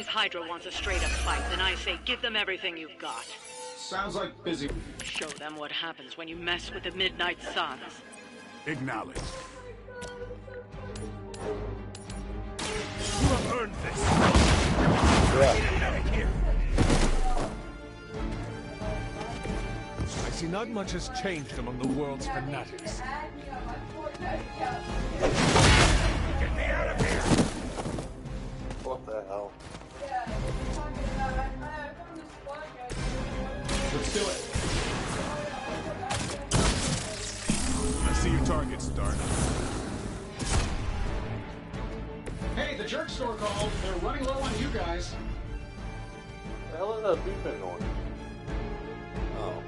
If Hydra wants a straight-up fight, then I say give them everything you've got. Sounds like busy. Show them what happens when you mess with the Midnight Suns. Acknowledged. You have earned this. Yeah. I see not much has changed among the world's fanatics. Get me out of here! What the hell? Let's do it. I see your target, Stark. Hey, the jerk store called. They're running low on you guys. The hell is that beeping noise? Oh.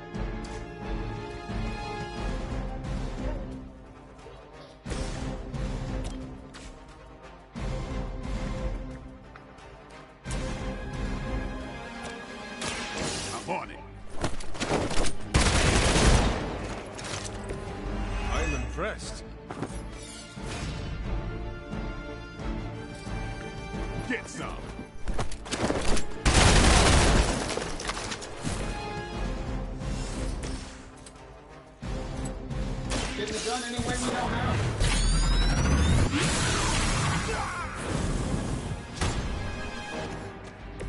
I'm on it. I'm impressed. Get some. Getting it done any way we know how.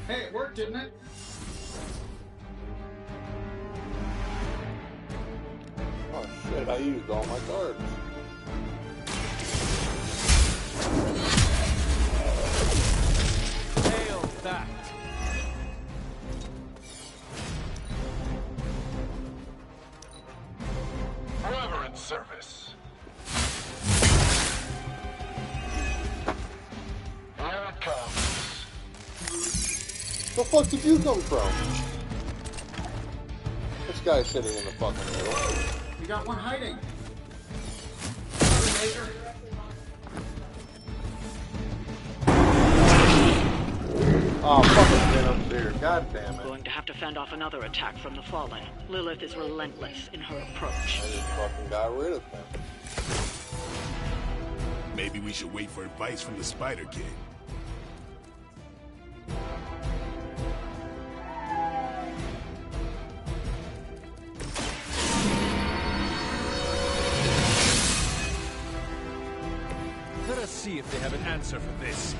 Hey, it worked, didn't it? Oh shit, I used all my cards. Nail that. Forever in service. Here it comes. The fuck did you come from? This guy's sitting in the fucking middle. We got one hiding. Sorry, Major. Oh, fucking Venom's here. God damn it. Going to have to fend off another attack from the Fallen. Lilith is relentless in her I approach. just fucking got rid of him. Maybe we should wait for advice from the Spider King. Let us see if they have an answer for this.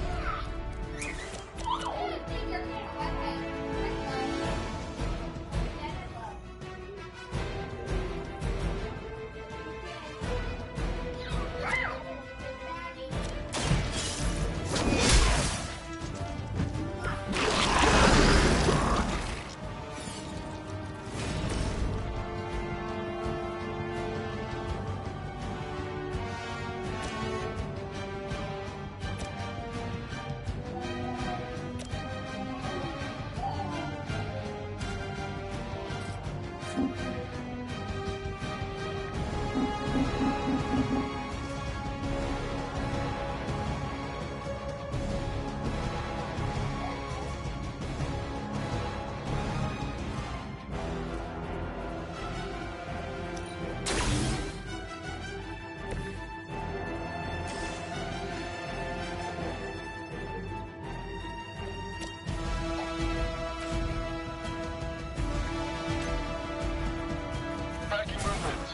Backing movement.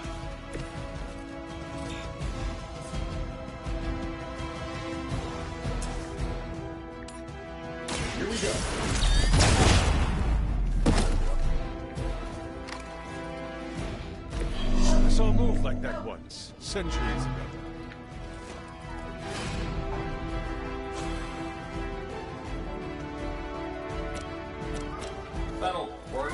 Here we go. I saw a move like that once, centuries ago. That'll work.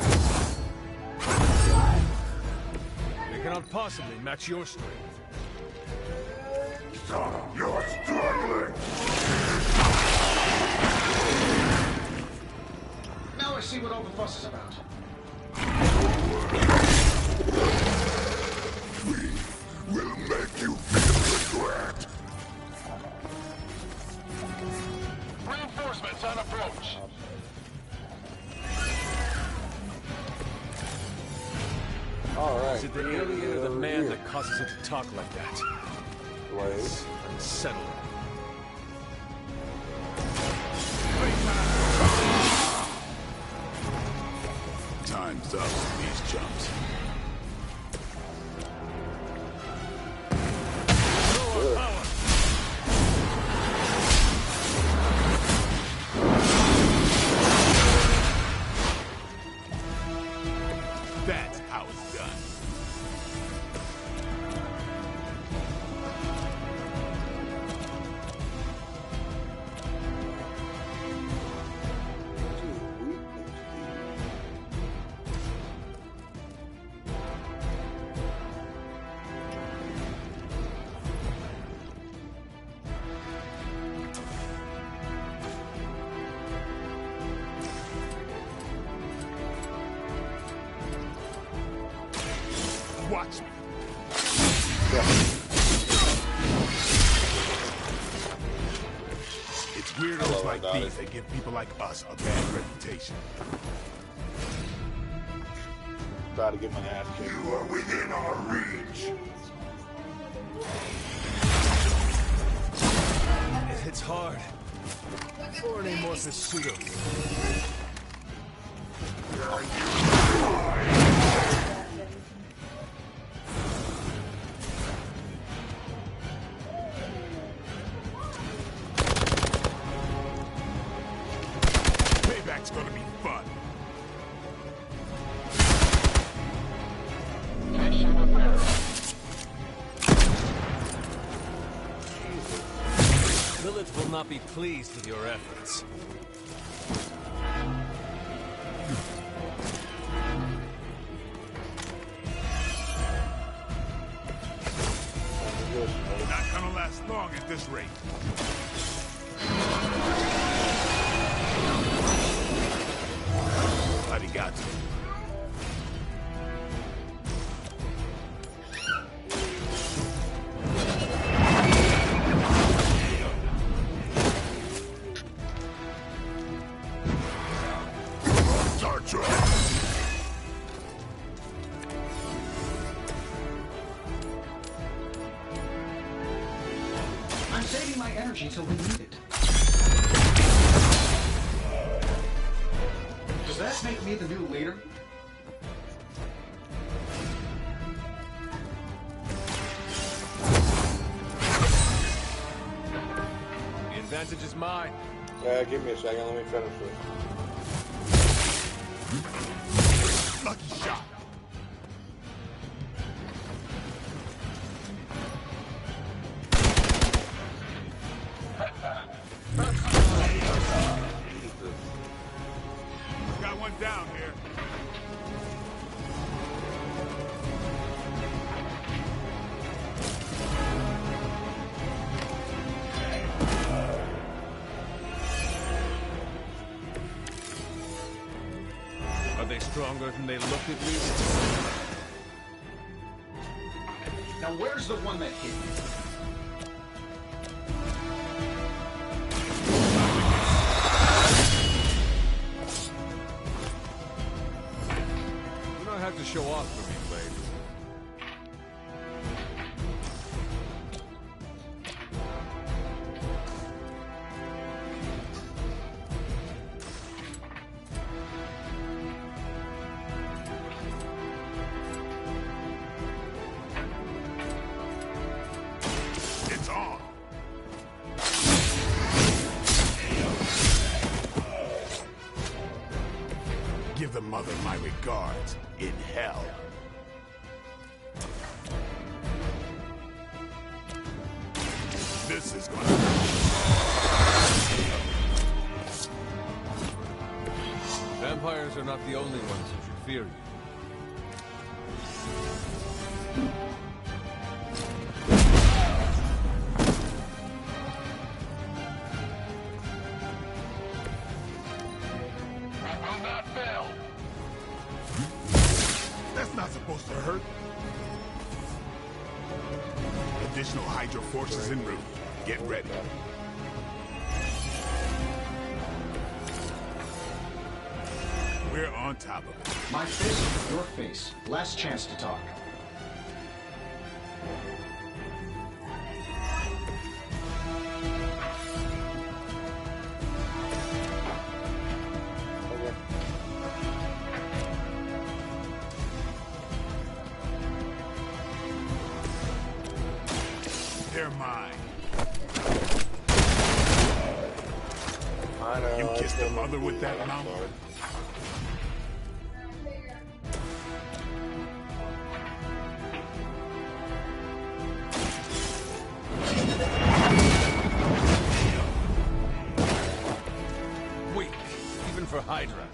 They cannot possibly match your strength. You're struggling. Now I see what all the fuss is about. Will make you feel regret. Reinforcements on approach. Alright. Is it the alien or the man that causes it to talk like that? Blaze. Unsettling. up with these chumps. That's how it's done. Watch me. It's weirdos like these that give people like us a bad reputation. About to get my ass kicked. You are within our reach. It hits hard. For an amorphous pseudo. Payback's gonna be fun. Lilith will not be pleased with your efforts. Not gonna last long at this rate. Arigato. I'm saving my energy till we need it. Does that make me the new leader? The advantage is mine. Yeah, give me a second. Let me finish this. Lucky shot. Got one down here. Are they stronger than they look at least? Now where's the one that hit me? You don't have to show off for me, Blade. It's on. Give the mother my regards in hell. This is gonna hurt. Vampires are not the only ones who should fear you. That's not supposed to hurt. Additional Hydra forces en route. Get ready. We're on top of it. My fist, your face. Last chance to talk. I know. You I kissed killed a mother with that I'm mouth? sorry. Weak, even for Hydra.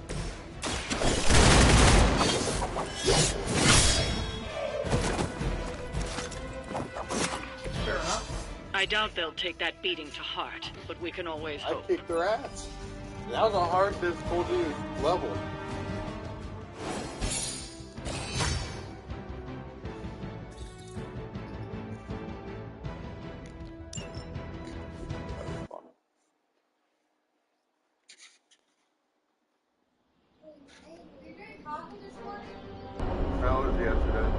Fair enough. I doubt they'll take that beating to heart, but we can always I hope. kicked their ass. That was a hard difficulty level. That was yesterday.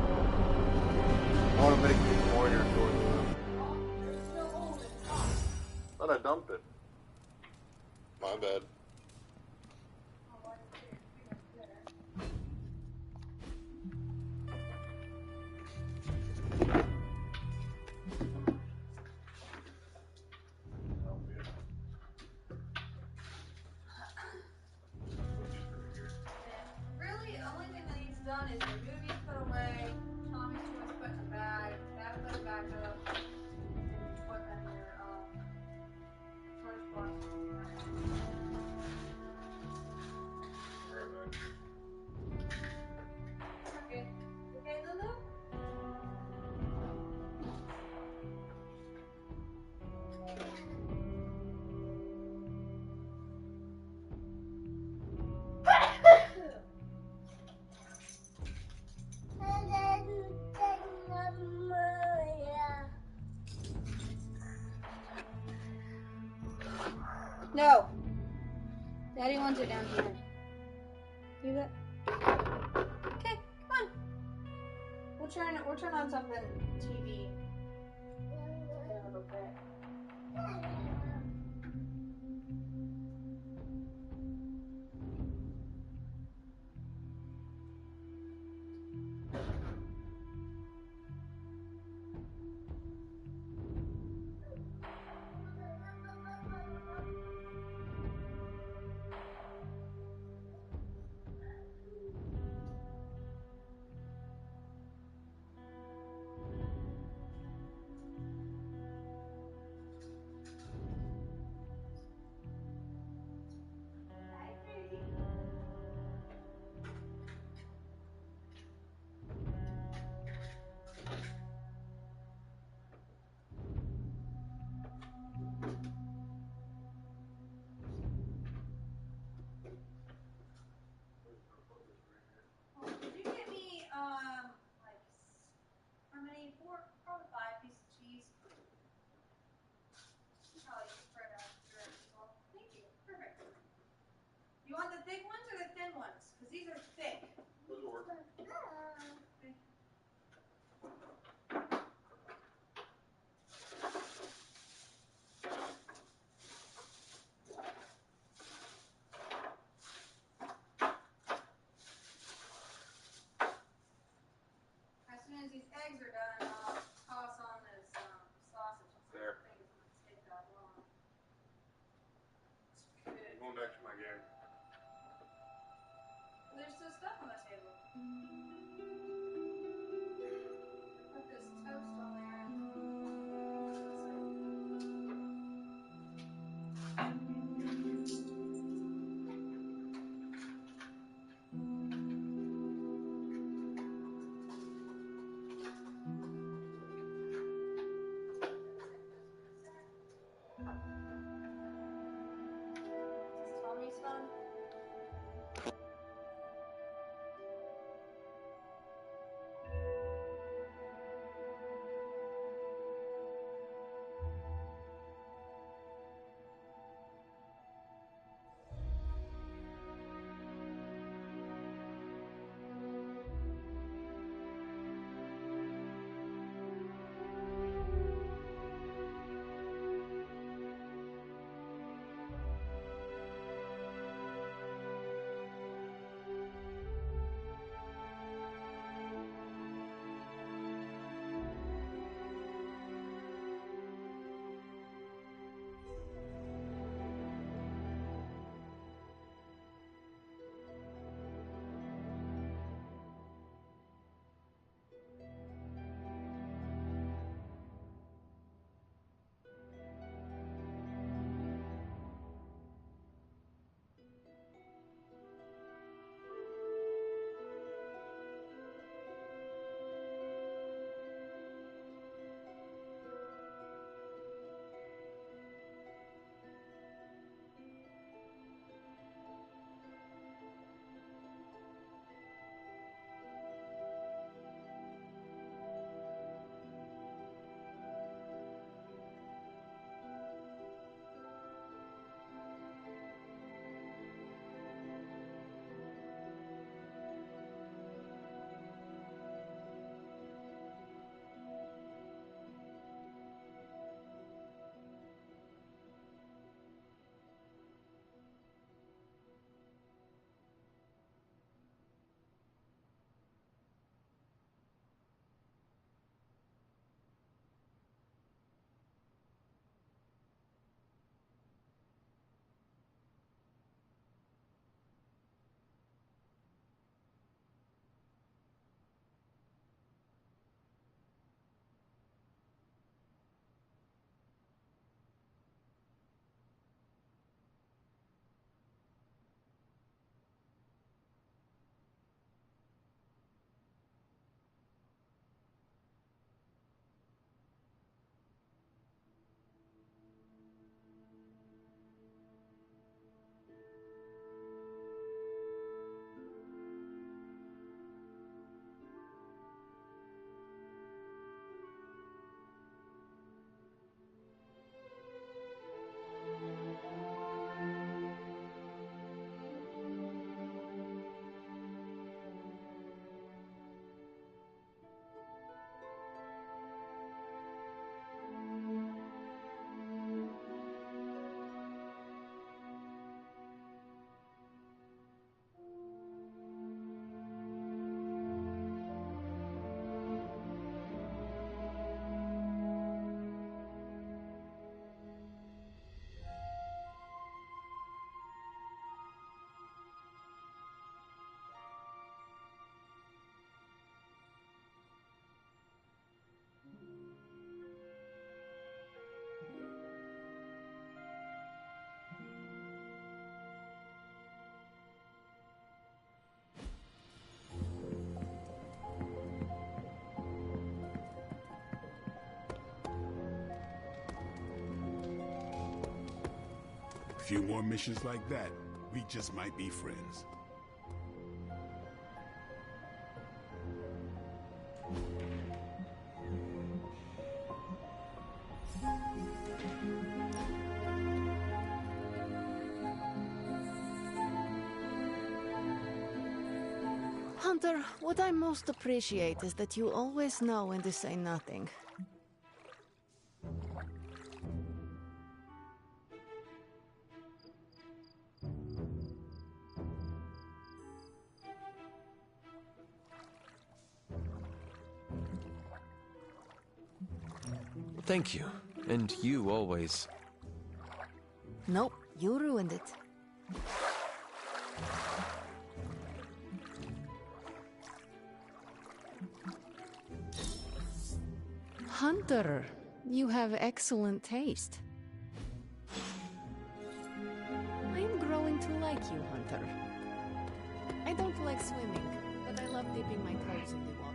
I want to make these more your choice. Thought I dumped it. My bad. Really, the only thing that he's done is the movie's put away, Tommy's toys put in a bag, that put back up, and put in your first box. Okay. Okay, Lulu? No. Daddy wants it down here. Do that. Okay, come on. We'll turn on something TV. In a little bit. Did you get me, like, how many? Probably 5 pieces of cheese. Probably spread out through it as well. Thank you. Perfect. You want the thick ones or the thin ones? Because these are thick. Those work. Okay. As soon as these eggs are done, I'll toss on this sausage. There. I think it's going to take that long. It's I'm good. going back to my game. There's still stuff on the table. Put this toast on there. Is Tommy's done? A few more missions like that, we just might be friends. Hunter, what I most appreciate is that you always know when to say nothing. Thank you. And you always... Nope, you ruined it. Hunter, you have excellent taste. I'm growing to like you, Hunter. I don't like swimming, but I love dipping my toes in the water.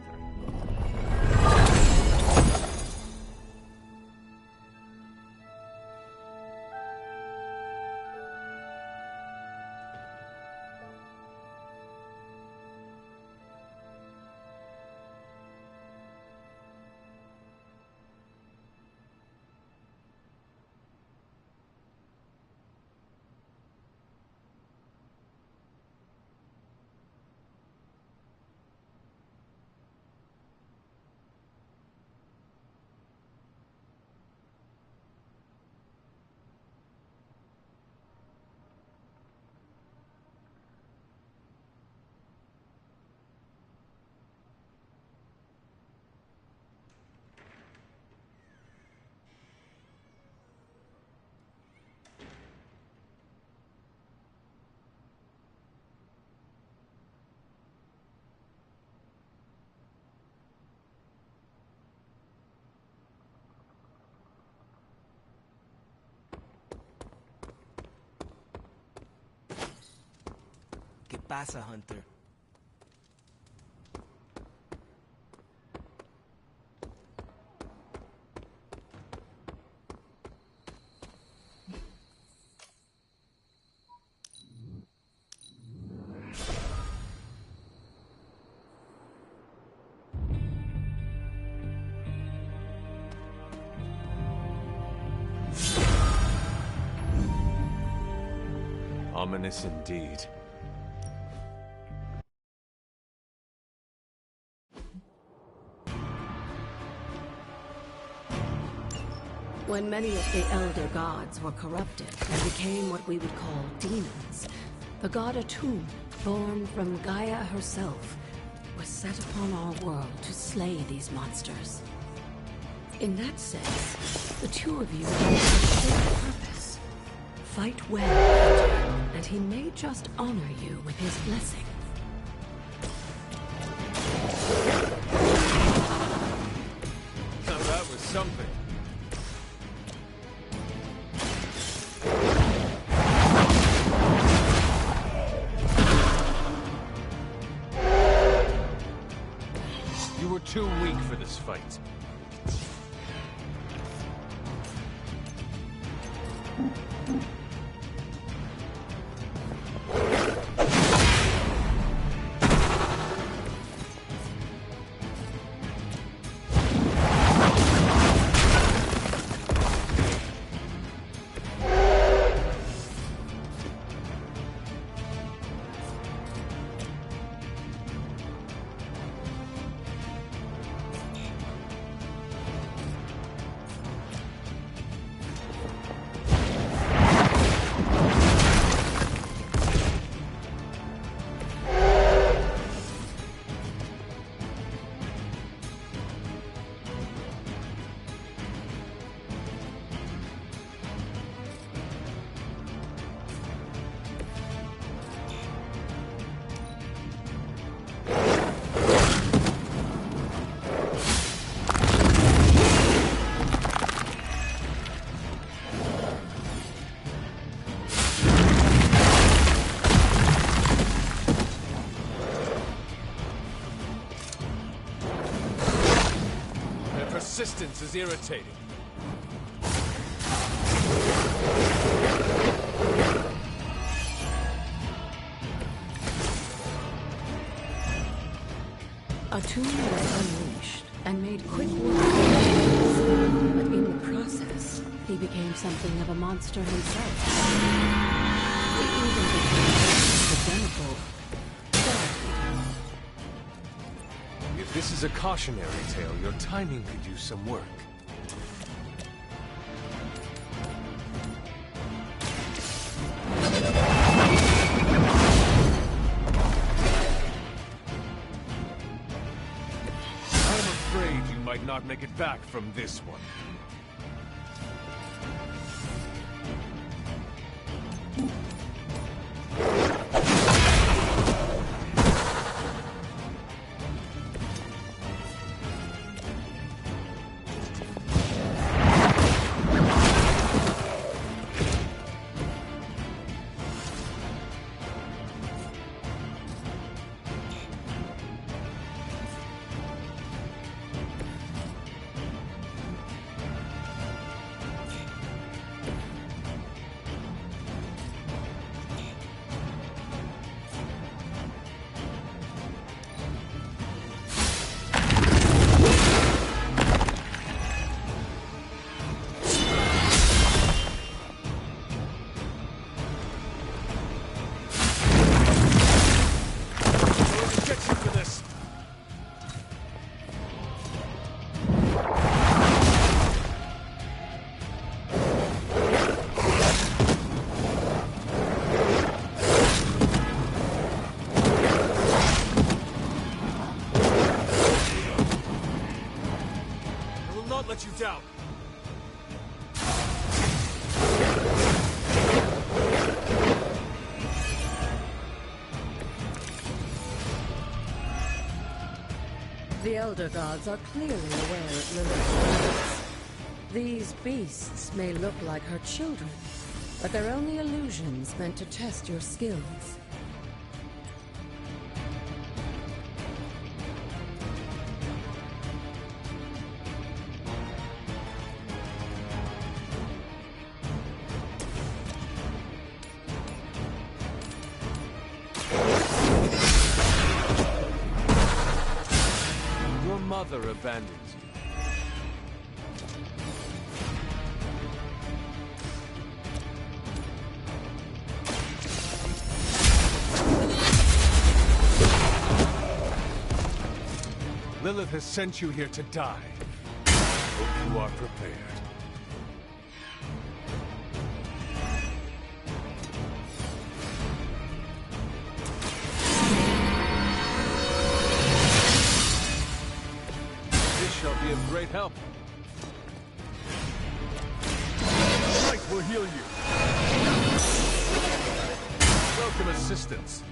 ¿Qué pasa, Hunter? Ominous indeed. When many of the Elder Gods were corrupted and became what we would call demons, the god Atum, born from Gaia herself, was set upon our world to slay these monsters. In that sense, the two of you have a shared purpose. Fight well, and he may just honor you with his blessing. Now that was something. You were too weak for this fight. Persistence is irritating. A tomb was unleashed and made quick work of his. But in the process, he became something of a monster himself. He even became the genital god. If this is a cautionary tale, your timing could use some work. Might not make it back from this one. Let you down. The Elder Gods are clearly aware of Lilith's presence. These beasts may look like her children, but they're only illusions meant to test your skills. Mother abandons you. Lilith has sent you here to die. Hope you are prepared. Be of great help. Light will heal you. Welcome assistance.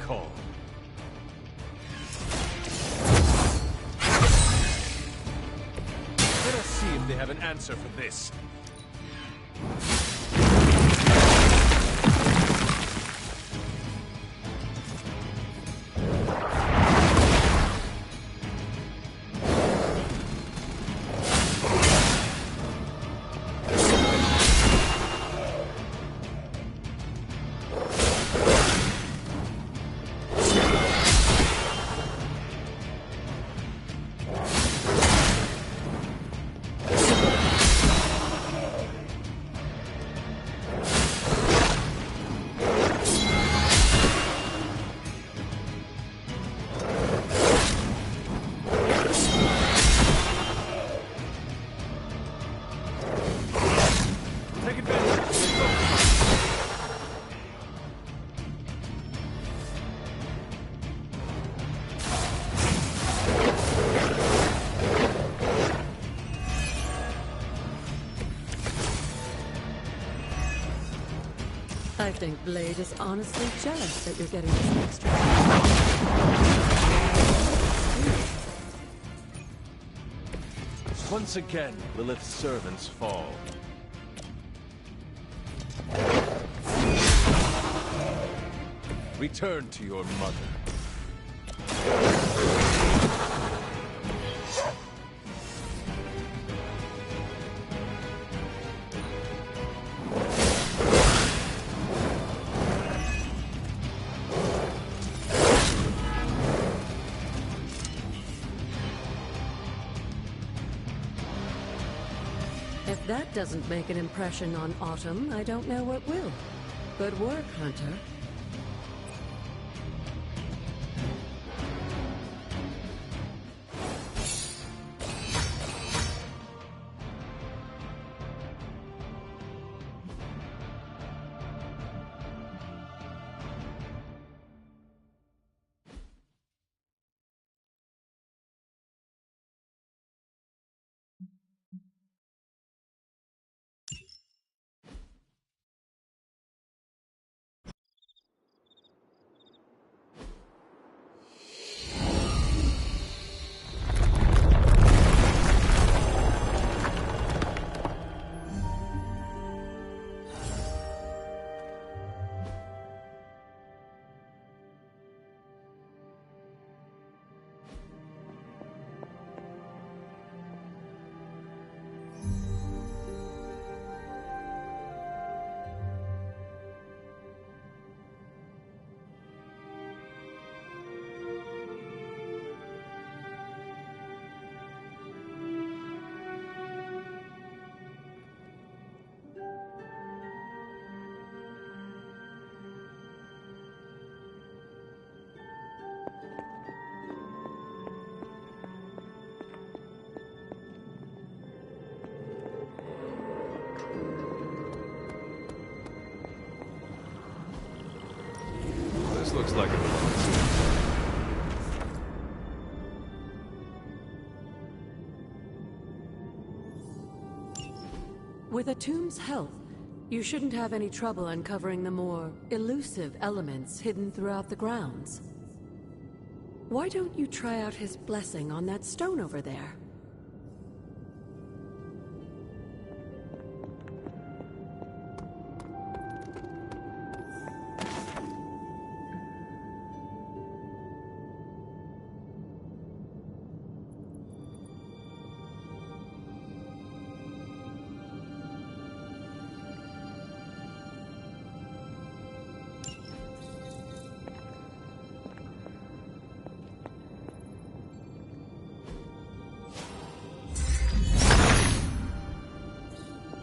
Call. Let us see if they have an answer for this. I think Blade is honestly jealous that you're getting this extra. Once again, Lilith's servants fall. Return to your mother. If that doesn't make an impression on Autumn, I don't know what will. Good work, Hunter. This looks like a... With Atum's help, you shouldn't have any trouble uncovering the more elusive elements hidden throughout the grounds. Why don't you try out his blessing on that stone over there?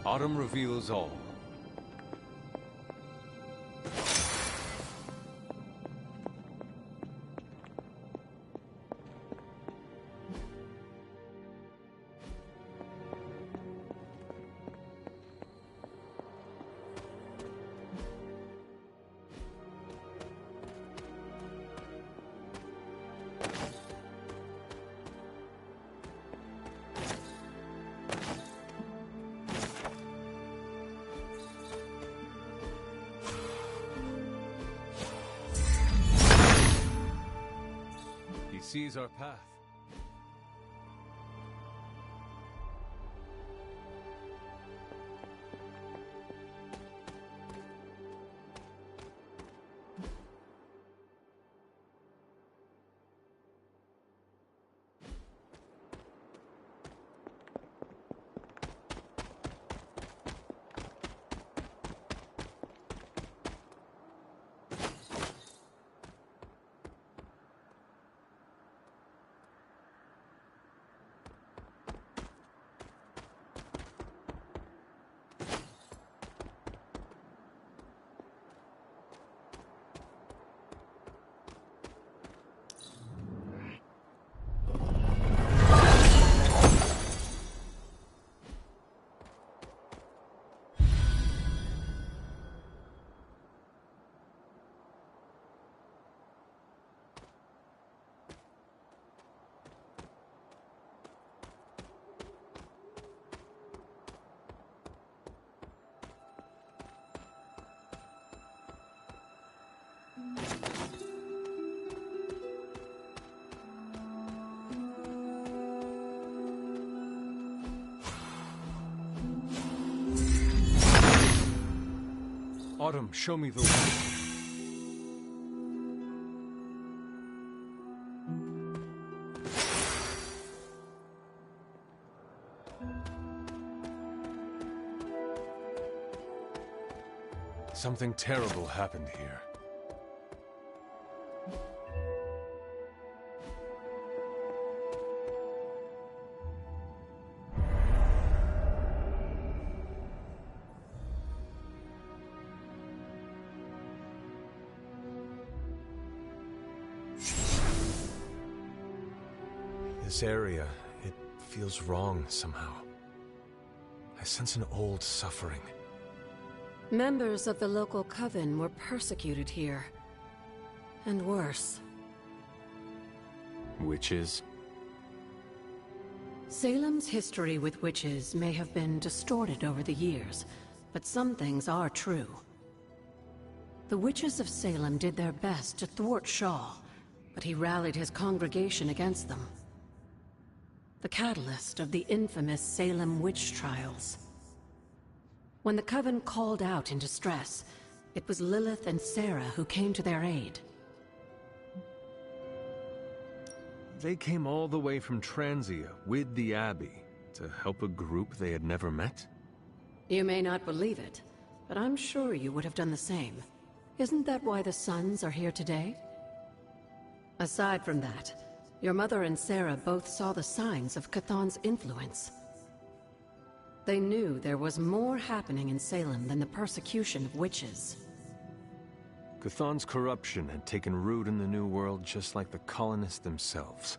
Autumn reveals all. He sees our path. Autumn, show me the way. Something terrible happened here. This area, it feels wrong somehow. I sense an old suffering. Members of the local coven were persecuted here. And worse. Witches? Salem's history with witches may have been distorted over the years, but some things are true. The witches of Salem did their best to thwart Shaw, but he rallied his congregation against them. The catalyst of the infamous Salem witch trials. When the Coven called out in distress, it was Lilith and Sarah who came to their aid. They came all the way from Transia with the Abbey to help a group they had never met? You may not believe it, but I'm sure you would have done the same. Isn't that why the Sons are here today? Aside from that, your mother and Sarah both saw the signs of Chthon's influence. They knew there was more happening in Salem than the persecution of witches. Chthon's corruption had taken root in the New World just like the colonists themselves.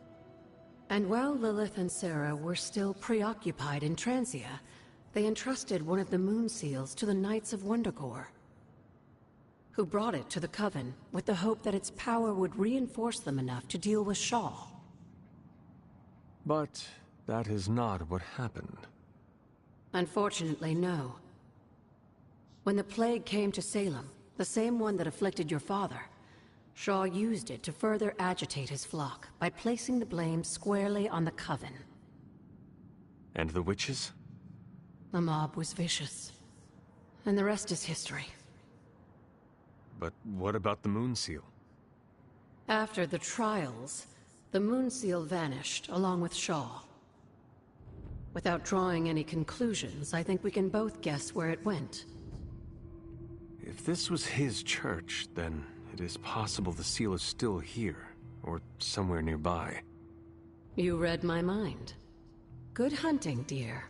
And while Lilith and Sarah were still preoccupied in Transia, they entrusted one of the moon seals to the Knights of Wundagore, who brought it to the Coven with the hope that its power would reinforce them enough to deal with Shaw. But that is not what happened. Unfortunately, no. When the plague came to Salem, the same one that afflicted your father, Shaw used it to further agitate his flock by placing the blame squarely on the Coven. And the witches? The mob was vicious. And the rest is history. But what about the Moon Seal? After the trials, the Moon Seal vanished along with Shaw. Without drawing any conclusions, I think we can both guess where it went. If this was his church, then it is possible the seal is still here, or somewhere nearby. You read my mind. Good hunting, dear.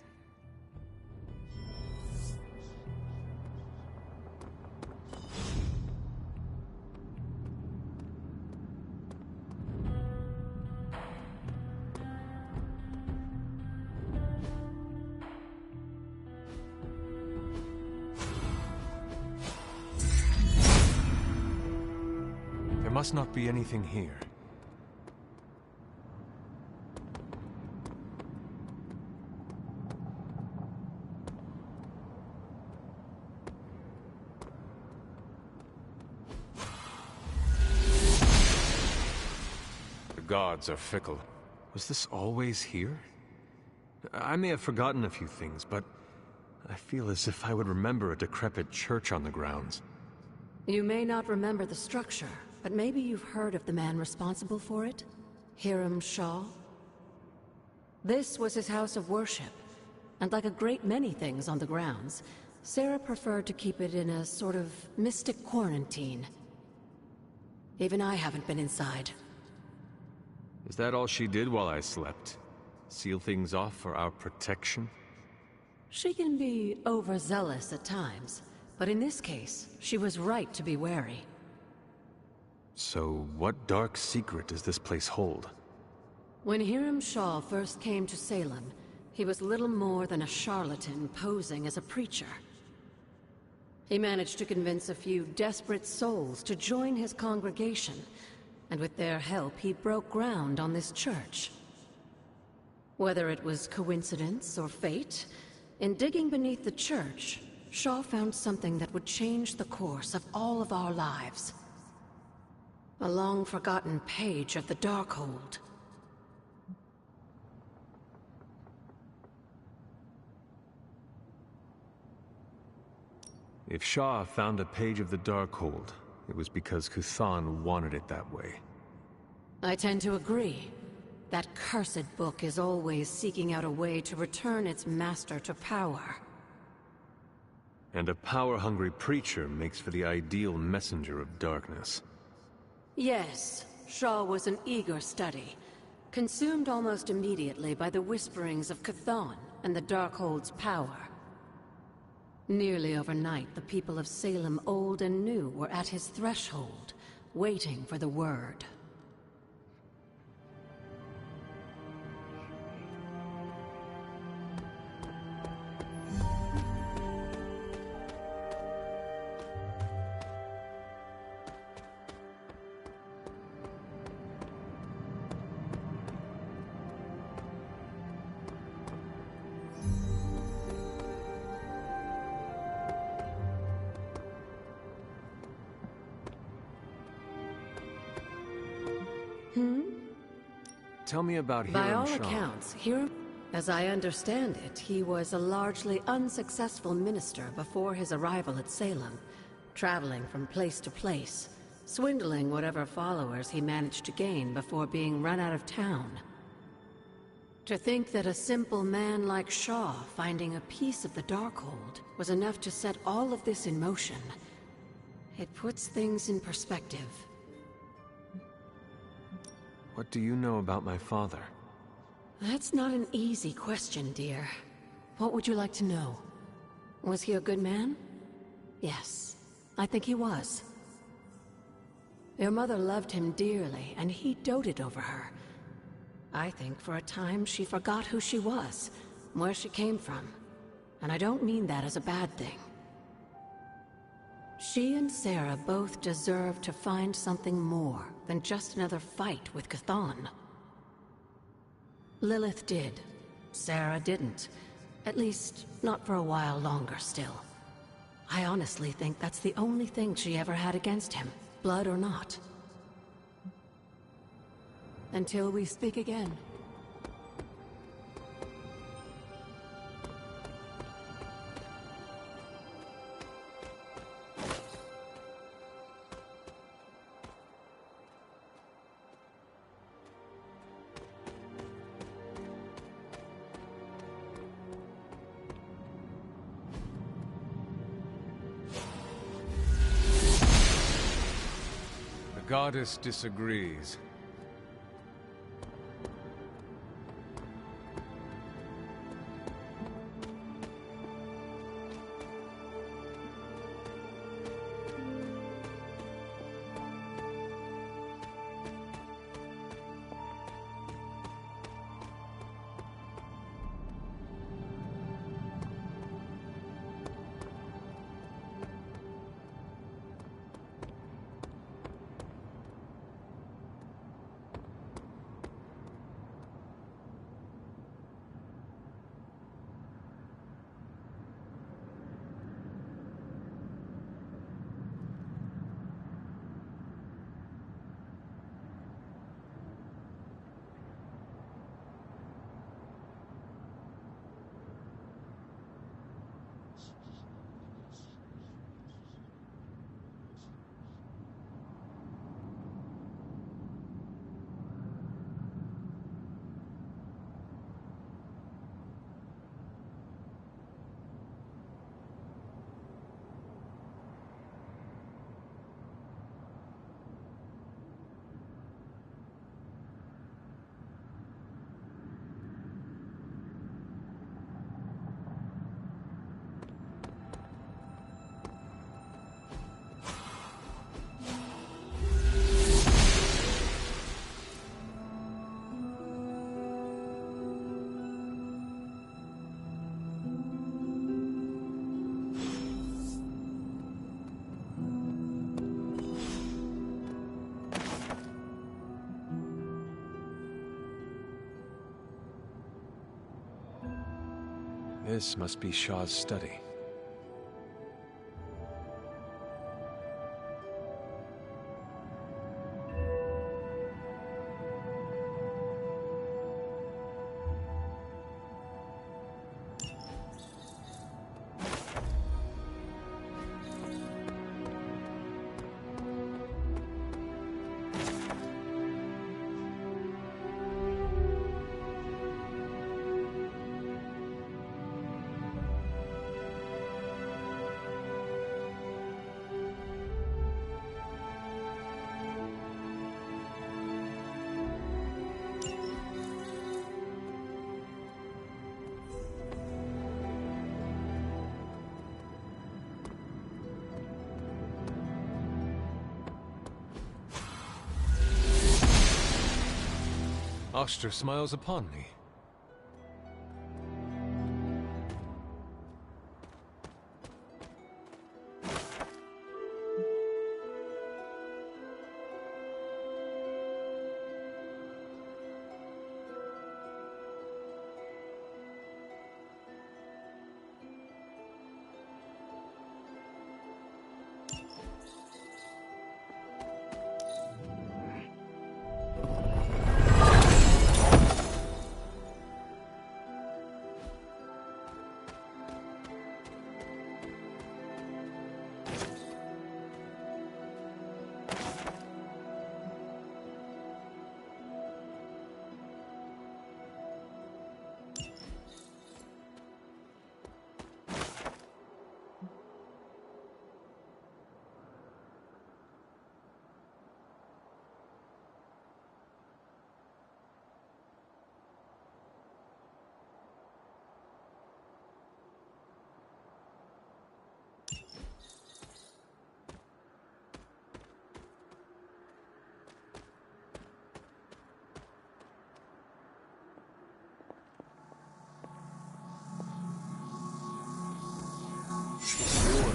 There must not be anything here. The gods are fickle. Was this always here? I may have forgotten a few things, but I feel as if I would remember a decrepit church on the grounds. You may not remember the structure, but maybe you've heard of the man responsible for it? Hiram Shaw? This was his house of worship, and like a great many things on the grounds, Sarah preferred to keep it in a sort of mystic quarantine. Even I haven't been inside. Is that all she did while I slept? Seal things off for our protection? She can be overzealous at times, but in this case, she was right to be wary. So, what dark secret does this place hold? When Hiram Shaw first came to Salem, he was little more than a charlatan posing as a preacher. He managed to convince a few desperate souls to join his congregation, and with their help, he broke ground on this church. Whether it was coincidence or fate, in digging beneath the church, Shaw found something that would change the course of all of our lives. A long-forgotten page of the Darkhold. If Shaw found a page of the Darkhold, it was because Chthon wanted it that way. I tend to agree. That cursed book is always seeking out a way to return its master to power. And a power-hungry preacher makes for the ideal messenger of darkness. Yes, Shaw was an eager study, consumed almost immediately by the whisperings of Chthon and the Darkhold's power. Nearly overnight, the people of Salem, old and new, were at his threshold, waiting for the word. Tell me about Hiram By all Shaw. accounts, Hiram, as I understand it, he was a largely unsuccessful minister before his arrival at Salem, traveling from place to place, swindling whatever followers he managed to gain before being run out of town. To think that a simple man like Shaw finding a piece of the Darkhold was enough to set all of this in motion, it puts things in perspective. What do you know about my father? That's not an easy question, dear. What would you like to know? Was he a good man? Yes, I think he was. Your mother loved him dearly, and he doted over her. I think for a time she forgot who she was, where she came from. And I don't mean that as a bad thing. She and Sarah both deserve to find something more than just another fight with Chthon. Lilith did. Sarah didn't. At least, not for a while longer still. I honestly think that's the only thing she ever had against him, blood or not. Until we speak again. The goddess disagrees. This must be Shaw's study. Oster smiles upon me.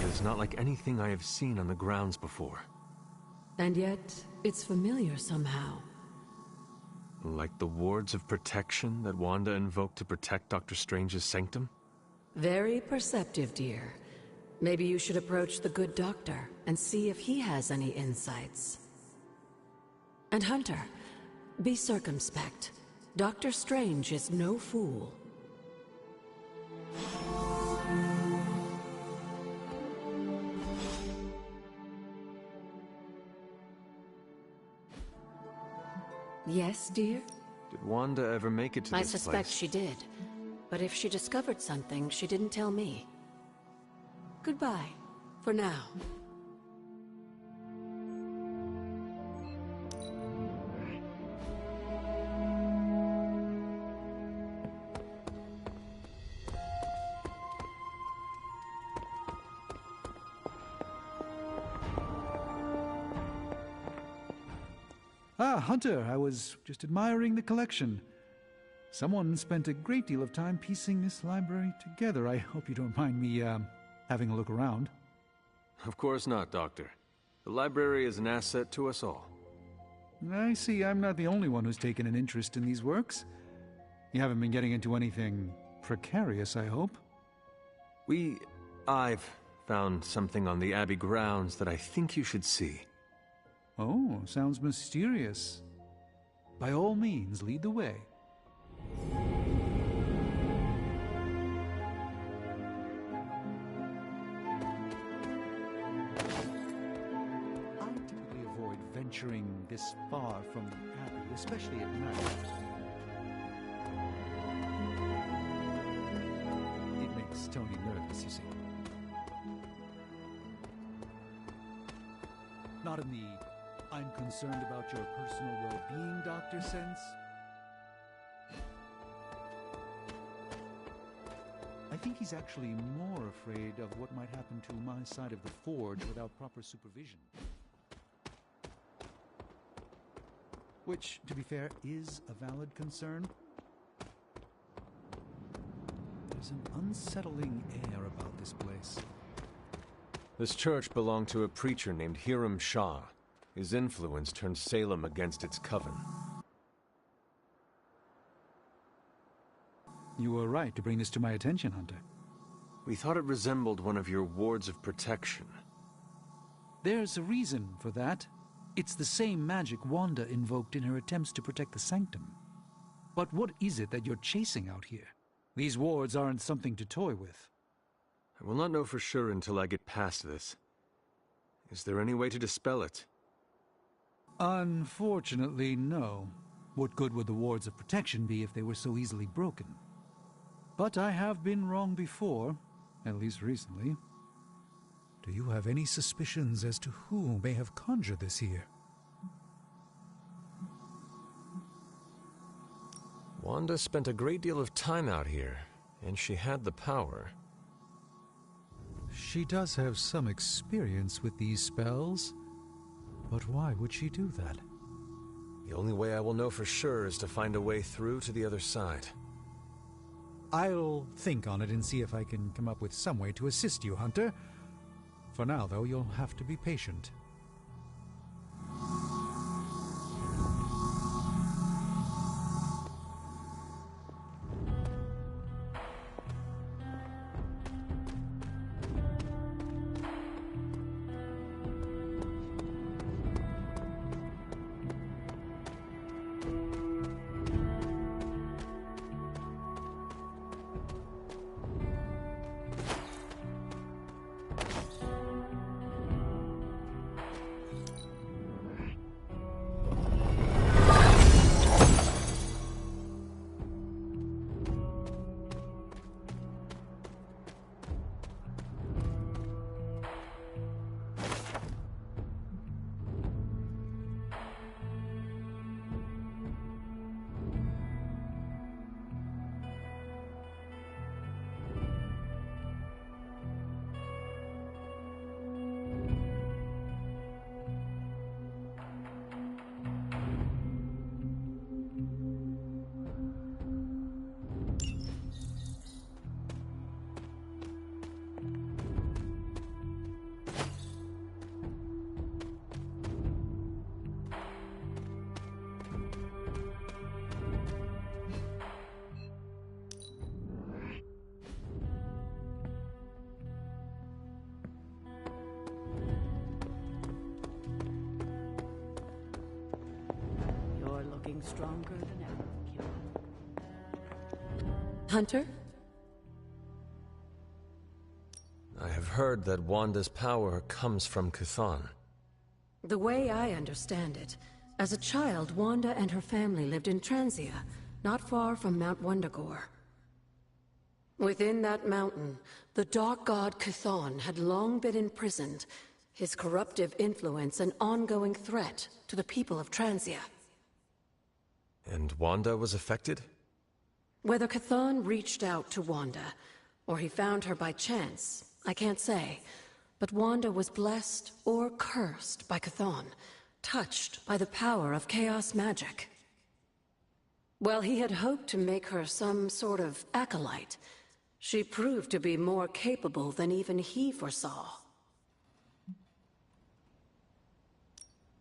It's not like anything I have seen on the grounds before. And yet, it's familiar somehow. Like the wards of protection that Wanda invoked to protect Dr. Strange's sanctum? Very perceptive, dear. Maybe you should approach the good doctor and see if he has any insights. And Hunter, be circumspect. Dr. Strange is no fool. Yes, dear? Did Wanda ever make it to I this place? I suspect she did. But if she discovered something, she didn't tell me. Goodbye, for now. Ah, Hunter, I was just admiring the collection. Someone spent a great deal of time piecing this library together. I hope you don't mind me, having a look around. Of course not, Doctor. The library is an asset to us all. I see I'm not the only one who's taken an interest in these works. You haven't been getting into anything precarious, I hope? I've found something on the Abbey grounds that I think you should see. Oh, sounds mysterious. By all means, lead the way. I typically avoid venturing this far from the Abbey, especially at night. It makes Tony nervous, you see. Not in the "I'm concerned about your personal well-being, Doctor" sense. I think he's actually more afraid of what might happen to my side of the forge without proper supervision. Which, to be fair, is a valid concern. There's an unsettling air about this place. This church belonged to a preacher named Hiram Shah. His influence turned Salem against its coven. You were right to bring this to my attention, Hunter. We thought it resembled one of your wards of protection. There's a reason for that. It's the same magic Wanda invoked in her attempts to protect the sanctum. But what is it that you're chasing out here? These wards aren't something to toy with. I will not know for sure until I get past this. Is there any way to dispel it? Unfortunately, no. What good would the wards of protection be if they were so easily broken? But I have been wrong before, at least recently. Do you have any suspicions as to who may have conjured this here? Wanda spent a great deal of time out here, and she had the power. She does have some experience with these spells, but why would she do that? The only way I will know for sure is to find a way through to the other side. I'll think on it and see if I can come up with some way to assist you, Hunter. For now, though, you'll have to be patient. Stronger than ever, Kira. Hunter? I have heard that Wanda's power comes from Chthon. The way I understand it, as a child, Wanda and her family lived in Transia, not far from Mount Wundagore. Within that mountain, the dark god Chthon had long been imprisoned, his corruptive influence an ongoing threat to the people of Transia. And Wanda was affected? Whether Chthon reached out to Wanda, or he found her by chance, I can't say. But Wanda was blessed or cursed by Chthon, touched by the power of chaos magic. While he had hoped to make her some sort of acolyte, she proved to be more capable than even he foresaw.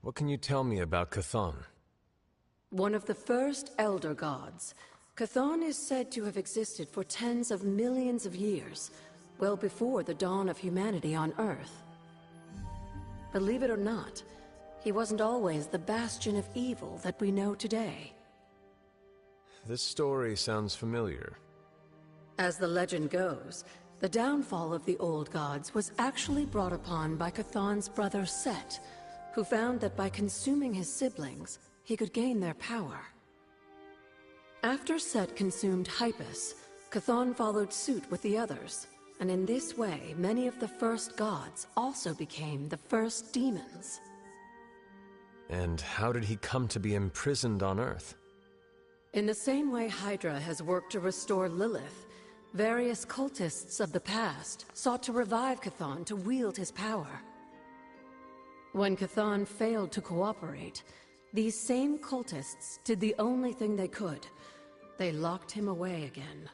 What can you tell me about Chthon? One of the first Elder Gods, Chthon is said to have existed for tens of millions of years, well before the dawn of humanity on Earth. Believe it or not, he wasn't always the bastion of evil that we know today. This story sounds familiar. As the legend goes, the downfall of the old gods was actually brought upon by Chthon's brother Set, who found that by consuming his siblings, he could gain their power. After Set consumed Hypus, Chthon followed suit with the others, and in this way, many of the first gods also became the first demons. And how did he come to be imprisoned on Earth? In the same way Hydra has worked to restore Lilith, various cultists of the past sought to revive Chthon to wield his power. When Chthon failed to cooperate, these same cultists did the only thing they could. They locked him away again.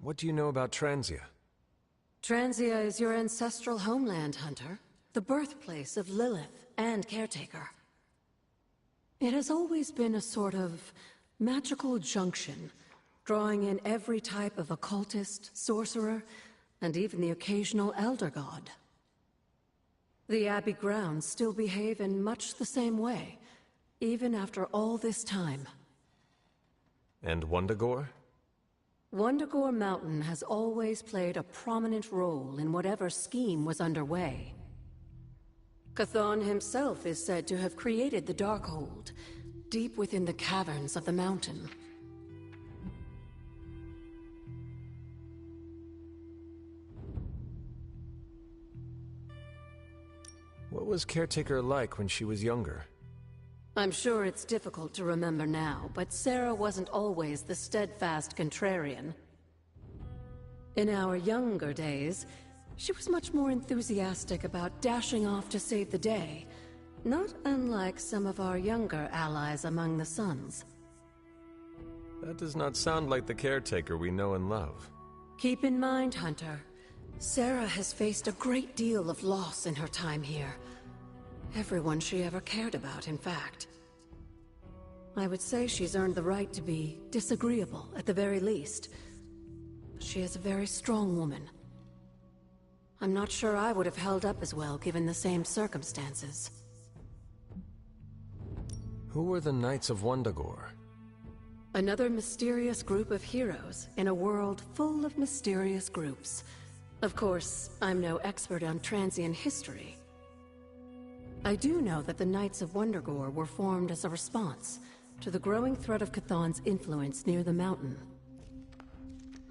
What do you know about Transia? Transia is your ancestral homeland, Hunter. the birthplace of Lilith and Caretaker. It has always been a sort of magical junction, drawing in every type of occultist, sorcerer, and even the occasional elder god. The Abbey grounds still behave in much the same way, even after all this time. And Wundagore? Wundagore Mountain has always played a prominent role in whatever scheme was underway. Chthon himself is said to have created the Darkhold, deep within the caverns of the mountain. What was Caretaker like when she was younger? I'm sure it's difficult to remember now, but Sarah wasn't always the steadfast contrarian. In our younger days, she was much more enthusiastic about dashing off to save the day, not unlike some of our younger allies among the Suns. That does not sound like the Caretaker we know and love. Keep in mind, Hunter, Sarah has faced a great deal of loss in her time here. Everyone she ever cared about, in fact. I would say she's earned the right to be disagreeable, at the very least. She is a very strong woman. I'm not sure I would have held up as well given the same circumstances. Who were the Knights of Wundagore? Another mysterious group of heroes in a world full of mysterious groups. Of course, I'm no expert on Transian history. I do know that the Knights of Wundagore were formed as a response to the growing threat of Chthon's influence near the mountain.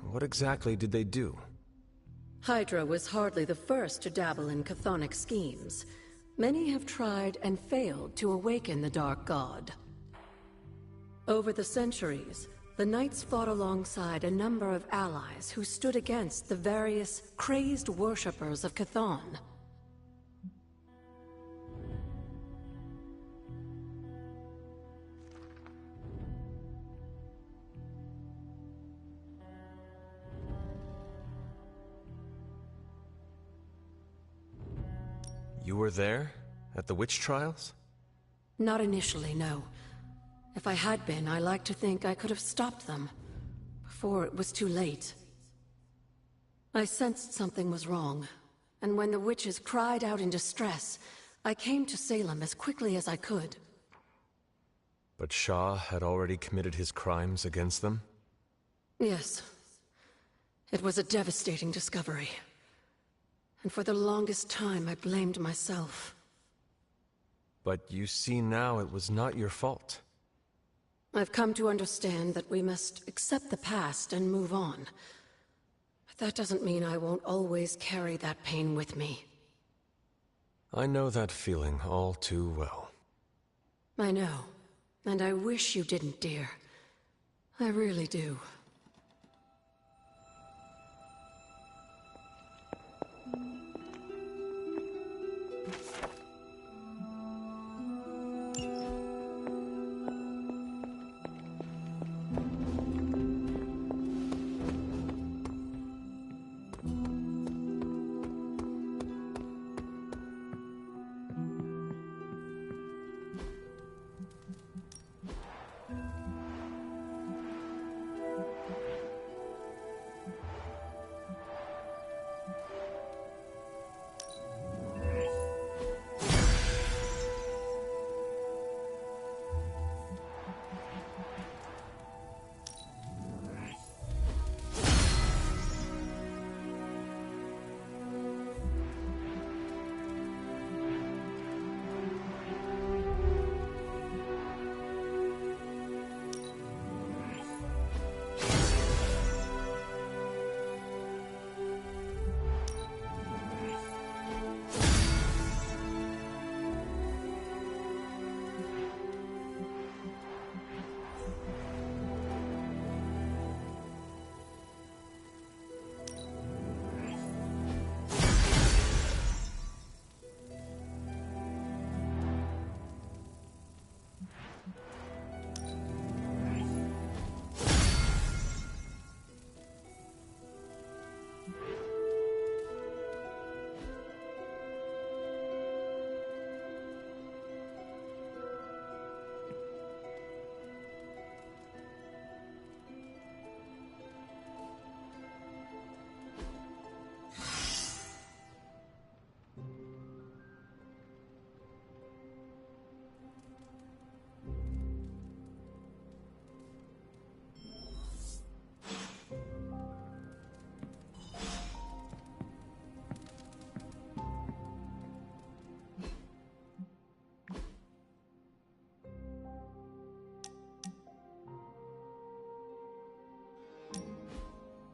What exactly did they do? Hydra was hardly the first to dabble in chthonic schemes. Many have tried and failed to awaken the Dark God. Over the centuries, the Knights fought alongside a number of allies who stood against the various crazed worshippers of Chthon. You were there? At the witch trials? Not initially, no. If I had been, I like to think I could have stopped them before it was too late. I sensed something was wrong, and when the witches cried out in distress, I came to Salem as quickly as I could. But Shah had already committed his crimes against them? Yes. It was a devastating discovery. And for the longest time, I blamed myself. But you see now it was not your fault. I've come to understand that we must accept the past and move on. But that doesn't mean I won't always carry that pain with me. I know that feeling all too well. I know. And I wish you didn't, dear. I really do.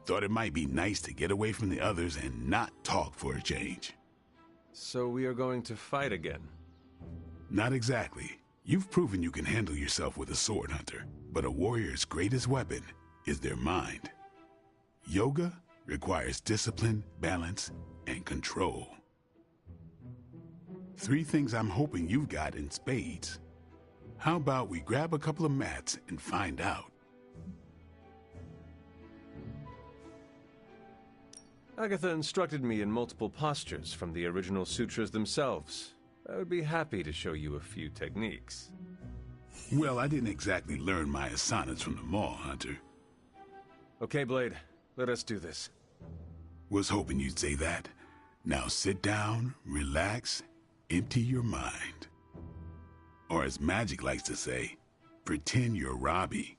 Thought it might be nice to get away from the others and not talk for a change. So we are going to fight again? Not exactly. You've proven you can handle yourself with a sword, Hunter. But a warrior's greatest weapon is their mind. Yoga requires discipline, balance, and control. 3 things I'm hoping you've got in spades. How about we grab a couple of mats and find out? Agatha instructed me in multiple postures from the original sutras themselves. I would be happy to show you a few techniques. Well, I didn't exactly learn my asanas from the mall, Hunter. Okay, Blade. Let us do this. Was hoping you'd say that. Now sit down, relax, empty your mind. Or as Magic likes to say, pretend you're Robbie.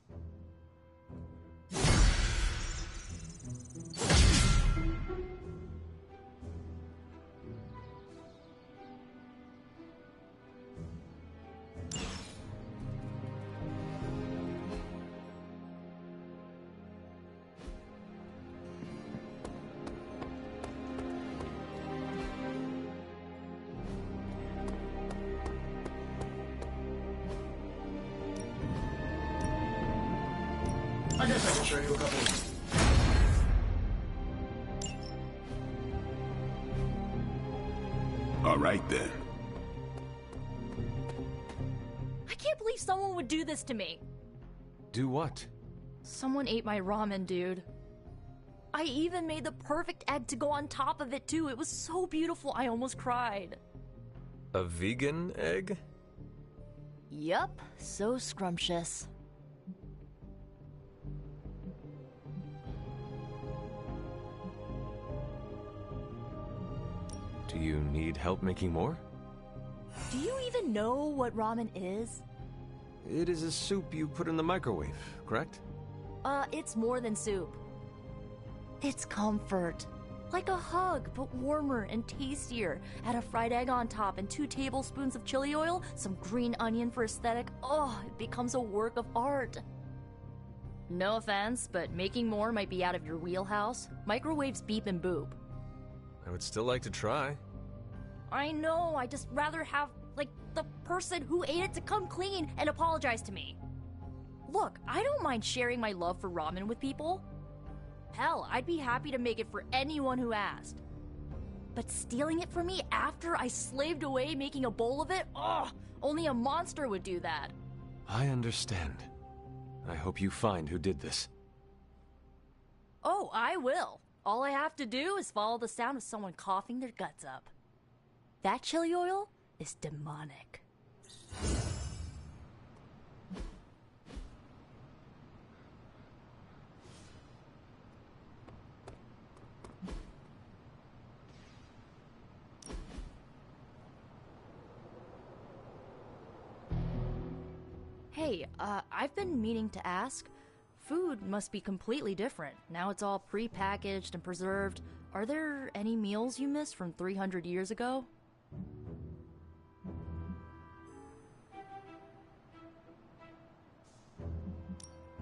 I guess I can show you a couple. All right, then. I can't believe someone would do this to me. Do what? Someone ate my ramen, dude. I even made the perfect egg to go on top of it, too. It was so beautiful, I almost cried. A vegan egg? Yup, so scrumptious. Do you need help making more? Do you even know what ramen is? It is a soup you put in the microwave, correct? It's more than soup. It's comfort. Like a hug, but warmer and tastier. Add a fried egg on top and 2 tablespoons of chili oil, some green onion for aesthetic. Oh, it becomes a work of art. No offense, but making more might be out of your wheelhouse. Microwaves beep and boop. I would still like to try. I know, I just rather have, like, the person who ate it to come clean and apologize to me. Look, I don't mind sharing my love for ramen with people. Hell, I'd be happy to make it for anyone who asked. But stealing it from me after I slaved away making a bowl of it? Ugh, only a monster would do that. I understand. I hope you find who did this. Oh, I will. All I have to do is follow the sound of someone coughing their guts up. That chili oil is demonic. Hey, I've been meaning to ask. Food must be completely different. Now it's all pre-packaged and preserved. Are there any meals you missed from 300 years ago?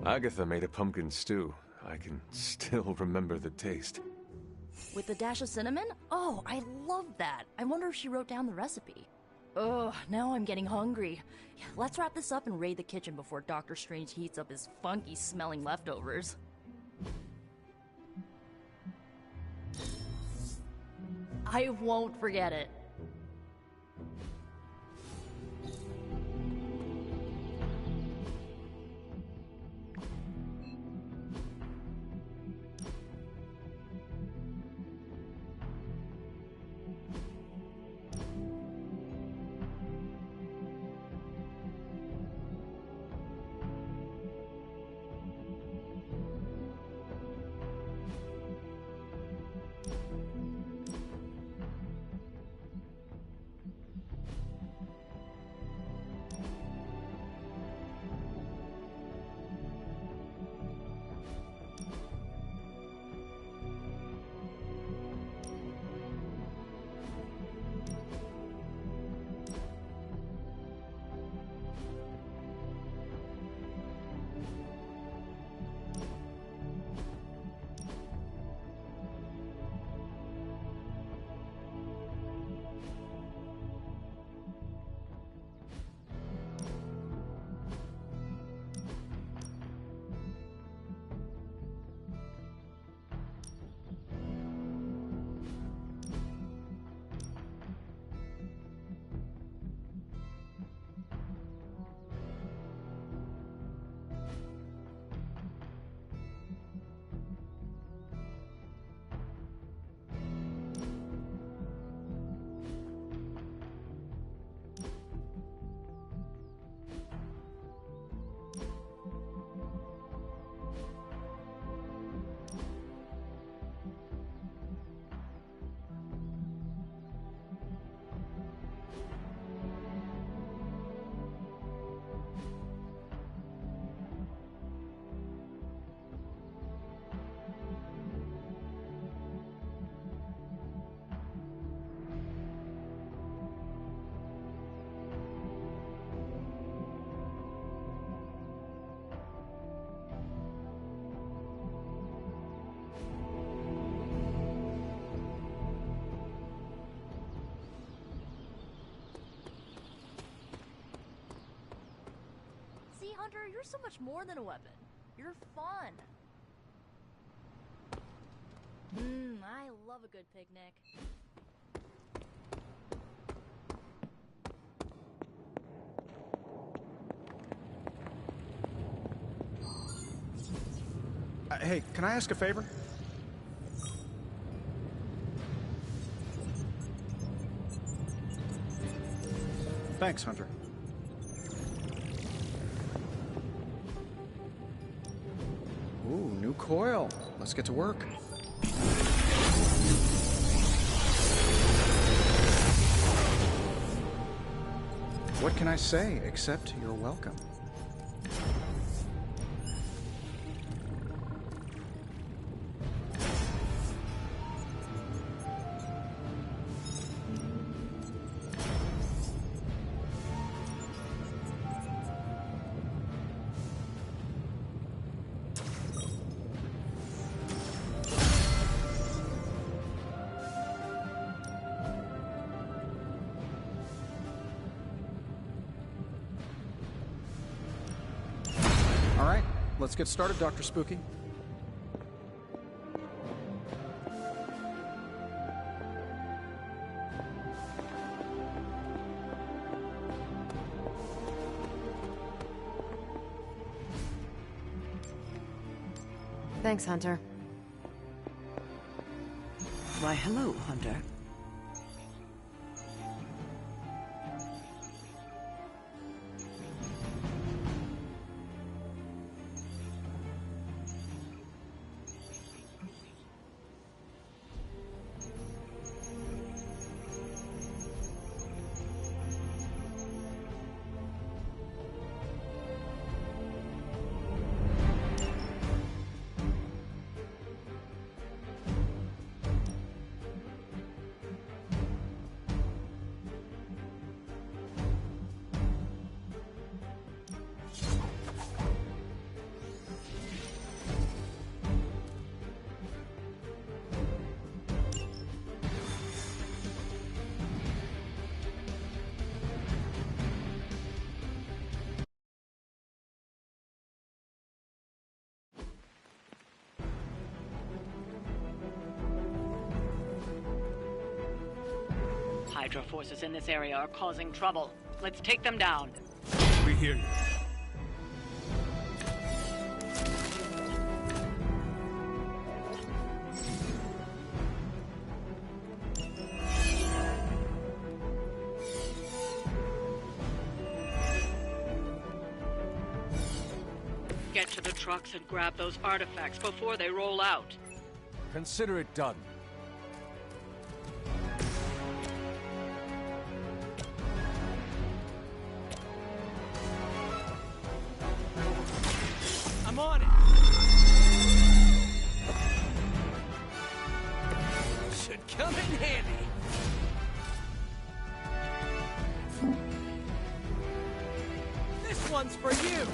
Agatha made a pumpkin stew. I can still remember the taste. With a dash of cinnamon? Oh, I love that. I wonder if she wrote down the recipe. Ugh, now I'm getting hungry. Yeah, let's wrap this up and raid the kitchen before Doctor Strange heats up his funky-smelling leftovers. I won't forget it. See, Hunter, you're so much more than a weapon. You're fun. I love a good picnic. Hey, can I ask a favor? Thanks, Hunter. Ooh, new coil. Let's get to work. What can I say except you're welcome? All right, let's get started, Dr. Spooky. Thanks, Hunter. Why, hello, Hunter. Hydra forces in this area are causing trouble. Let's take them down. We hear you. Get to the trucks and grab those artifacts before they roll out. Consider it done. I'm on it. Should come in handy. This one's for you.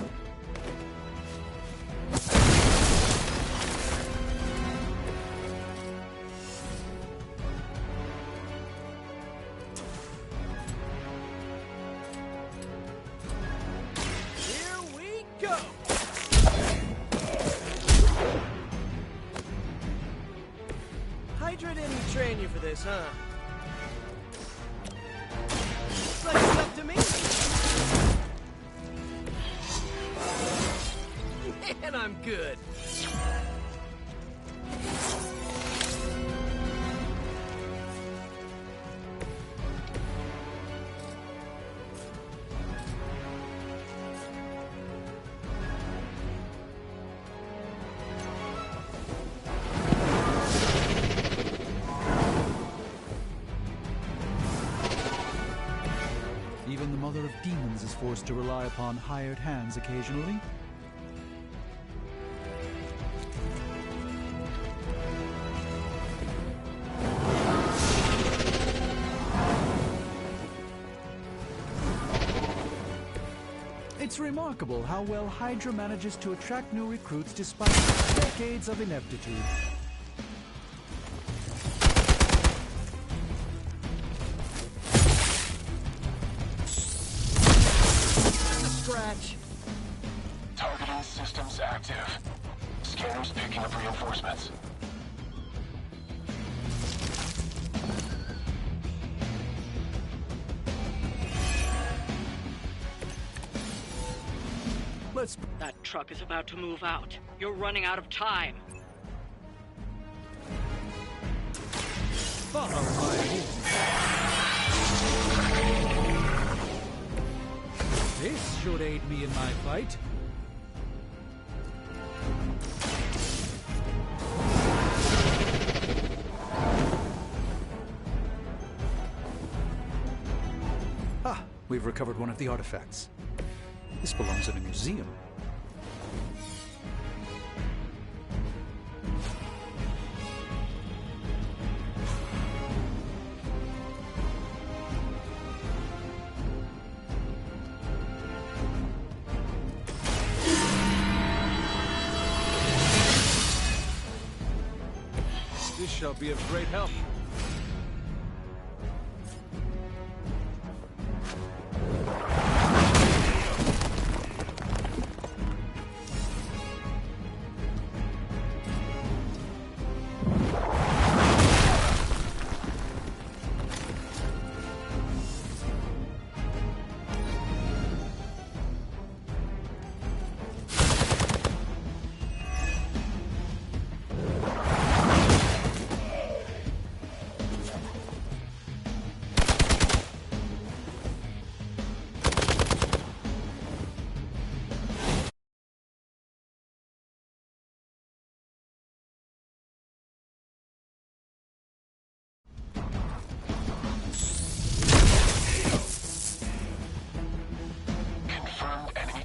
Hydra didn't train you for this, huh? Looks like it's up to me. Man, I'm good. Even the Mother of Demons is forced to rely upon hired hands occasionally. It's remarkable how well Hydra manages to attract new recruits despite decades of ineptitude. Scratch. Defense systems active. Scanners picking up reinforcements. That truck is about to move out. You're running out of time. Follow my lead. This should aid me in my fight. Ah, we've recovered one of the artifacts. This belongs in a museum. This shall be of great help.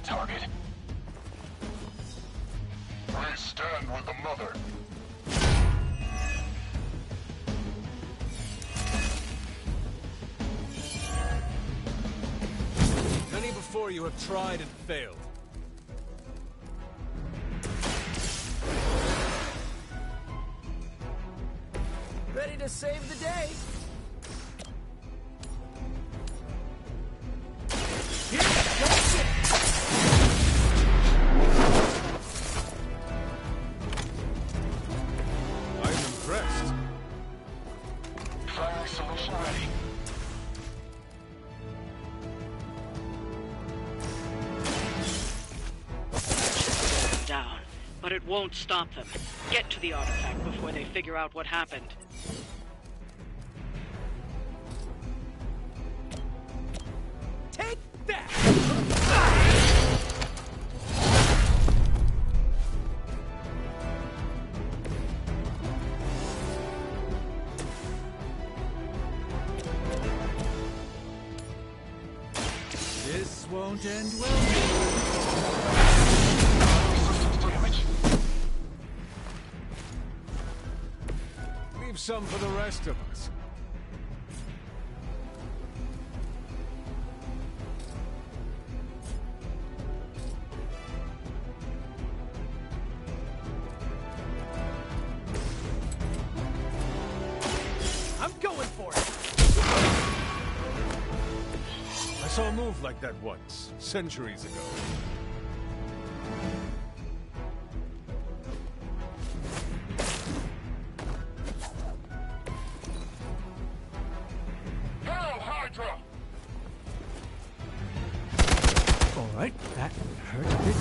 Target. We stand with the mother. Many before you have tried and failed. Ready to save the day. Solution ready. Down, but it won't stop them. Get to the artifact before they figure out what happened. Take that! This won't end well. Leave some for the rest of us. I'm going for it! I saw a move like that once, centuries ago. Hail Hydra! All right, that hurt a bit.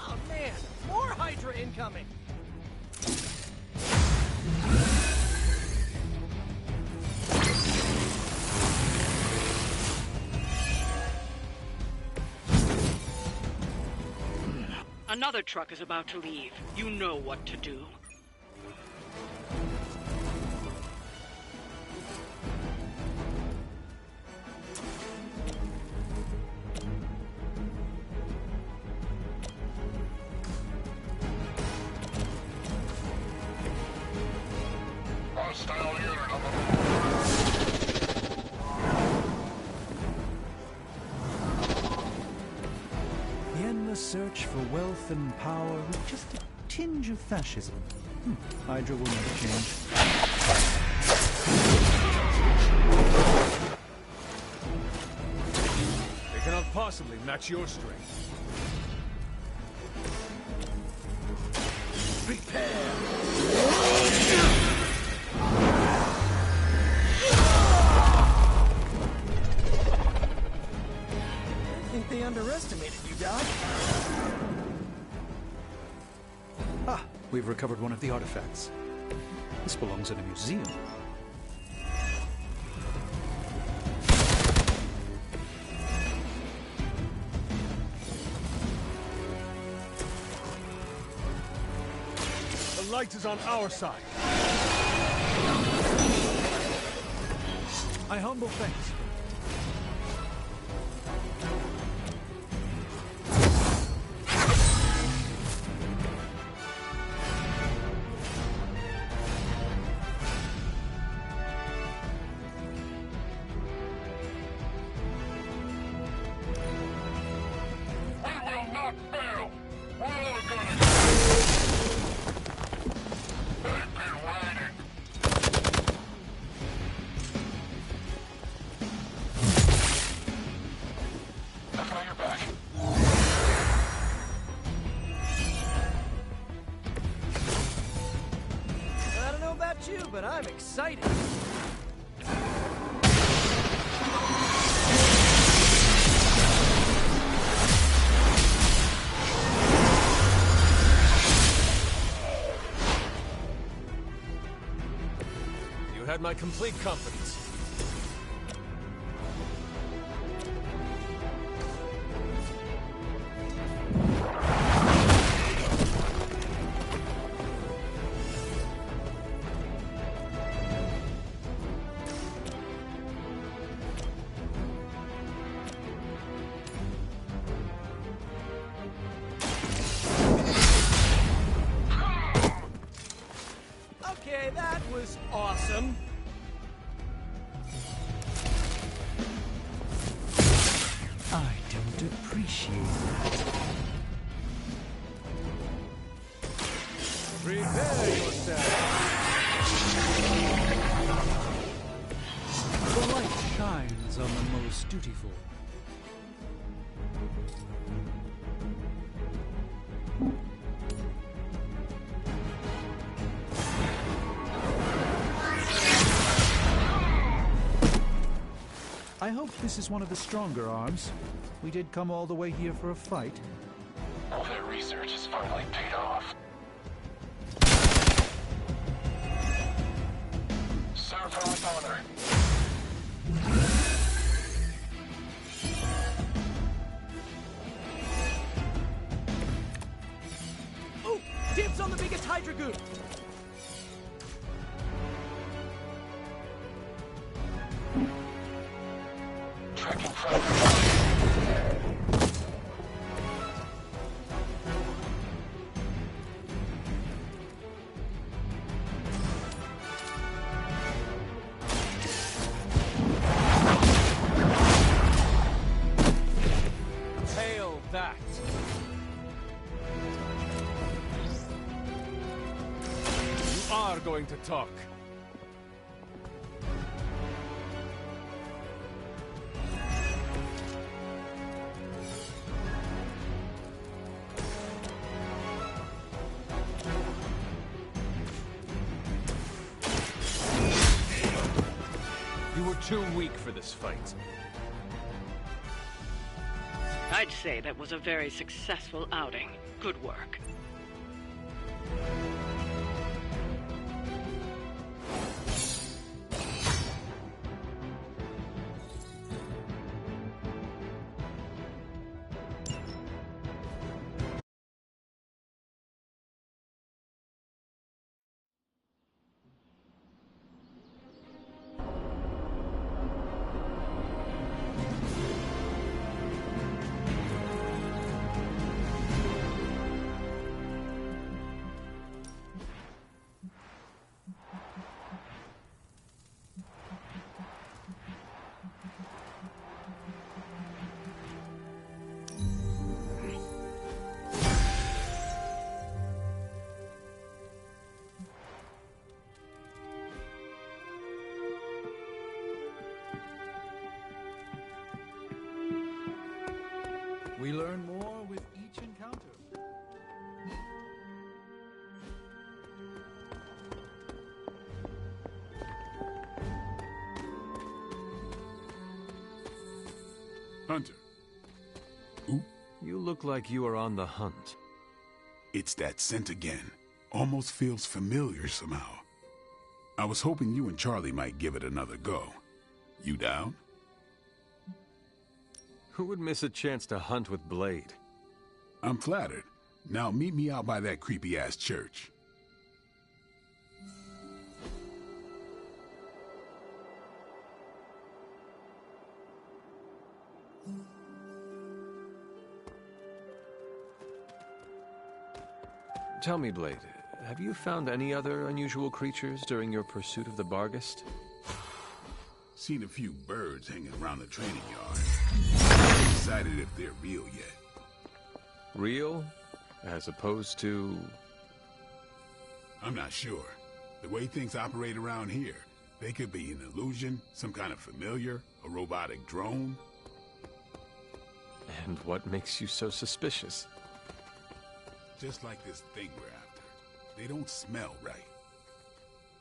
Oh man, more Hydra incoming! Another truck is about to leave. You know what to do. search for wealth and power with just a tinge of fascism. Hydra will never change. They cannot possibly match your strength. Prepare! I think they underestimated you, Doc. Ah, we've recovered one of the artifacts. This belongs in a museum. The light is on our side. My humble thanks. I don't know about you, but I'm excited. You had my complete confidence. Okay, that was awesome. I don't appreciate that. Prepare yourself. The light shines on the most dutiful. I hope this is one of the stronger arms. We did come all the way here for a fight. All their research has finally paid off. Serve her with honor. Oh, dibs on the biggest Hydra goon. Tracking front. Hail that. You are going to talk. You were too weak for this fight. I'd say that was a very successful outing. Good work. We learn more with each encounter. Hunter. You look like you are on the hunt. It's that scent again. Almost feels familiar somehow. I was hoping you and Charlie might give it another go. You down? Who would miss a chance to hunt with Blade? I'm flattered. Now meet me out by that creepy-ass church. Tell me, Blade, have you found any other unusual creatures during your pursuit of the Barghest? Seen a few birds hanging around the training yard. Haven't decided if they're real yet. Real? As opposed to... I'm not sure. The way things operate around here, they could be an illusion, some kind of familiar, a robotic drone. And what makes you so suspicious? Just like this thing we're after. They don't smell right.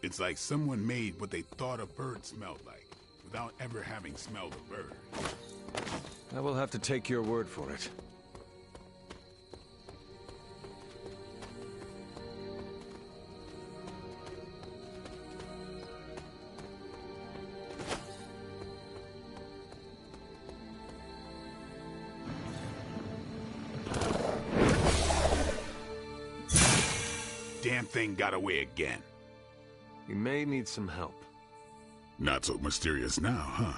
It's like someone made what they thought a bird smelled like, without ever having smelled a bird. I will have to take your word for it. Damn thing got away again. We may need some help. Not so mysterious now, huh?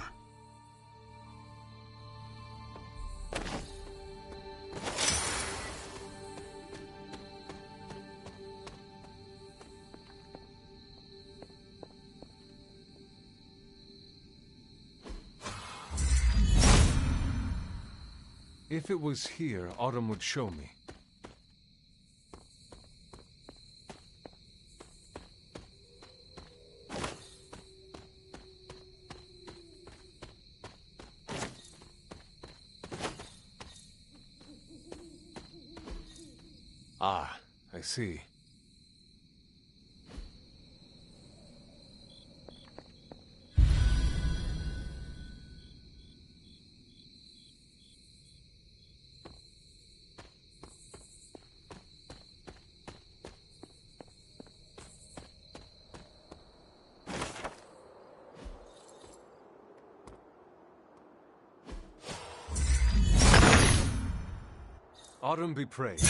If it was here, Autumn would show me. Ah, I see. Autumn be praised.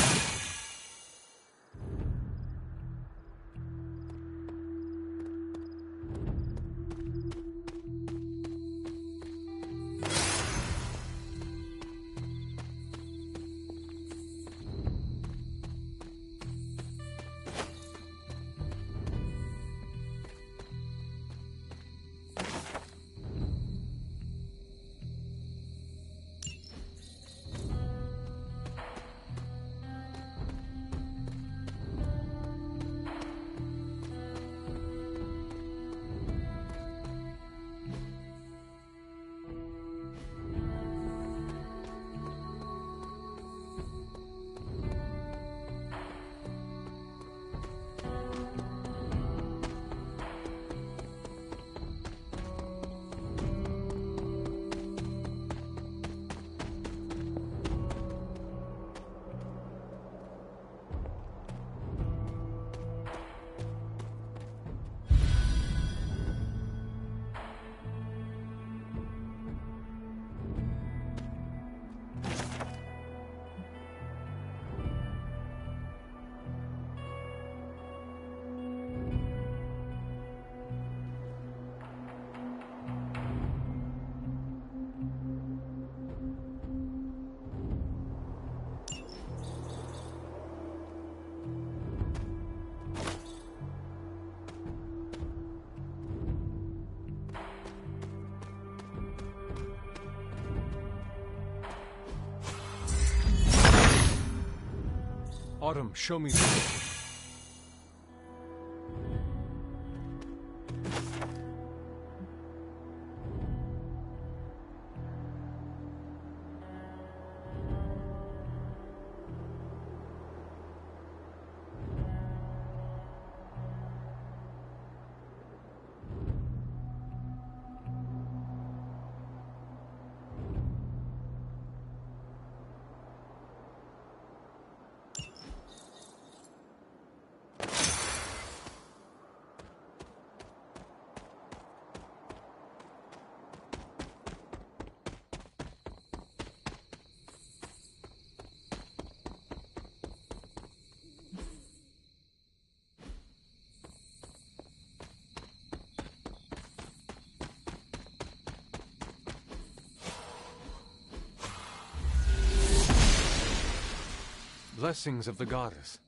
Autumn, show me something. blessings of the goddess.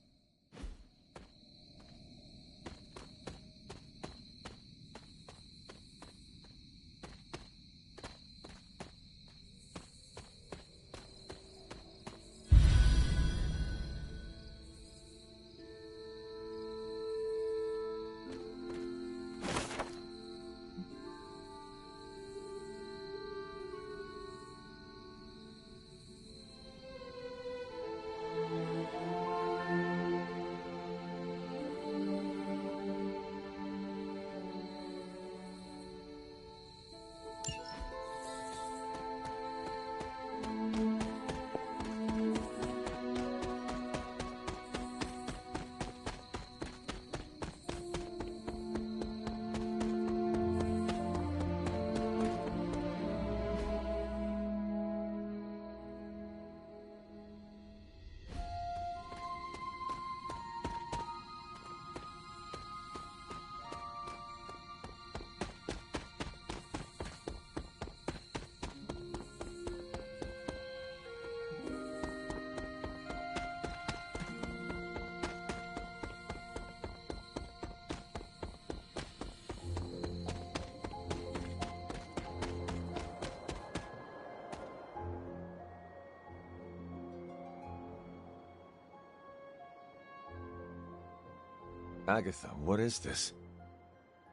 Agatha, what is this?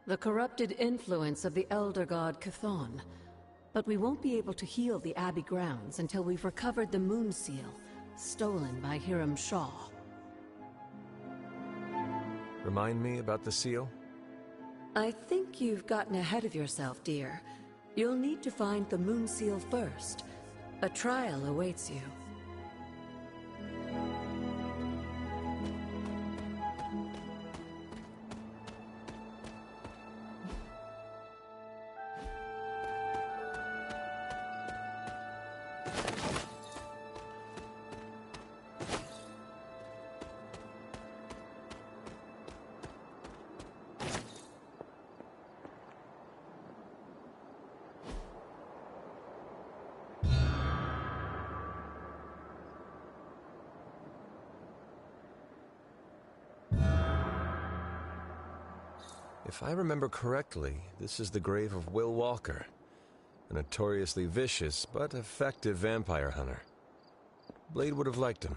The corrupted influence of the Elder God Chthon. But we won't be able to heal the Abbey grounds until we've recovered the Moon Seal, stolen by Hiram Shaw. Remind me about the seal? I think you've gotten ahead of yourself, dear. You'll need to find the Moon Seal first. A trial awaits you. If I remember correctly, this is the grave of Will Walker, a notoriously vicious but effective vampire hunter. Blade would have liked him.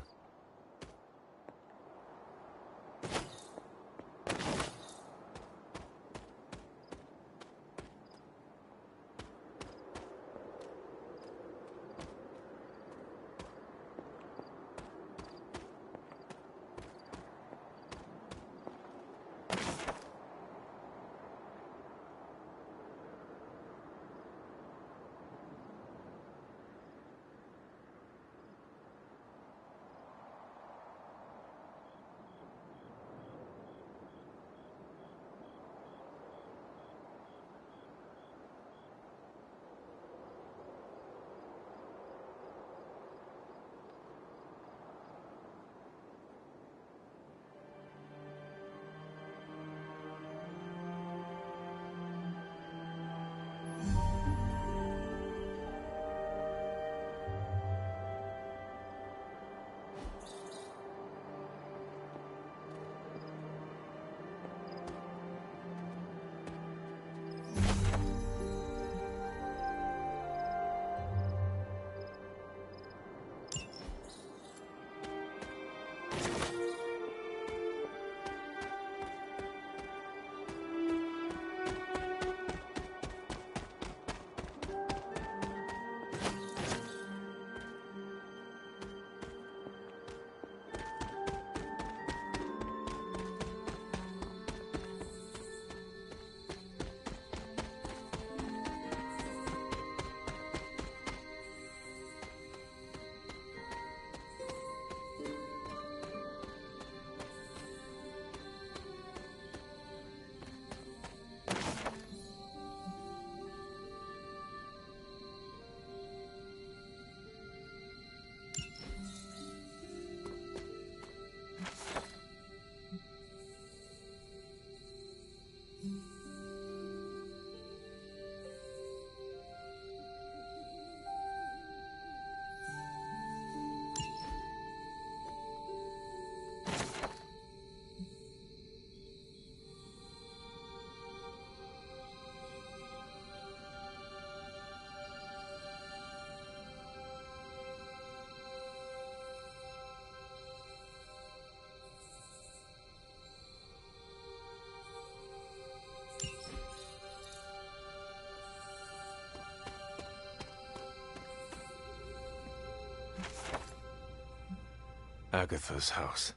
Agatha's house.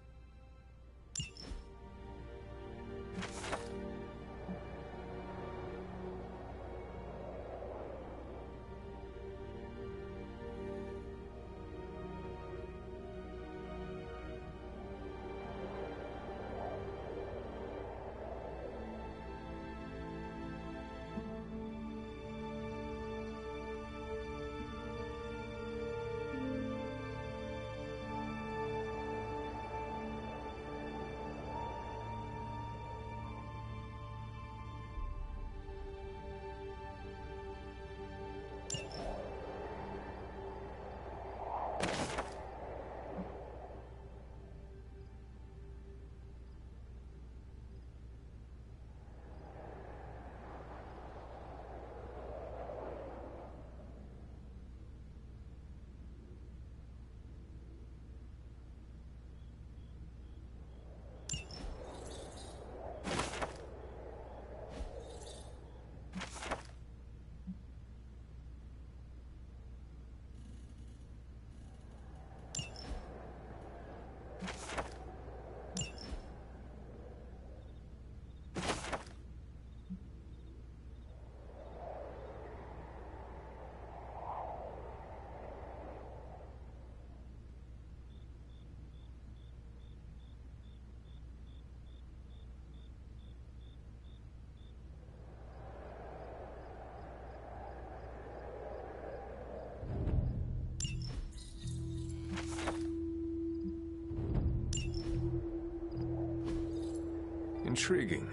Intriguing.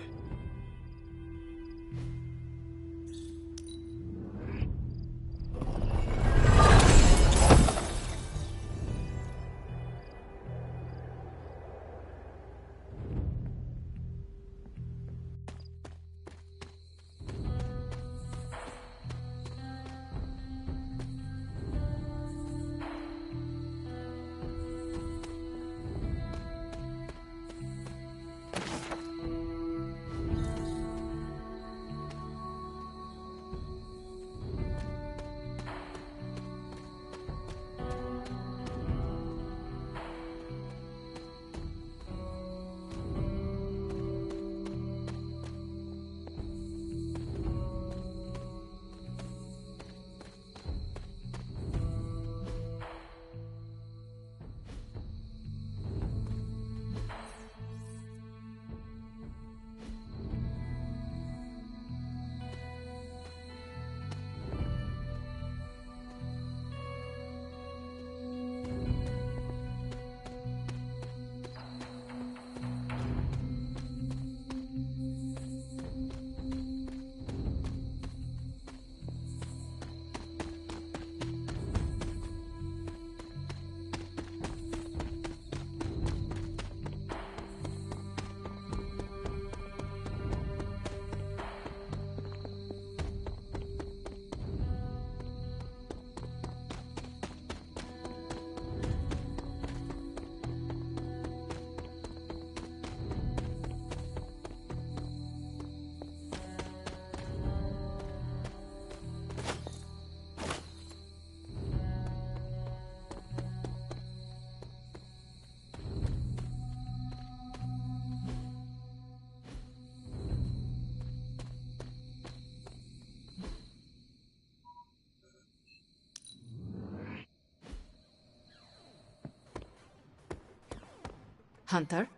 Hunter?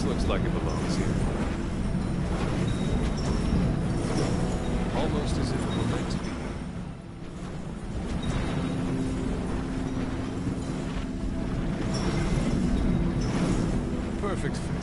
Looks like it belongs here. Almost as if it were meant to be. Perfect fit.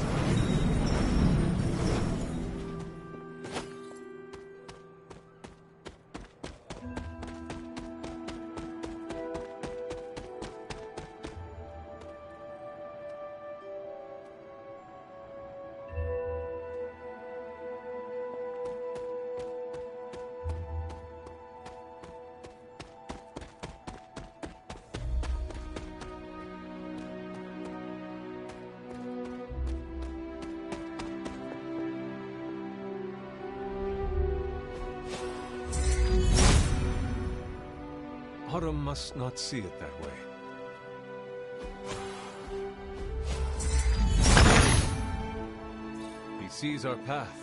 Autumn must not see it that way. He sees our path.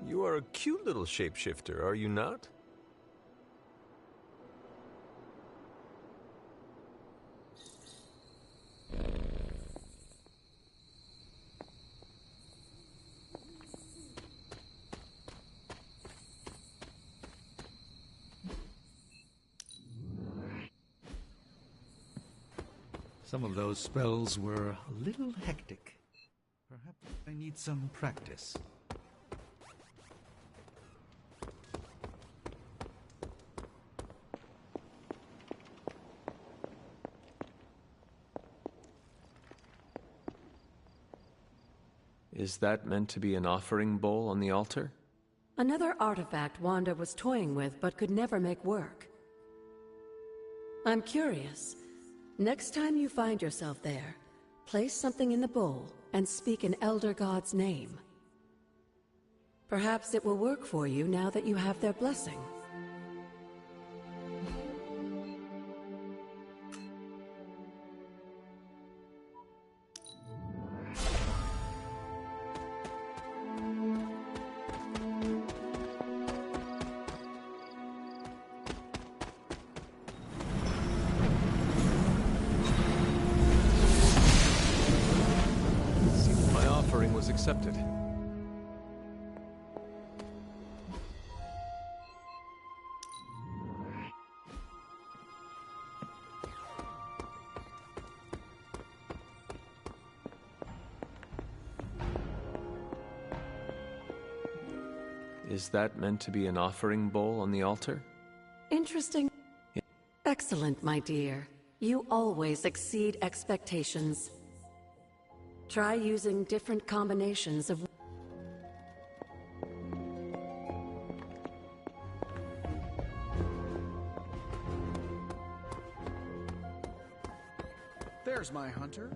You are a cute little shapeshifter, are you not? Some of those spells were a little hectic. Perhaps I need some practice. Is that meant to be an offering bowl on the altar? Another artifact Wanda was toying with but could never make work. I'm curious. Next time you find yourself there, place something in the bowl and speak an Elder God's name. Perhaps it will work for you now that you have their blessing. Accepted. Is that meant to be an offering bowl on the altar? Interesting. Excellent, my dear. You always exceed expectations. Try using different combinations of... There's my hunter.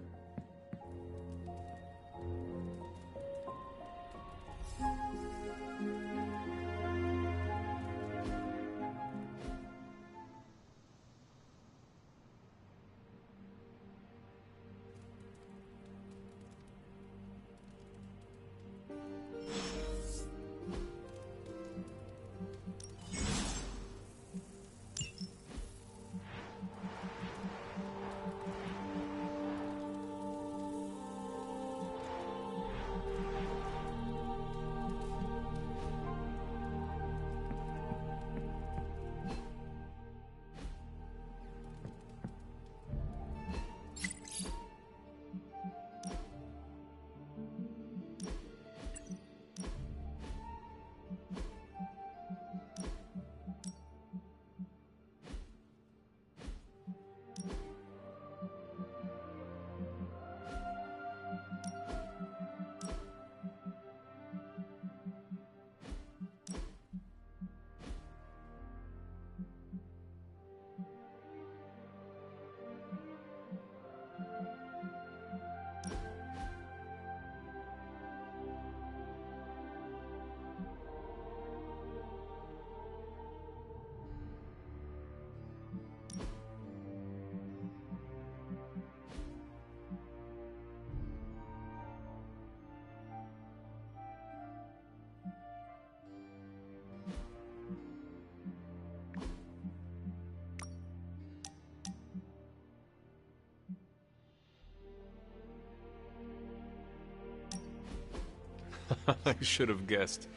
I should have guessed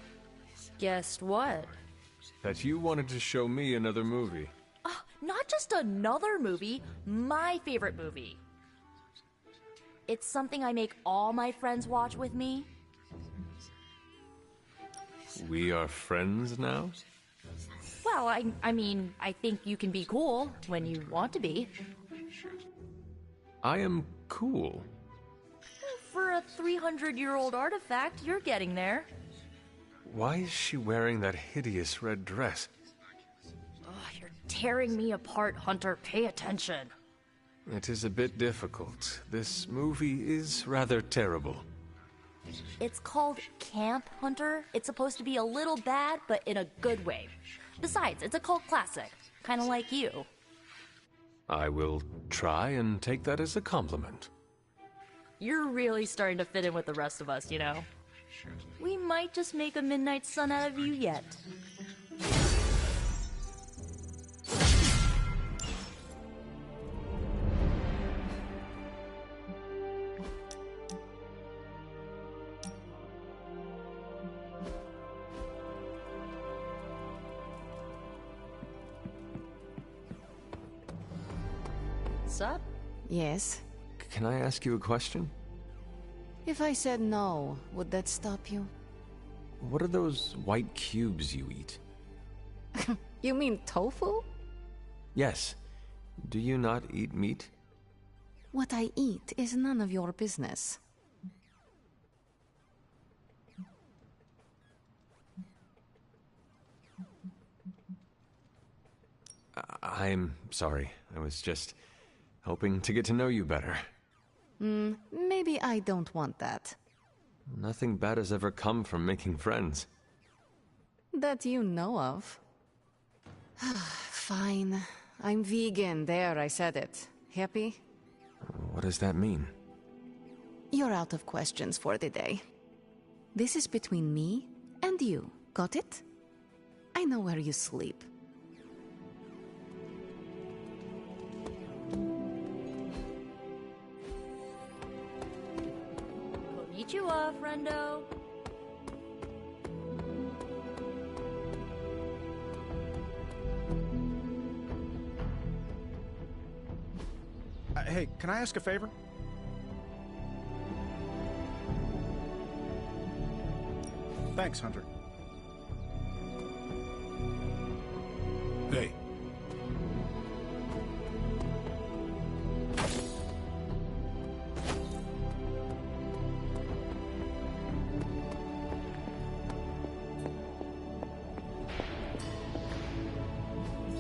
Guessed what? that you wanted to show me another movie. Not just another movie, my favorite movie. It's something I make all my friends watch with me. We are friends now? Well, I mean, I think you can be cool when you want to be. I am cool. For a 300-year-old artifact, you're getting there. Why is she wearing that hideous red dress? You're tearing me apart, Hunter. Pay attention. It is a bit difficult. This movie is rather terrible. It's called Camp, Hunter. It's supposed to be a little bad, but in a good way. Besides, it's a cult classic. Kind of like you. I will try and take that as a compliment. You're really starting to fit in with the rest of us, you know? We might just make a Midnight Sun out of you yet. Sup? Yes. Can I ask you a question? If I said no, would that stop you? What are those white cubes you eat? You mean tofu? Yes. Do you not eat meat? What I eat is none of your business. I'm sorry. I was just hoping to get to know you better. Maybe I don't want that. Nothing bad has ever come from making friends. That you know of. Fine. I'm vegan. There, I said it. Happy? What does that mean? You're out of questions for the day. This is between me and you. Got it? I know where you sleep. Konnichiwa, friendo. Hey, can I ask a favor? Thanks, Hunter. Hey.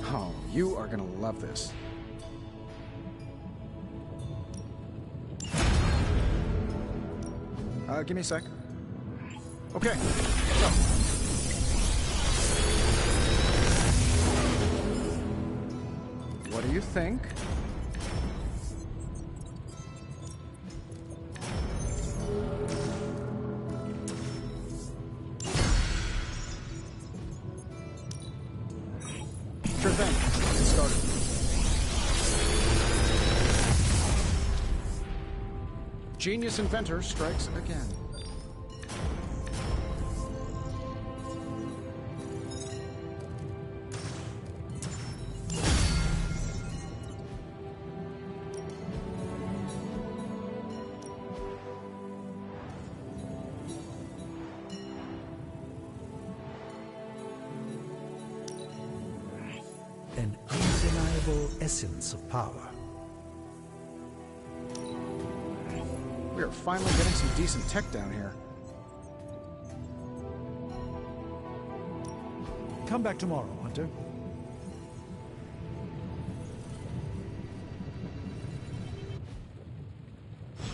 Oh, you are gonna love this. Give me a sec. Okay, so. What do you think? Sure thing. Let's get started. Genius inventor strikes again. An undeniable essence of power. We are finally getting some decent tech down here. Come back tomorrow, Hunter.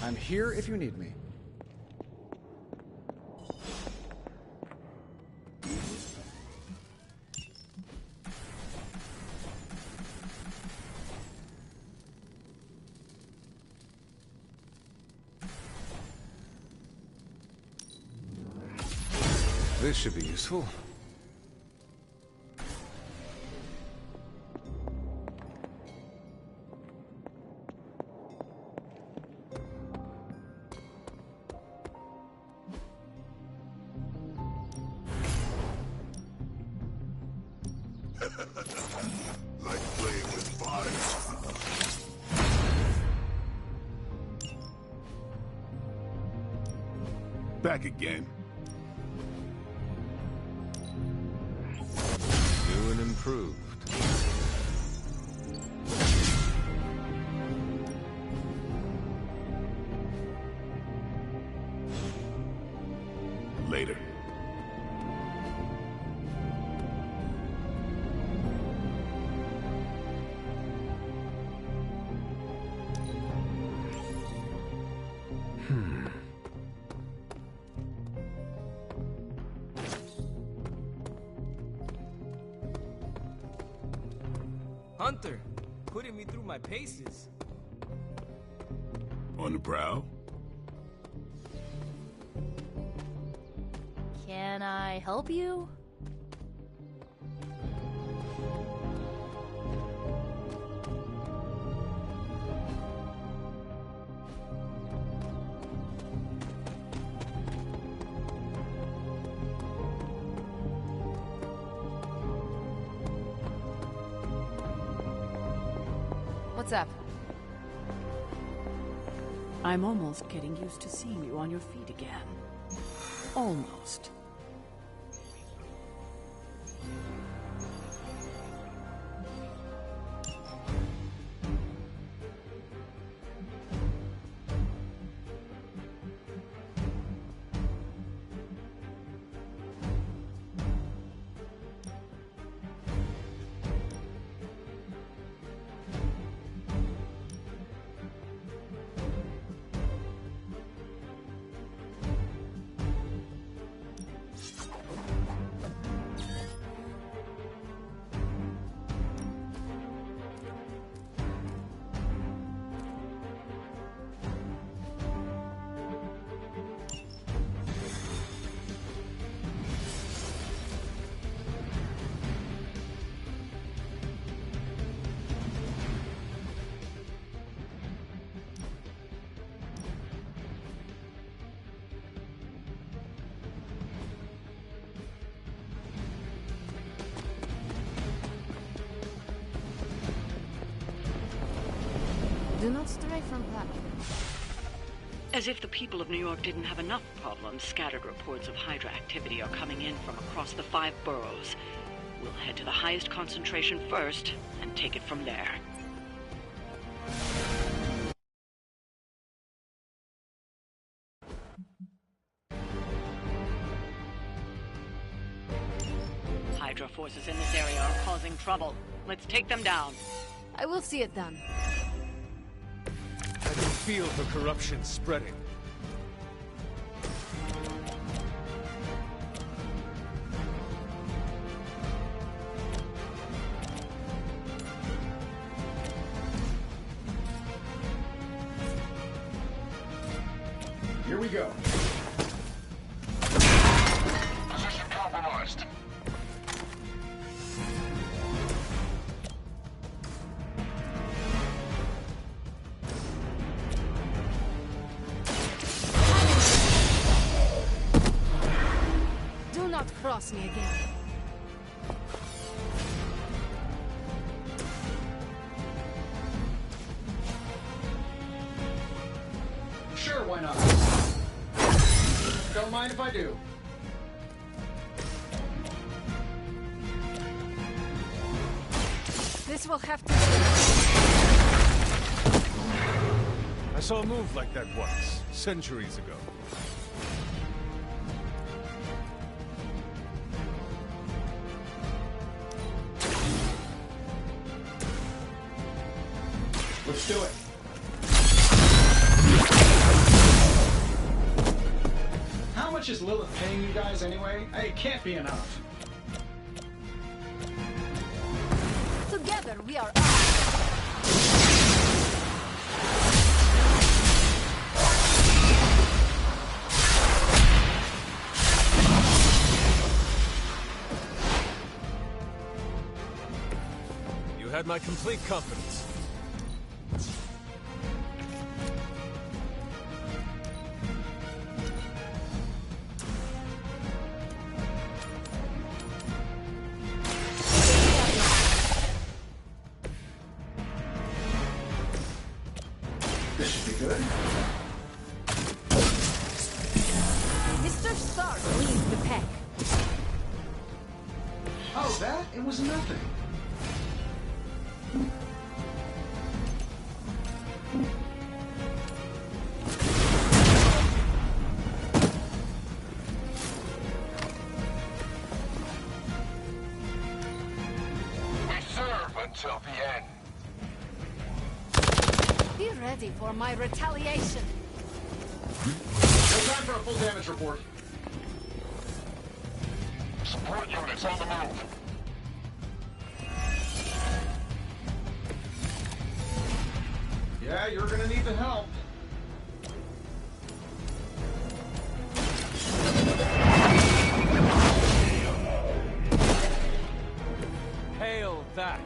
I'm here if you need me. This should be useful. Like playing with fire. Back again. New and improved. Later. Hunter, putting me through my paces. On the prowl? Can I help you? What's up? I'm almost getting used to seeing you on your feet again. Almost. Do not stray from plan. As if the people of New York didn't have enough problems, scattered reports of Hydra activity are coming in from across the 5 boroughs. We'll head to the highest concentration first, and take it from there. Hydra forces in this area are causing trouble. Let's take them down. I will see it done. I can feel the corruption spreading. Here we go. Position compromised. Do not cross me again. Sure, why not? Don't mind if I do. This will have to... I saw a move like that once, centuries ago. Let's do it. How much is Lilith paying you guys anyway? It can't be enough. Together we are... You had my complete confidence. good. Mr. Stark leads the pack. Oh, that? It was nothing. Until the end. Be ready for my retaliation. No time for a full damage report. Support units on the move. Yeah, you're gonna need the help. Hail that!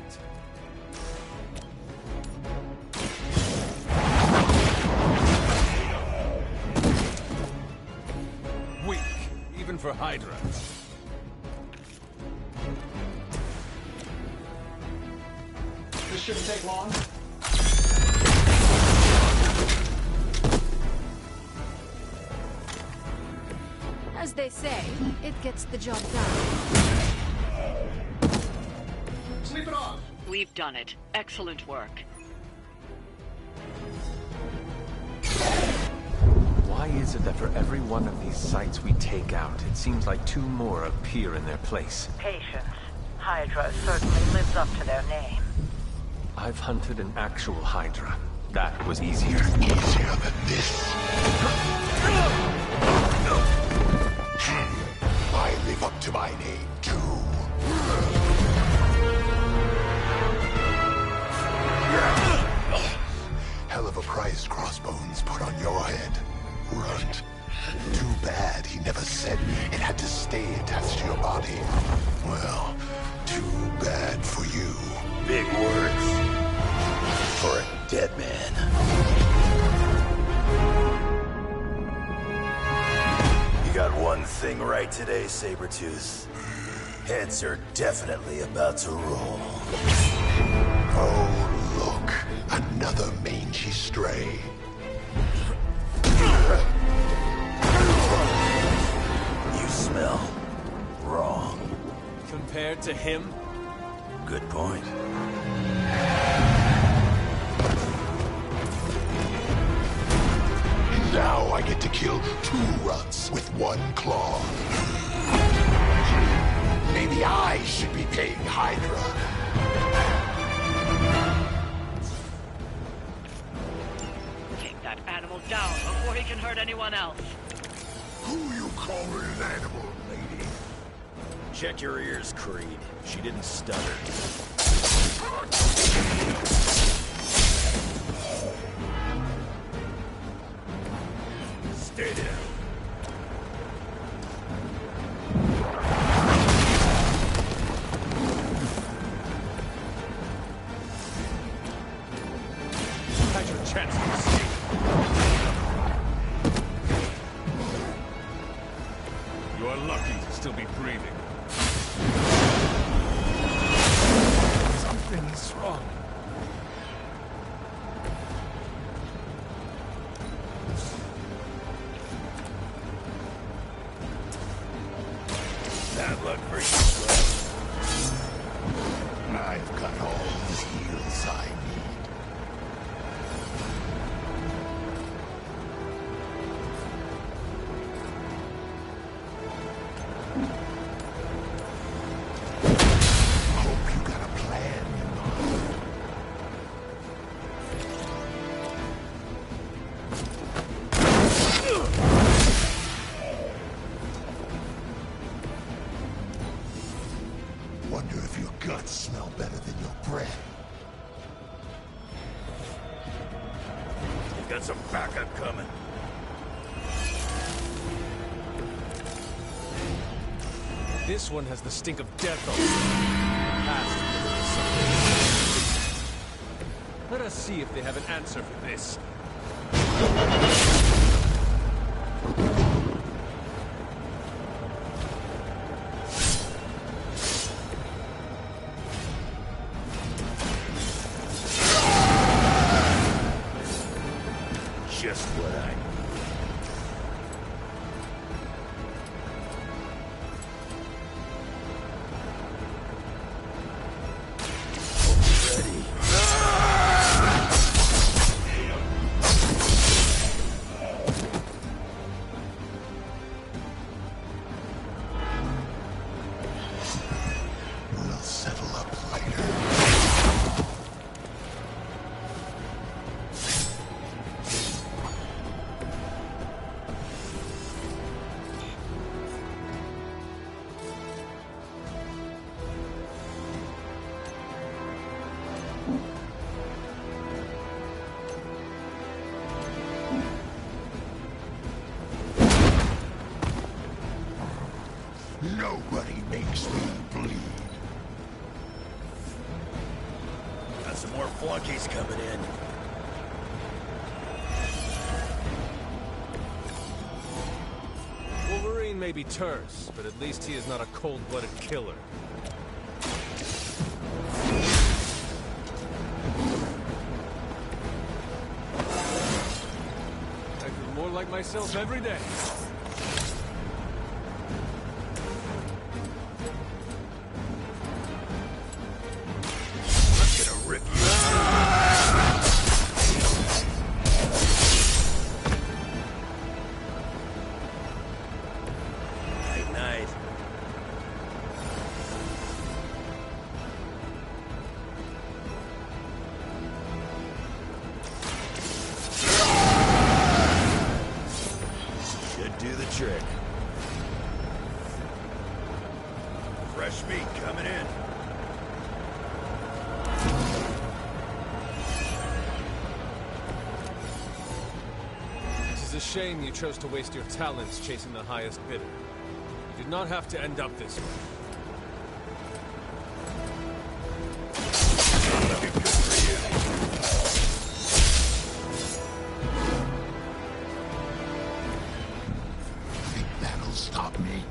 Weak, even for Hydra. This shouldn't take long. As they say, it gets the job done. Sleep it off. We've done it. Excellent work. Why is it that for every one of these sites we take out, it seems like two more appear in their place? Patience. Hydra certainly lives up to their name. I've hunted an actual Hydra. That was easier. Easier than this. I live up to my name, too. Hell of a price Crossbones put on your head, Runt. Too bad he never said it had to stay attached to your body. Well, too bad for you. Big words for a dead man. You got one thing right today, Sabretooth. Heads are definitely about to roll. Oh, look. Another mangy stray. You smell wrong. Compared to him? Good point. Now I get to kill two Runts with one claw. Maybe I should be paying Hydra. Take that animal down before he can hurt anyone else. Who you calling an animal, lady? Check your ears, Creed. She didn't stutter. Stay down. Had your chance to escape. You are lucky to still be breathing. Something is wrong. Bad luck for you, I've got all the heals I need. Hope you got a plan in mind. Wonder if your guts smell better than your breath. Got some backup coming. This one has the stink of death on it. Let us see if they have an answer for this. makes me bleed. Got some more flunkies coming in. Wolverine may be terse, but at least he is not a cold-blooded killer. I feel more like myself every day. I'm gonna rip you. Night, night. Should do the trick. Fresh meat coming in. It is a shame you chose to waste your talents chasing the highest bidder. You did not have to end up this way. Think that'll stop me?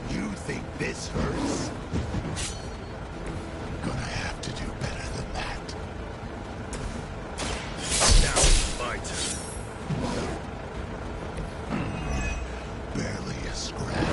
You think this hurts? Gonna have to do better than that. Now it's my turn. Barely a scratch.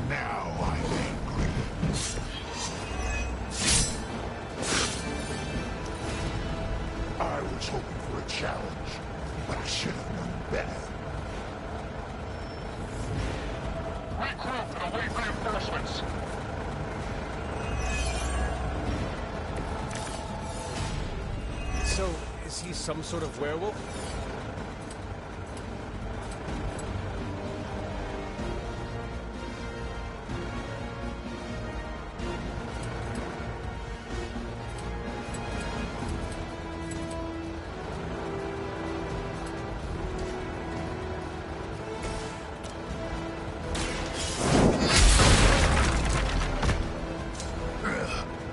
Now I'm angry. I was hoping for a challenge, but I should have known better. Regroup and await reinforcements. So, is he some sort of werewolf?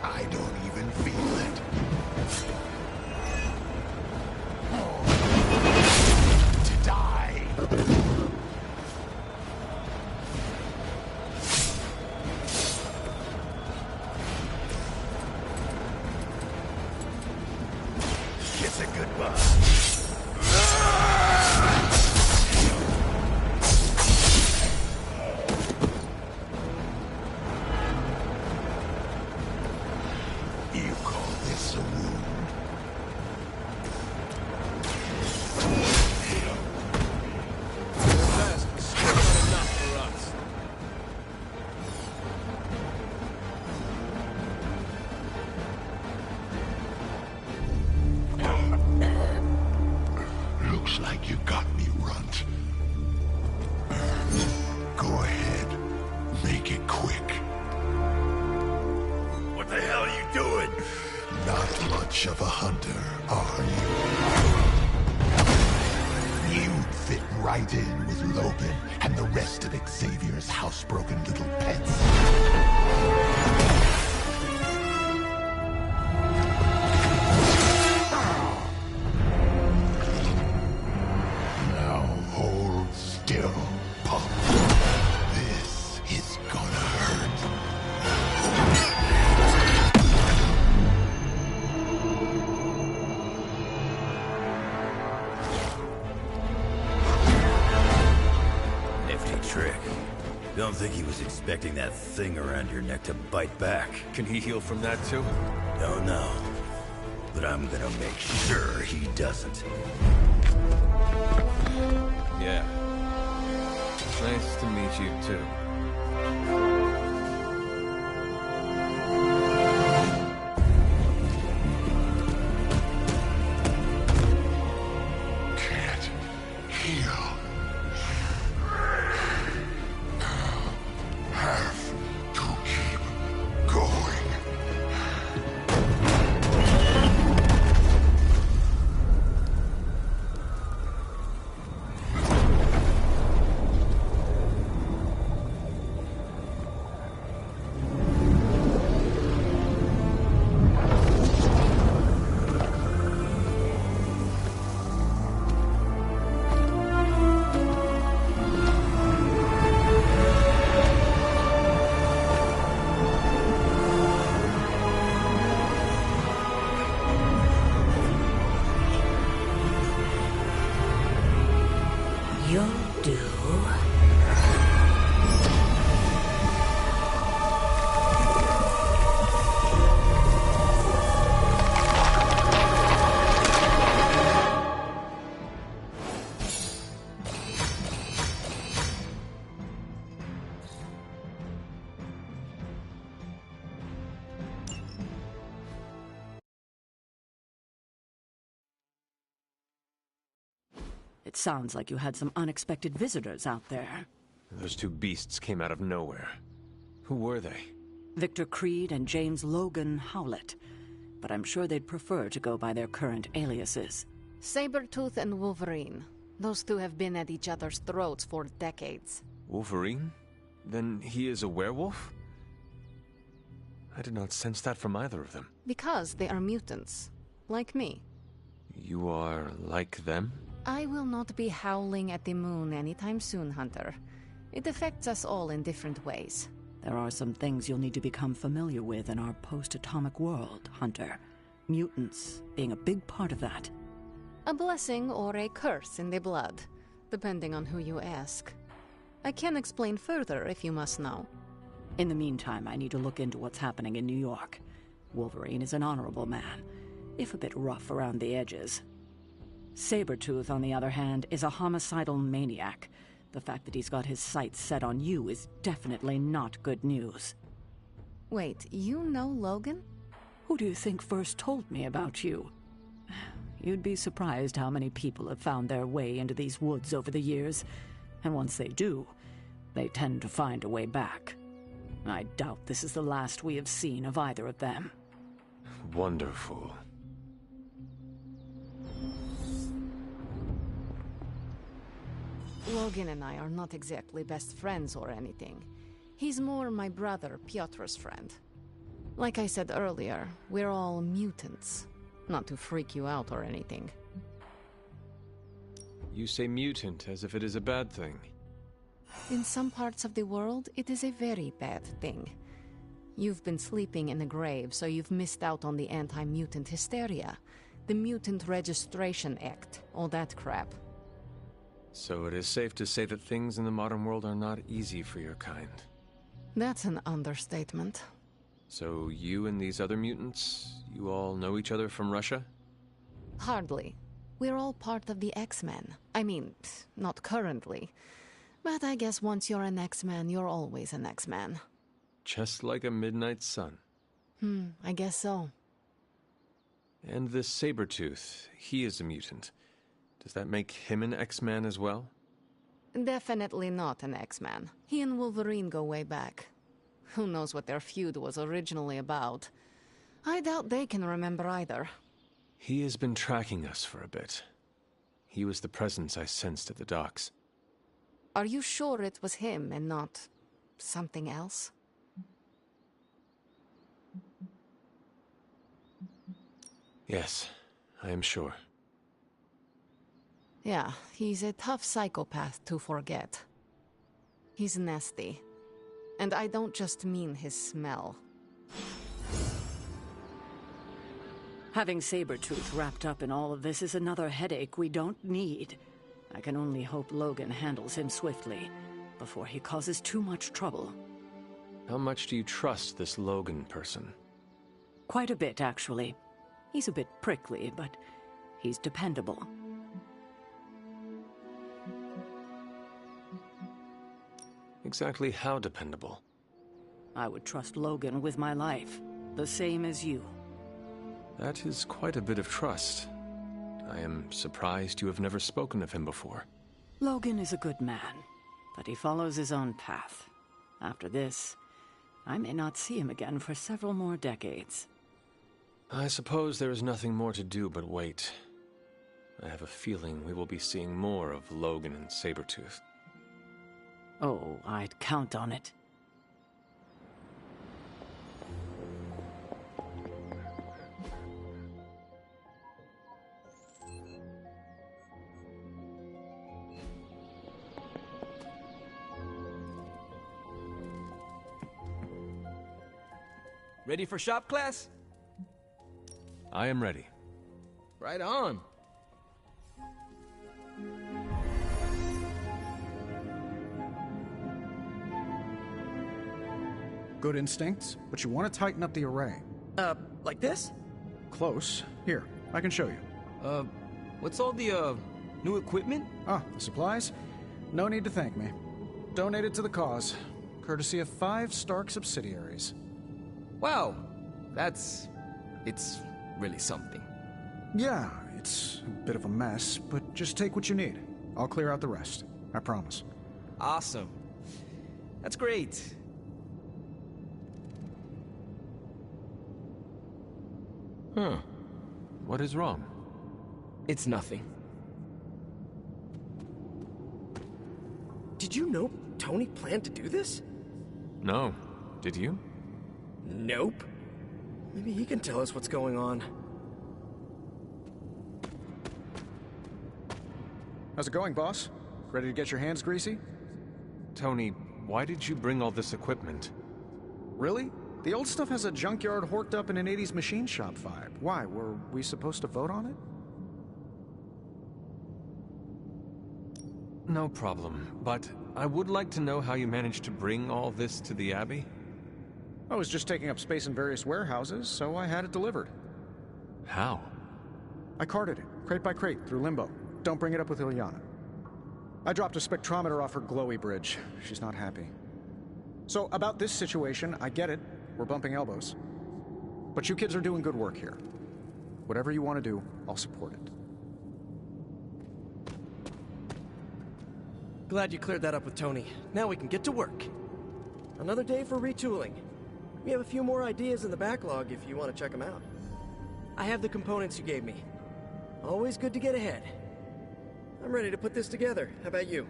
I don't even feel it. To die. Kiss it goodbye. You call this a wound? Best, but still not enough for us. Looks like you got me, Runt. Go ahead. Make it quick. What the hell are you doing? Not much of a hunter, are you? You'd fit right in with Logan and the rest of Xavier's housebroken little pets. Now hold still, pup. This is gonna hurt. Nifty trick. Don't think he was expecting that thing around your neck to bite back. Can he heal from that too? Don't know. But I'm gonna make sure he doesn't. Yeah. Nice to meet you too. Can't It sounds like you had some unexpected visitors out there. Those two beasts came out of nowhere. Who were they? Victor Creed and James Logan Howlett. But I'm sure they'd prefer to go by their current aliases. Sabretooth and Wolverine. Those two have been at each other's throats for decades. Wolverine? Then he is a werewolf? I did not sense that from either of them. Because they are mutants. Like me. You are like them? I will not be howling at the moon anytime soon, Hunter. It affects us all in different ways. There are some things you'll need to become familiar with in our post-atomic world, Hunter. Mutants being a big part of that. A blessing or a curse in the blood, depending on who you ask. I can explain further if you must know. In the meantime, I need to look into what's happening in New York. Wolverine is an honorable man, if a bit rough around the edges. Sabretooth, on the other hand, is a homicidal maniac. The fact that he's got his sights set on you is definitely not good news. Wait, you know Logan? Who do you think first told me about you? You'd be surprised how many people have found their way into these woods over the years, and once they do, they tend to find a way back. I doubt this is the last we have seen of either of them. Wonderful. Logan and I are not exactly best friends or anything. He's more my brother, Piotr's friend. Like I said earlier, we're all mutants. Not to freak you out or anything. You say mutant as if it is a bad thing. In some parts of the world, it is a very bad thing. You've been sleeping in a grave, so you've missed out on the anti-mutant hysteria. The Mutant Registration Act, all that crap. So it is safe to say that things in the modern world are not easy for your kind. That's an understatement. So you and these other mutants, you all know each other from Russia? Hardly. We're all part of the X-Men. I mean, not currently. But I guess once you're an X-Man, you're always an X-Man. Just like a midnight sun. I guess so. And this Sabretooth, he is a mutant. Does that make him an X-Man as well? Definitely not an X-Man. He and Wolverine go way back. Who knows what their feud was originally about? I doubt they can remember either. He has been tracking us for a bit. He was the presence I sensed at the docks. Are you sure it was him and not something else? Yes, I am sure. Yeah, he's a tough psychopath to forget. He's nasty. And I don't just mean his smell. Having Sabretooth wrapped up in all of this is another headache we don't need. I can only hope Logan handles him swiftly, before he causes too much trouble. How much do you trust this Logan person? Quite a bit, actually. He's a bit prickly, but he's dependable. Exactly how dependable? I would trust Logan with my life, the same as you. That is quite a bit of trust. I am surprised you have never spoken of him before. Logan is a good man, but he follows his own path. After this, I may not see him again for several more decades. I suppose there is nothing more to do but wait. I have a feeling we will be seeing more of Logan and Sabretooth. Oh, I'd count on it. Ready for shop class? I am ready. Right on. Good instincts, but you want to tighten up the array. Like this? Close. Here, I can show you. What's all the, new equipment? Ah, the supplies? No need to thank me. Donated to the cause, courtesy of 5 Stark subsidiaries. Wow, it's really something. Yeah, it's a bit of a mess, but just take what you need. I'll clear out the rest. I promise. Awesome. That's great. Huh. What is wrong? It's nothing. Did you know Tony planned to do this? No. Did you? Nope. Maybe he can tell us what's going on. How's it going, boss? Ready to get your hands greasy? Tony, why did you bring all this equipment? Really? The old stuff has a junkyard horked up in an 80s machine shop vibe. Why? Were we supposed to vote on it? No problem, but I would like to know how you managed to bring all this to the Abbey. I was just taking up space in various warehouses, so I had it delivered. How? I carted it, crate by crate, through Limbo. Don't bring it up with Ilyana. I dropped a spectrometer off her glowy bridge. She's not happy. So, about this situation, I get it. We're bumping elbows. But you kids are doing good work here. Whatever you want to do, I'll support it. Glad you cleared that up with Tony. Now we can get to work. Another day for retooling. We have a few more ideas in the backlog if you want to check them out. I have the components you gave me. Always good to get ahead. I'm ready to put this together. How about you?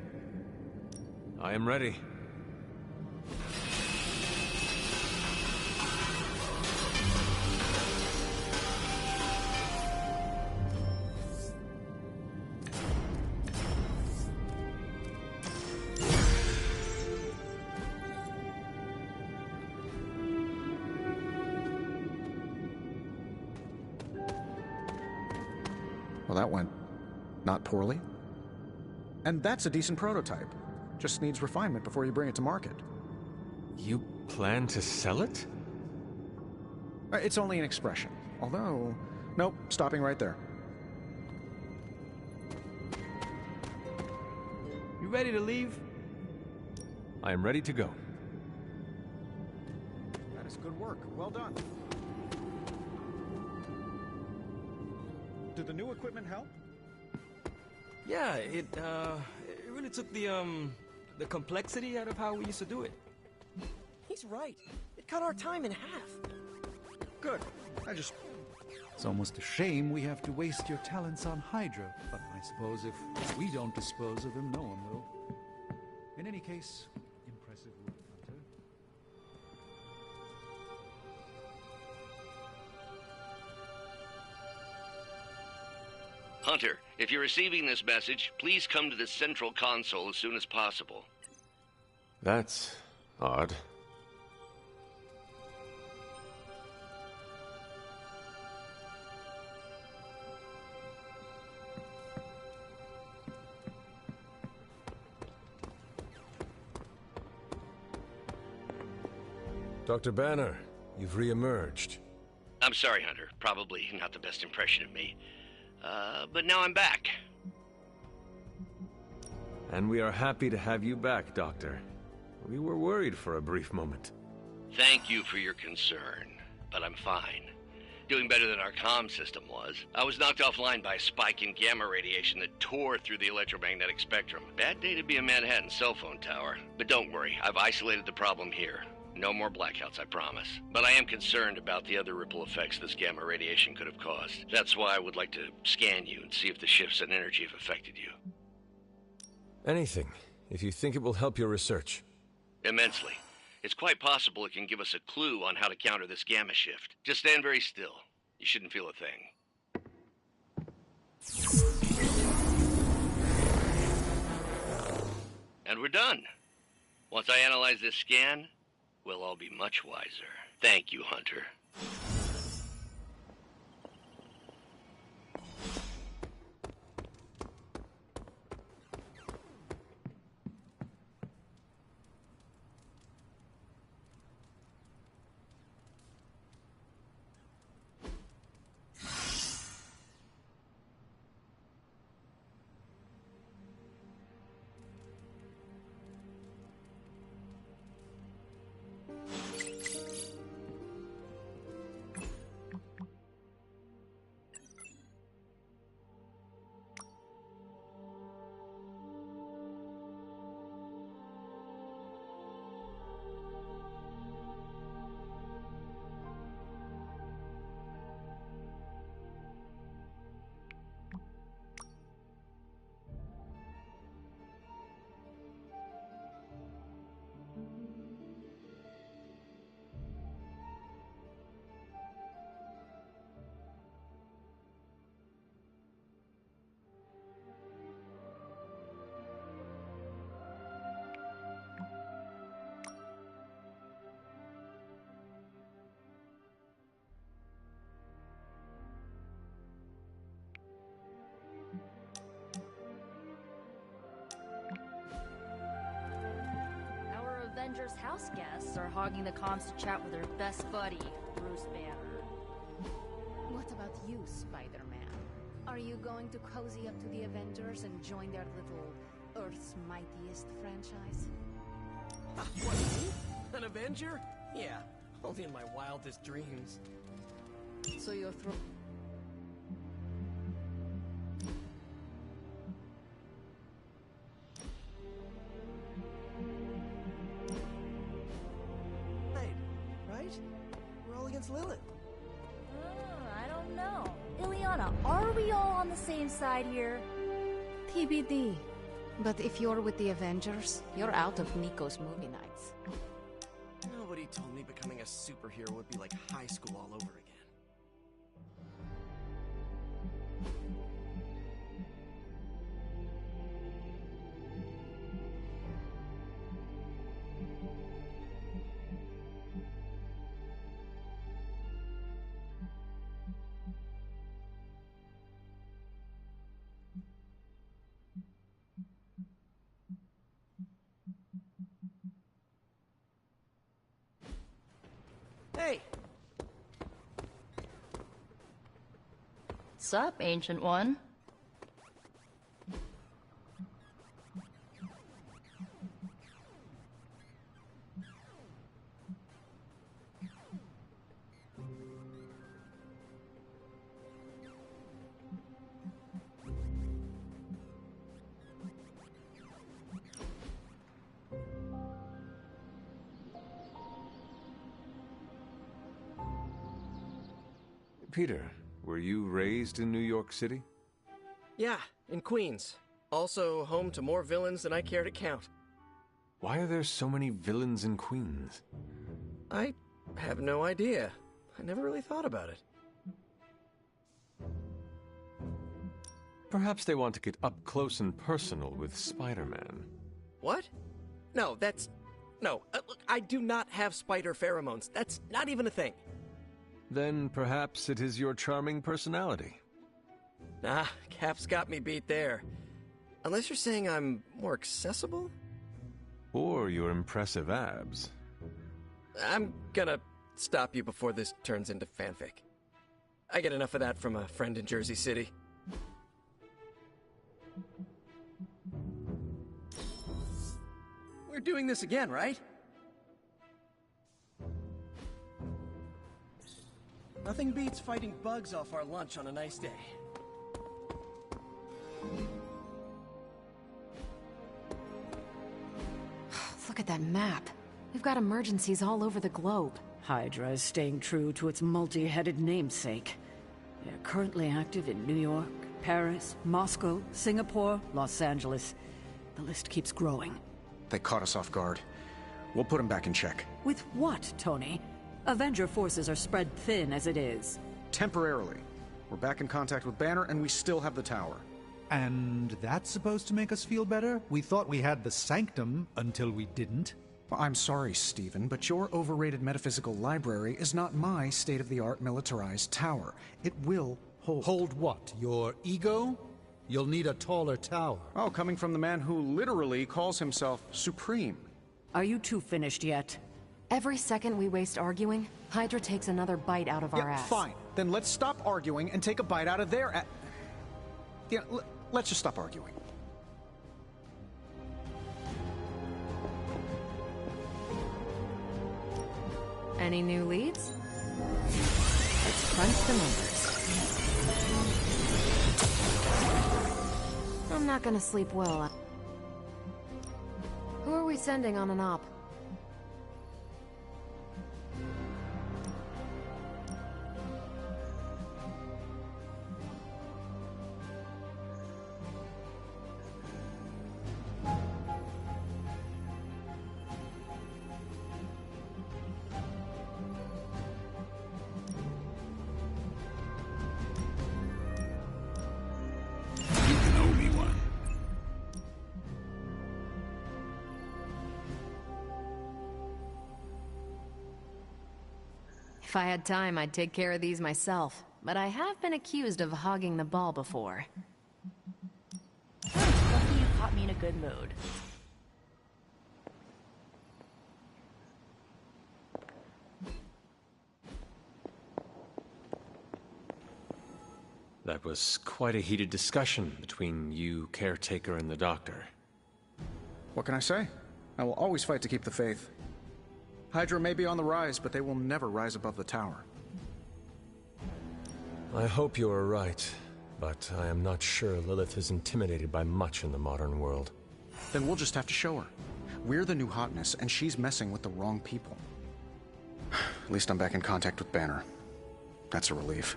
I am ready. Well, that went not poorly. And that's a decent prototype. Just needs refinement before you bring it to market. You plan to sell it? It's only an expression. Although... Nope, stopping right there. You ready to leave? I am ready to go. That is good work. Well done. Did the new equipment help? Yeah, it really took the complexity out of how we used to do it. He's right. It cut our time in half. Good. It's almost a shame we have to waste your talents on Hydra, but I suppose if we don't dispose of him, no one will. In any case, impressive work, Hunter. Hunter, if you're receiving this message, please come to the central console as soon as possible. That's odd. Dr. Banner, you've re-emerged. I'm sorry, Hunter. Probably not the best impression of me. But now I'm back. And we are happy to have you back, Doctor. We were worried for a brief moment. Thank you for your concern, but I'm fine. Doing better than our comm system was. I was knocked offline by a spike in gamma radiation that tore through the electromagnetic spectrum. Bad day to be a Manhattan cell phone tower. But don't worry, I've isolated the problem here. No more blackouts, I promise. But I am concerned about the other ripple effects this gamma radiation could have caused. That's why I would like to scan you and see if the shifts in energy have affected you. Anything, if you think it will help your research. Immensely. It's quite possible it can give us a clue on how to counter this gamma shift. Just stand very still. You shouldn't feel a thing. And we're done. Once I analyze this scan, we'll all be much wiser. Thank you, Hunter. Avengers house guests are hogging the comms to chat with their best buddy, Bruce Banner. What about you, Spider-Man? Are you going to cozy up to the Avengers and join their little Earth's Mightiest franchise? What, me? An Avenger? Yeah, only in my wildest dreams. So you're Right? We're all against Lilith. I don't know. Ileana, are we all on the same side here? TBD. But if you're with the Avengers, you're out of Nico's movie nights. Nobody told me becoming a superhero would be like high school all over again. Hey! Sup, Ancient One? Peter, were you raised in New York City? Yeah, in Queens. Also home to more villains than I care to count. Why are there so many villains in Queens? I have no idea. I never really thought about it. Perhaps they want to get up close and personal with Spider-Man. What? No, that's... No, look, I do not have spider pheromones. That's not even a thing. Then perhaps it is your charming personality. Nah, Cap's got me beat there. Unless you're saying I'm more accessible? Or your impressive abs. I'm gonna stop you before this turns into fanfic. I get enough of that from a friend in Jersey City. We're doing this again, right? Nothing beats fighting bugs off our lunch on a nice day. Look at that map. We've got emergencies all over the globe. Hydra is staying true to its multi-headed namesake. They're currently active in New York, Paris, Moscow, Singapore, Los Angeles. The list keeps growing. They caught us off guard. We'll put them back in check. With what, Tony? Avenger forces are spread thin as it is. Temporarily. We're back in contact with Banner, and we still have the tower. And that's supposed to make us feel better? We thought we had the Sanctum until we didn't. Well, I'm sorry, Stephen, but your overrated metaphysical library is not my state-of-the-art militarized tower. It will hold... Hold what? Your ego? You'll need a taller tower. Oh, coming from the man who literally calls himself Supreme. Are you two finished yet? Every second we waste arguing, Hydra takes another bite out of our ass. Fine. Then let's stop arguing and take a bite out of their ass. Yeah, let's just stop arguing. Any new leads? Let's crunch the numbers. I'm not gonna sleep well. Who are we sending on an op? If I had time, I'd take care of these myself. But I have been accused of hogging the ball before. Lucky you caught me in a good mood. That was quite a heated discussion between you, Caretaker, and the Doctor. What can I say? I will always fight to keep the faith. Hydra may be on the rise, but they will never rise above the tower. I hope you are right, but I am not sure Lilith is intimidated by much in the modern world. Then we'll just have to show her. We're the new hotness, and she's messing with the wrong people. At least I'm back in contact with Banner. That's a relief.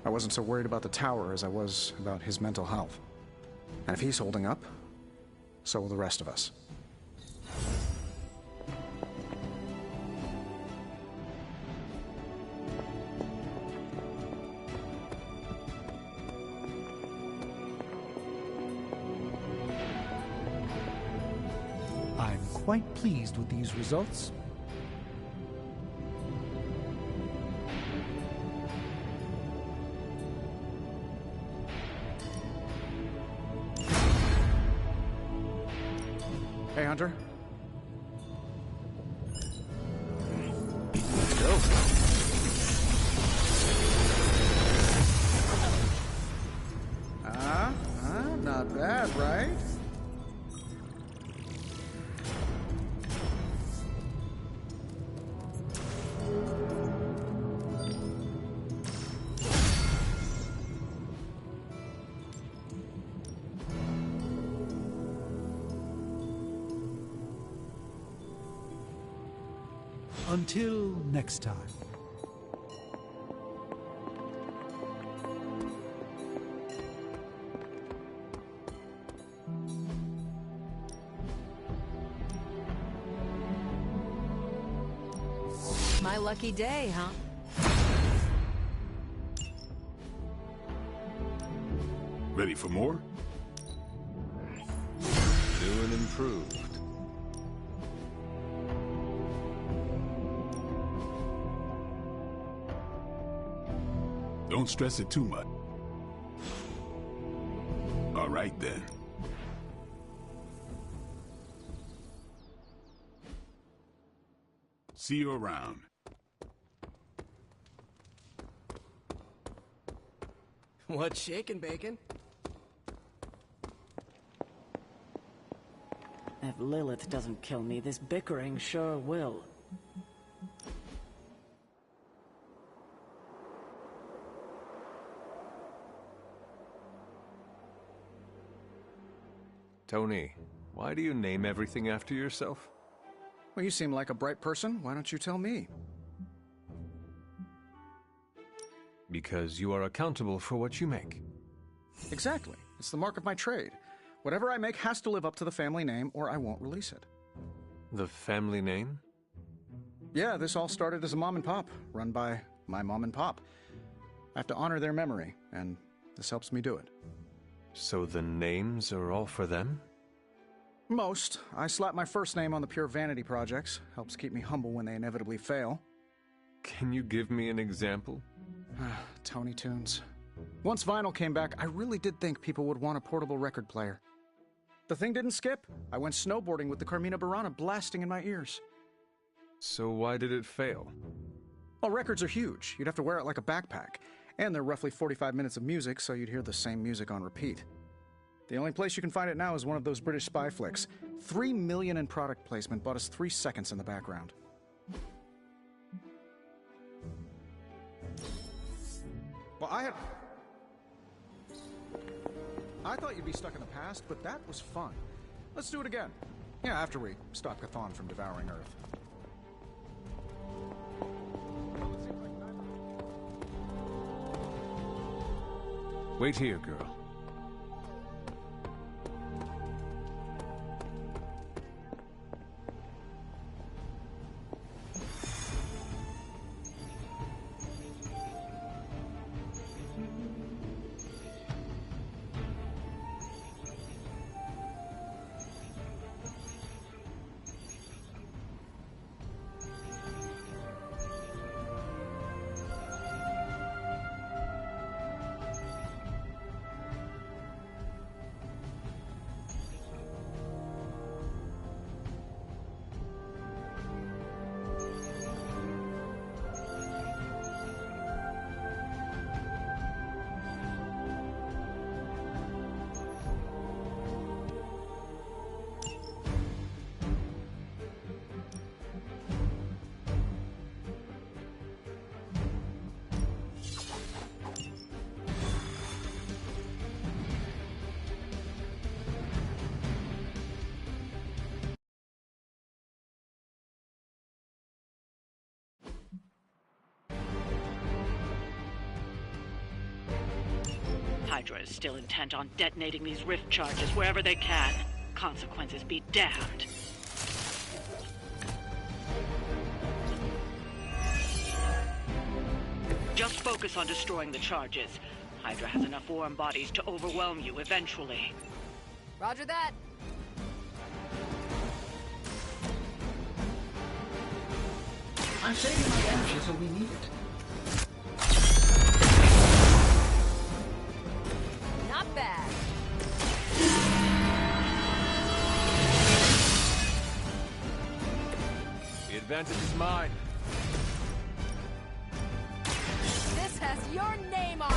I wasn't so worried about the tower as I was about his mental health. And if he's holding up, so will the rest of us. I'm quite pleased with these results. Hey, Hunter. Not bad, right? Until next time. My lucky day, huh? Ready for more? New and improved. Don't stress it too much. All right, then. See you around. What's shaking, Bacon? If Lilith doesn't kill me, this bickering sure will. Tony, why do you name everything after yourself? Well, you seem like a bright person. Why don't you tell me? Because you are accountable for what you make. Exactly. It's the mark of my trade. Whatever I make has to live up to the family name, or I won't release it. The family name? Yeah, this all started as a mom and pop, run by my mom and pop. I have to honor their memory, and this helps me do it. So the names are all for them? Most. I slap my first name on the pure vanity projects. Helps keep me humble when they inevitably fail. Can you give me an example? Tony Tunes. Once vinyl came back, I really did think people would want a portable record player. The thing didn't skip. I went snowboarding with the Carmina Burana blasting in my ears. So why did it fail? Well, records are huge. You'd have to wear it like a backpack. And they're roughly 45 minutes of music, so you'd hear the same music on repeat. The only place you can find it now is one of those British spy flicks. $3 million in product placement bought us 3 seconds in the background. Well, I thought you'd be stuck in the past, but that was fun. Let's do it again. Yeah, after we stop Chthon from devouring Earth. Wait here, girl. Hydra is still intent on detonating these rift charges wherever they can. Consequences be damned. Just focus on destroying the charges. Hydra has enough warm bodies to overwhelm you eventually. Roger that. I'm saving my energy so we need it. Not bad. The advantage is mine. This has your name on it.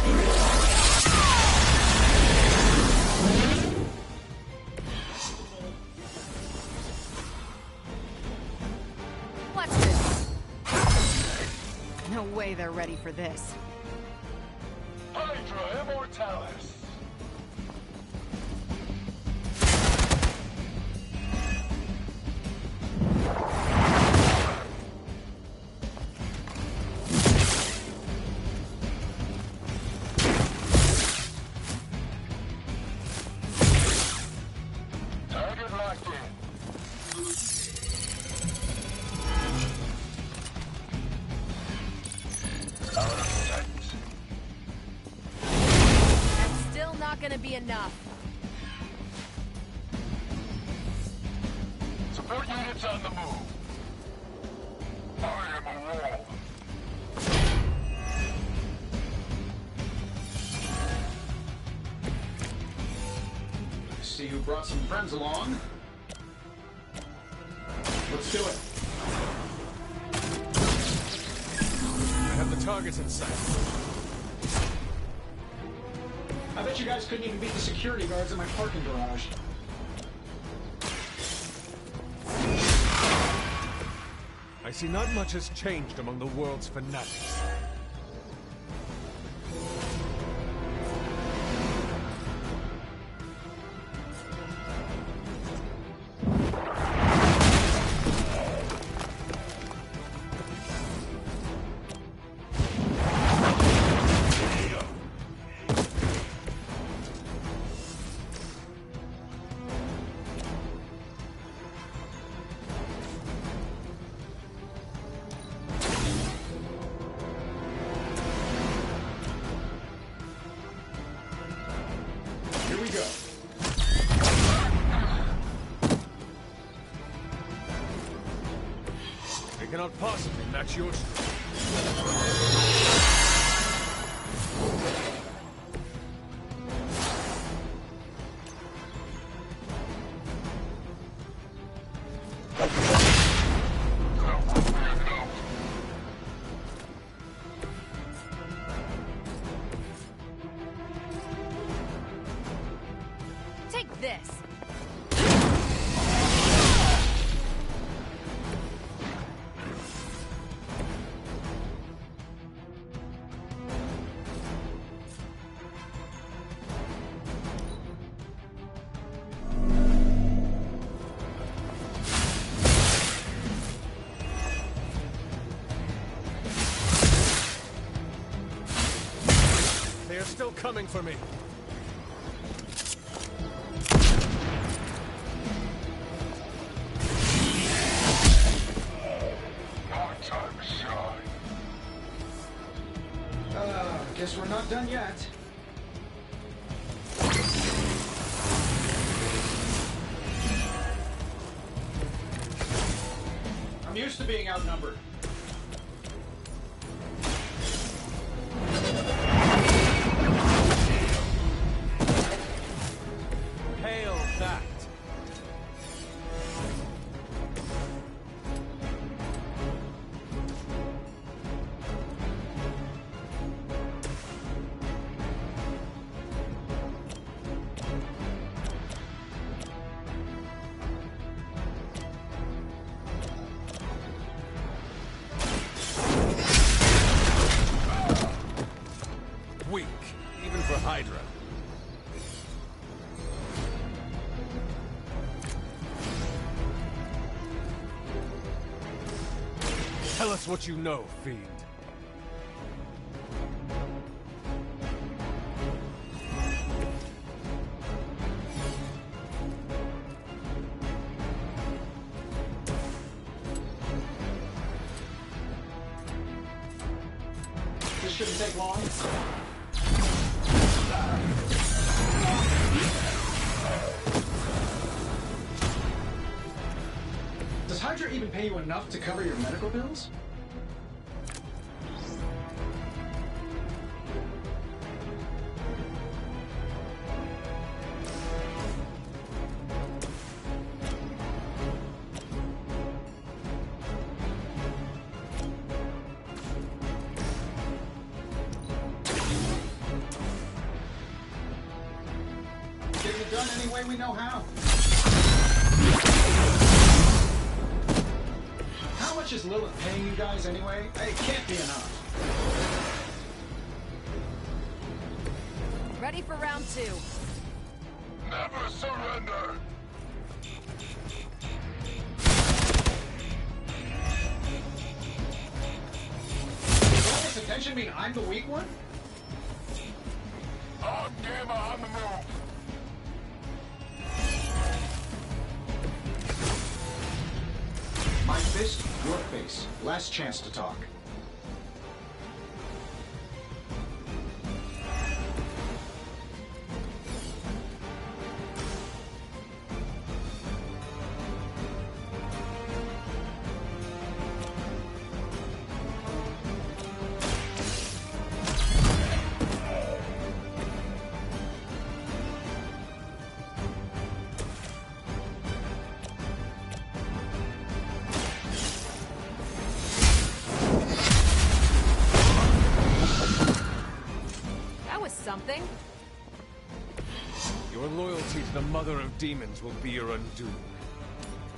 What's this? No way they're ready for this. Hydra Immortalis! Target locked in. Out of sight. That's still not gonna be enough. Support units on the move. I am a wall. I see you brought some friends along. Let's do it. I have the targets in sight. I bet you guys couldn't even beat the security guards in my parking garage. I see not much has changed among the world's fanatics. Here we go. They cannot possibly match your strength. Take this. They are still coming for me. Guess we're not done yet. I'm used to being outnumbered. Hail that! Weak, even for Hydra. Tell us what you know, Fiend. shouldn't take long. Does Hydra even pay you enough to cover your medical bills? Get it done any way we know how. How much is Lilith paying you guys anyway? It can't be enough. Ready for round 2. Never surrender! Does all this attention mean I'm the weak one? On Gamma on the move! My fist, your face. Last chance to talk. Something? Your loyalty to the Mother of Demons will be your undoing.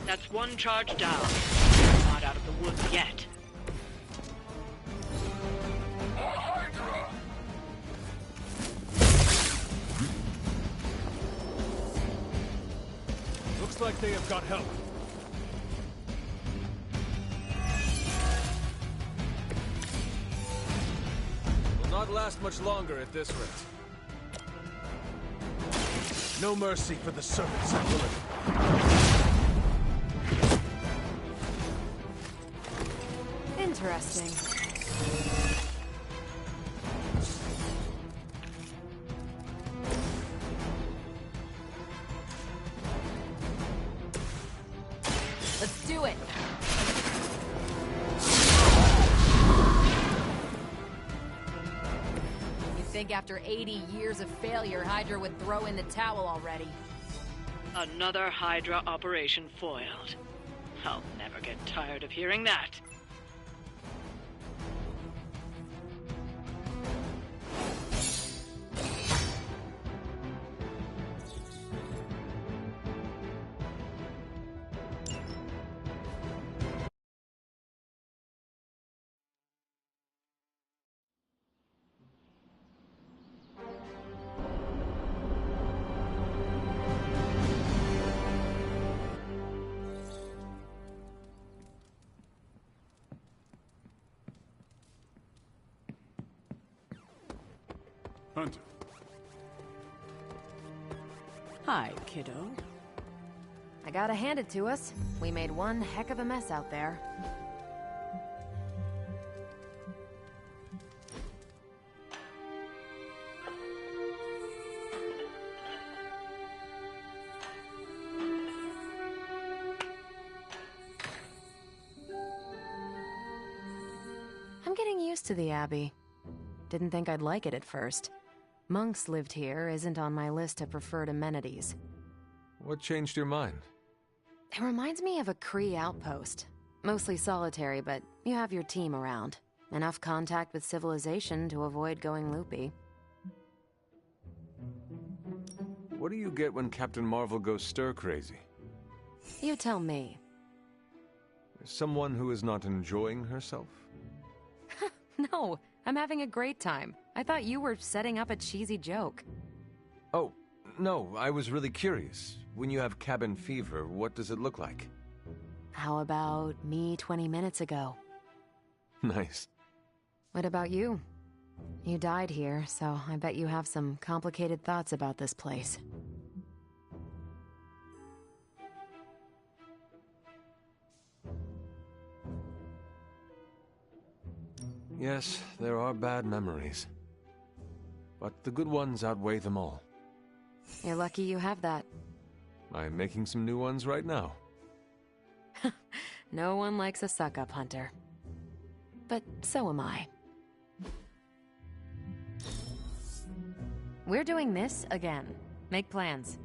That's one charge down. Not out of the woods yet. Hydra! Looks like they have got help. Not last much longer at this rate. No mercy for the servants of Lilith. Interesting. Let's do it. Think after 80 years of failure, Hydra would throw in the towel already. Another Hydra operation foiled. I'll never get tired of hearing that. Hunter. Hi, kiddo. I gotta hand it to us. We made one heck of a mess out there. I'm getting used to the Abbey. Didn't think I'd like it at first. Monks lived here isn't on my list of preferred amenities. What changed your mind? It reminds me of a Kree outpost. Mostly solitary, but you have your team around. Enough contact with civilization to avoid going loopy. What do you get when Captain Marvel goes stir-crazy? You tell me. Someone who is not enjoying herself? No, I'm having a great time. I thought you were setting up a cheesy joke. Oh, no, I was really curious. When you have cabin fever, what does it look like? How about me 20 minutes ago? Nice. What about you? You died here, so I bet you have some complicated thoughts about this place. Yes, there are bad memories. But the good ones outweigh them all. You're lucky you have that. I'm making some new ones right now. No one likes a suck-up, Hunter. But so am I. We're doing this again. Make plans.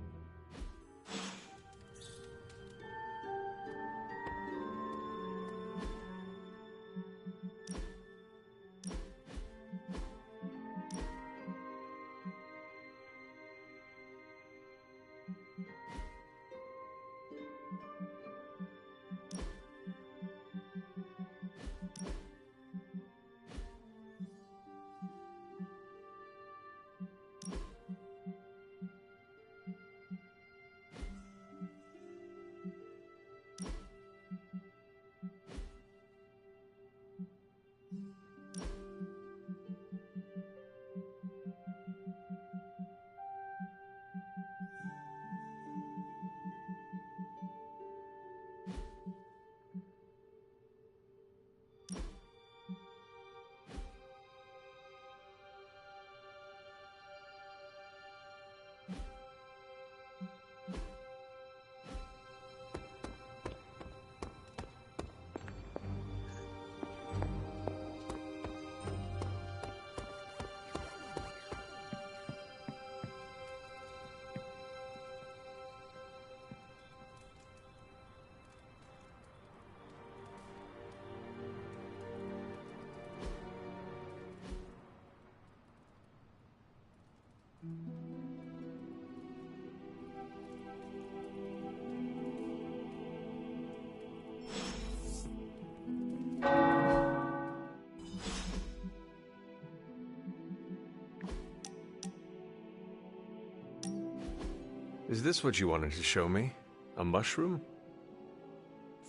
Is this what you wanted to show me? A mushroom?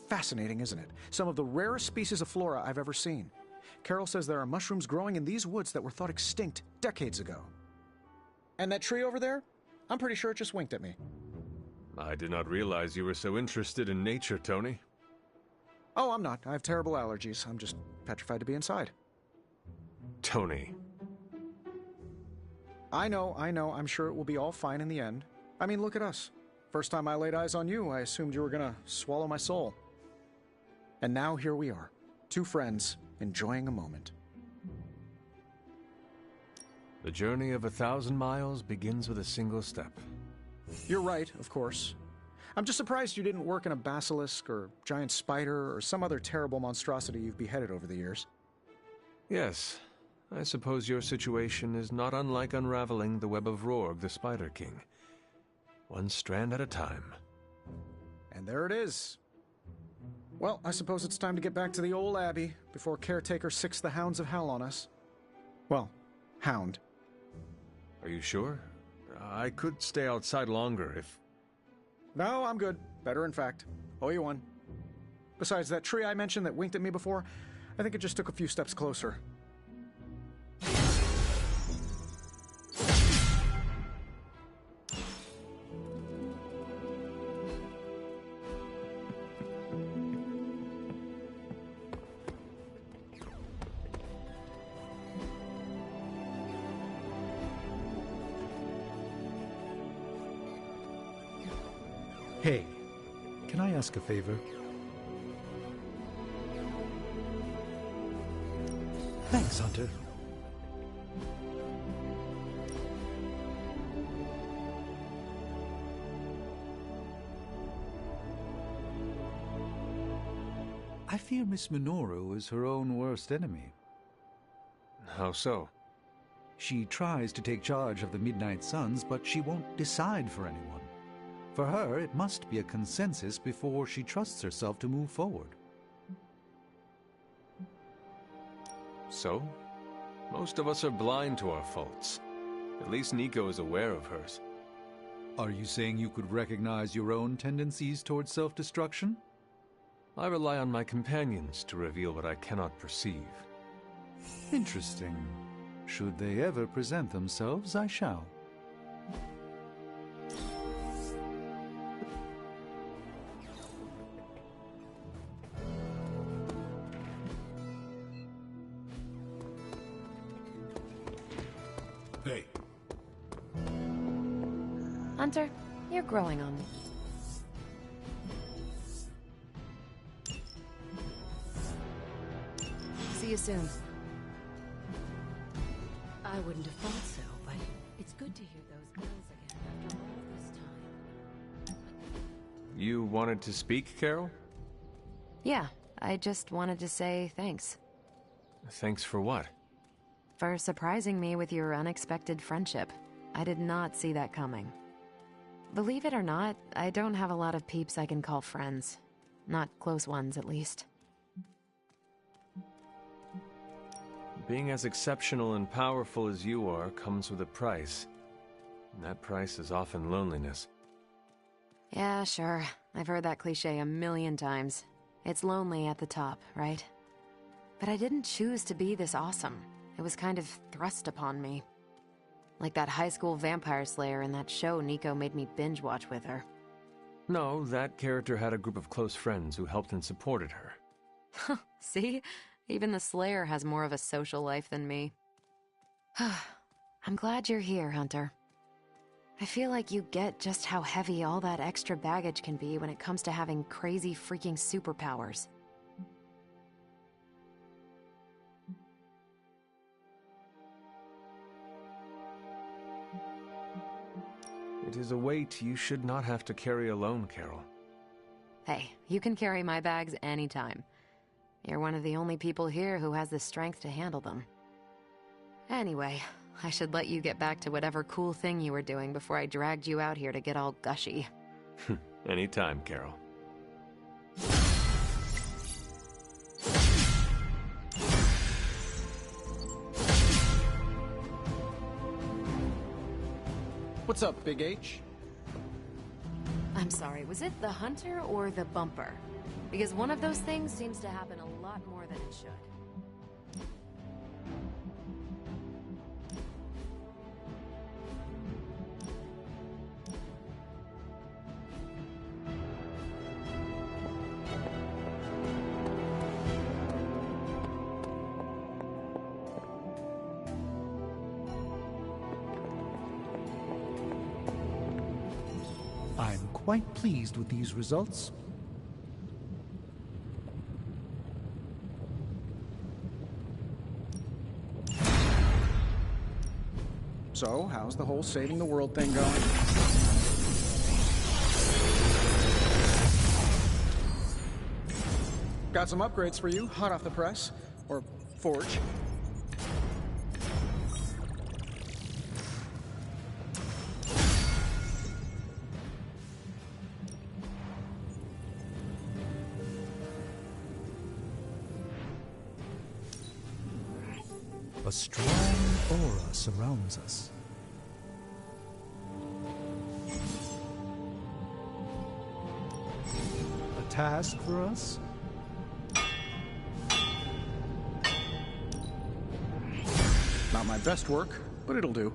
Fascinating, isn't it? Some of the rarest species of flora I've ever seen. Carol says there are mushrooms growing in these woods that were thought extinct decades ago. And that tree over there? I'm pretty sure it just winked at me. I did not realize you were so interested in nature, Tony. Oh, I'm not. I have terrible allergies. I'm just petrified to be inside. Tony. I know. I'm sure it will be all fine in the end. I mean, look at us. First time I laid eyes on you, I assumed you were gonna swallow my soul. And now here we are, two friends enjoying a moment. The journey of 1,000 miles begins with a single step. You're right, of course. I'm just surprised you didn't work in a basilisk or giant spider or some other terrible monstrosity you've beheaded over the years. Yes, I suppose your situation is not unlike unraveling the web of Rorg, the Spider King. One strand at a time. And there it is. Well, I suppose it's time to get back to the old Abbey before Caretaker sicks the hounds of hell on us. Well, hound. Are you sure? I could stay outside longer if... No, I'm good. Better, in fact. Owe you one. Besides, that tree I mentioned that winked at me before, I think it just took a few steps closer. Hey, can I ask a favor? Thanks, Hunter. I fear Miss Minoru is her own worst enemy. How so? She tries to take charge of the Midnight Suns, but she won't decide for anyone. For her, it must be a consensus before she trusts herself to move forward. So? Most of us are blind to our faults. At least Nico is aware of hers. Are you saying you could recognize your own tendencies towards self-destruction? I rely on my companions to reveal what I cannot perceive. Interesting. Should they ever present themselves, I shall. pay. Hunter, you're growing on me. See you soon. I wouldn't have thought so, but it's good to hear those bells again after all this time. You wanted to speak, Carol? Yeah, I just wanted to say thanks. Thanks for what? For surprising me with your unexpected friendship. I did not see that coming. Believe it or not, I don't have a lot of peeps I can call friends. Not close ones, at least. Being as exceptional and powerful as you are comes with a price. And that price is often loneliness. Yeah, sure. I've heard that cliche a million times. It's lonely at the top, right? But I didn't choose to be this awesome. It was kind of thrust upon me. Like that high school vampire slayer in that show Nico made me binge watch with her. No, that character had a group of close friends who helped and supported her. See? Even the Slayer has more of a social life than me. I'm glad you're here, Hunter. I feel like you get just how heavy all that extra baggage can be when it comes to having crazy freaking superpowers. It is a weight you should not have to carry alone, Carol. Hey, you can carry my bags anytime. You're one of the only people here who has the strength to handle them. Anyway, I should let you get back to whatever cool thing you were doing before I dragged you out here to get all gushy. Anytime, Carol. What's up, Big H? I'm sorry, was it the hunter or the bumper? Because one of those things seems to happen a lot more than it should. I'm quite pleased with these results. So, how's the whole saving the world thing going? Got some upgrades for you, hot off the press. Or forge. A strong aura surrounds us. A task for us? Not my best work, but it'll do.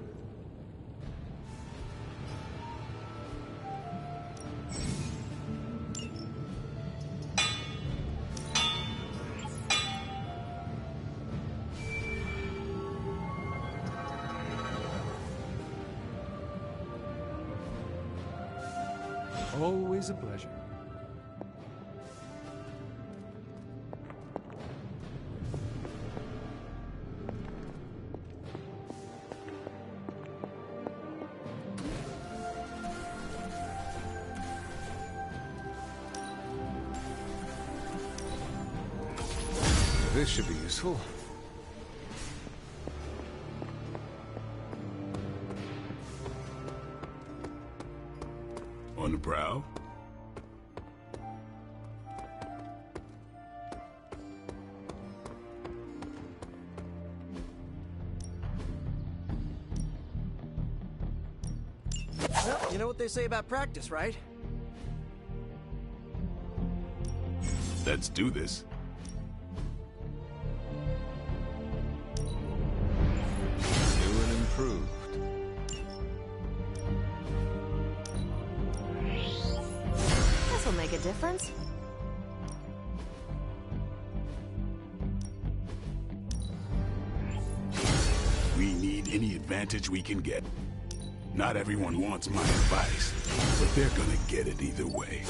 Always a pleasure. This should be useful. On the prowl? Well, you know what they say about practice, right? Let's do this. New and improved. This'll make a difference. We need any advantage we can get. Not everyone wants my advice, but they're gonna get it either way.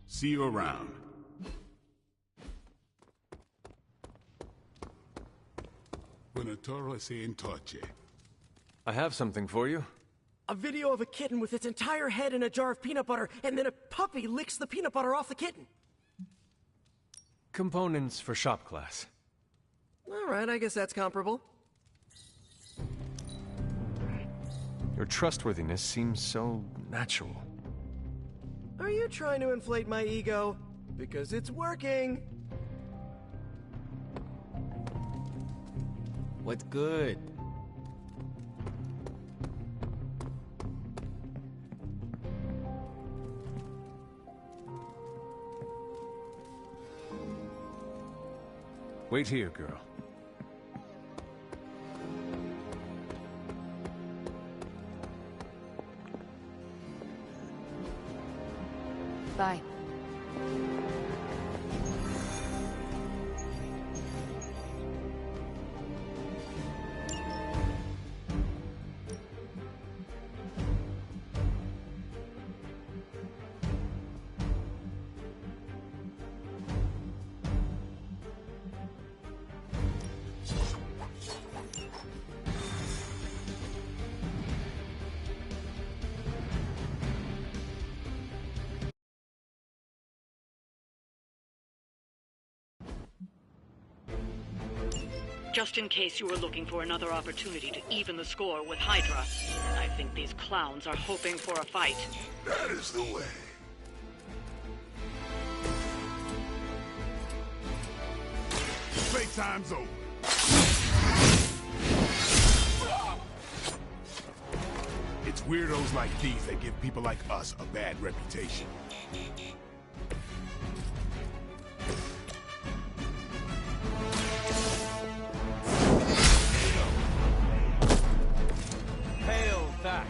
See you around. Buonasera se in touch. I have something for you. A video of a kitten with its entire head in a jar of peanut butter, and then a puppy licks the peanut butter off the kitten. Components for shop class. Alright, I guess that's comparable. Your trustworthiness seems so natural. Are you trying to inflate my ego? Because it's working. What's good? Wait here, girl. Bye. Just in case you were looking for another opportunity to even the score with Hydra, I think these clowns are hoping for a fight. That is the way. Playtime's over. It's weirdos like these that give people like us a bad reputation. Hail that!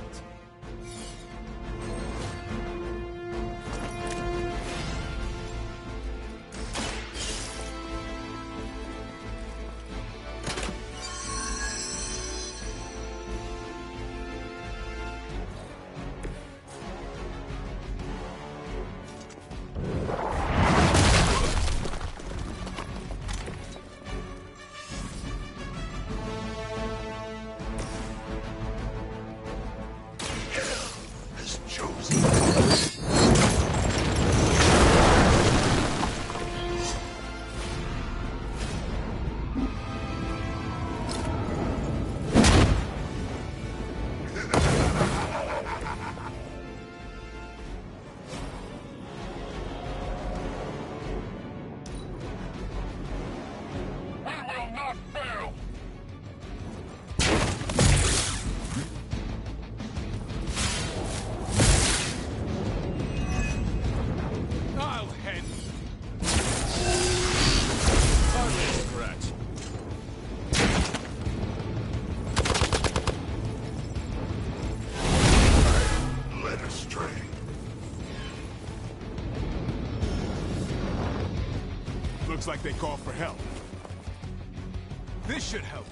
Looks like they call for help. This should help.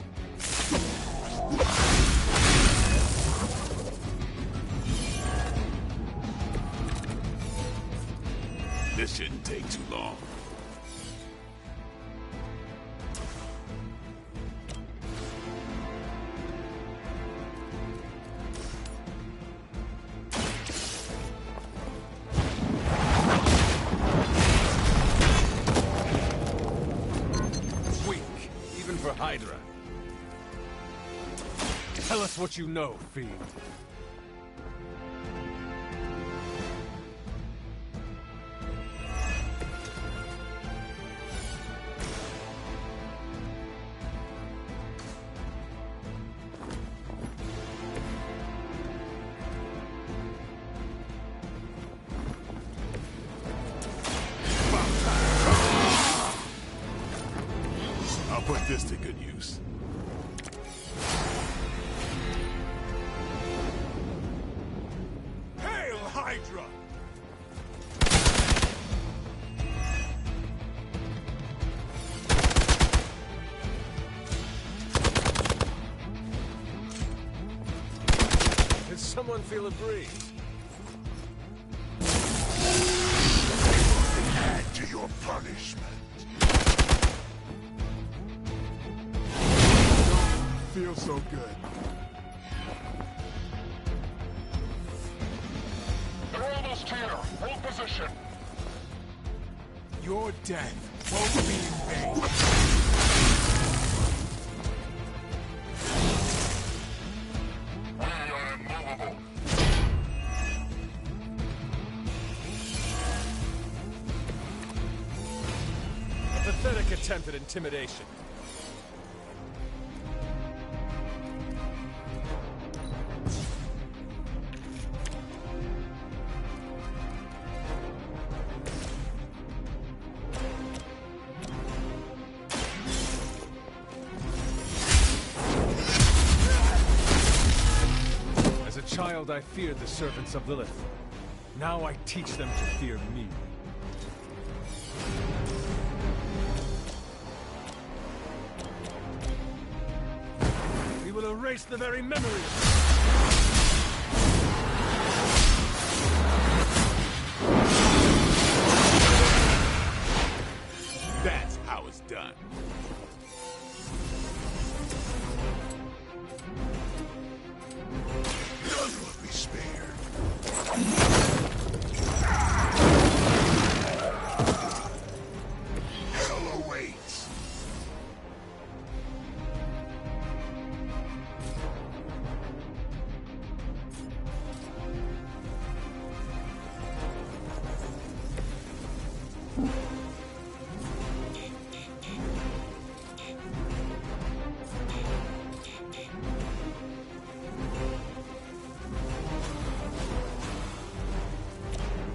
This shouldn't take too long. Hydra. Tell us what you know, Fiend. I'll put this to good use. Hail, Hydra! someone feel a breeze? Add to your punishment. Feels so good. They're almost here. Hold position. Your death won't be in vain. We are immovable. A pathetic attempt at intimidation. As a child, I feared the servants of Lilith. Now I teach them to fear me. We will erase the very memory of That's how it's done. None will be spared. Hell awaits.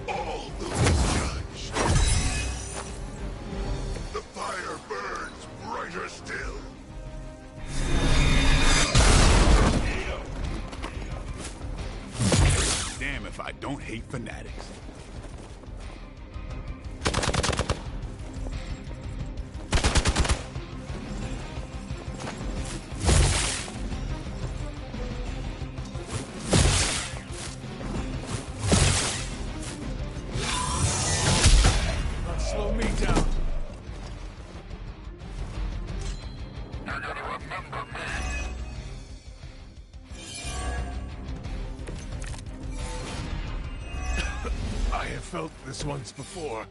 All will be judged. The fire burns brighter still. Damn if I don't hate fanatics. Not slow me down. You're gonna remember me. I have felt this once before.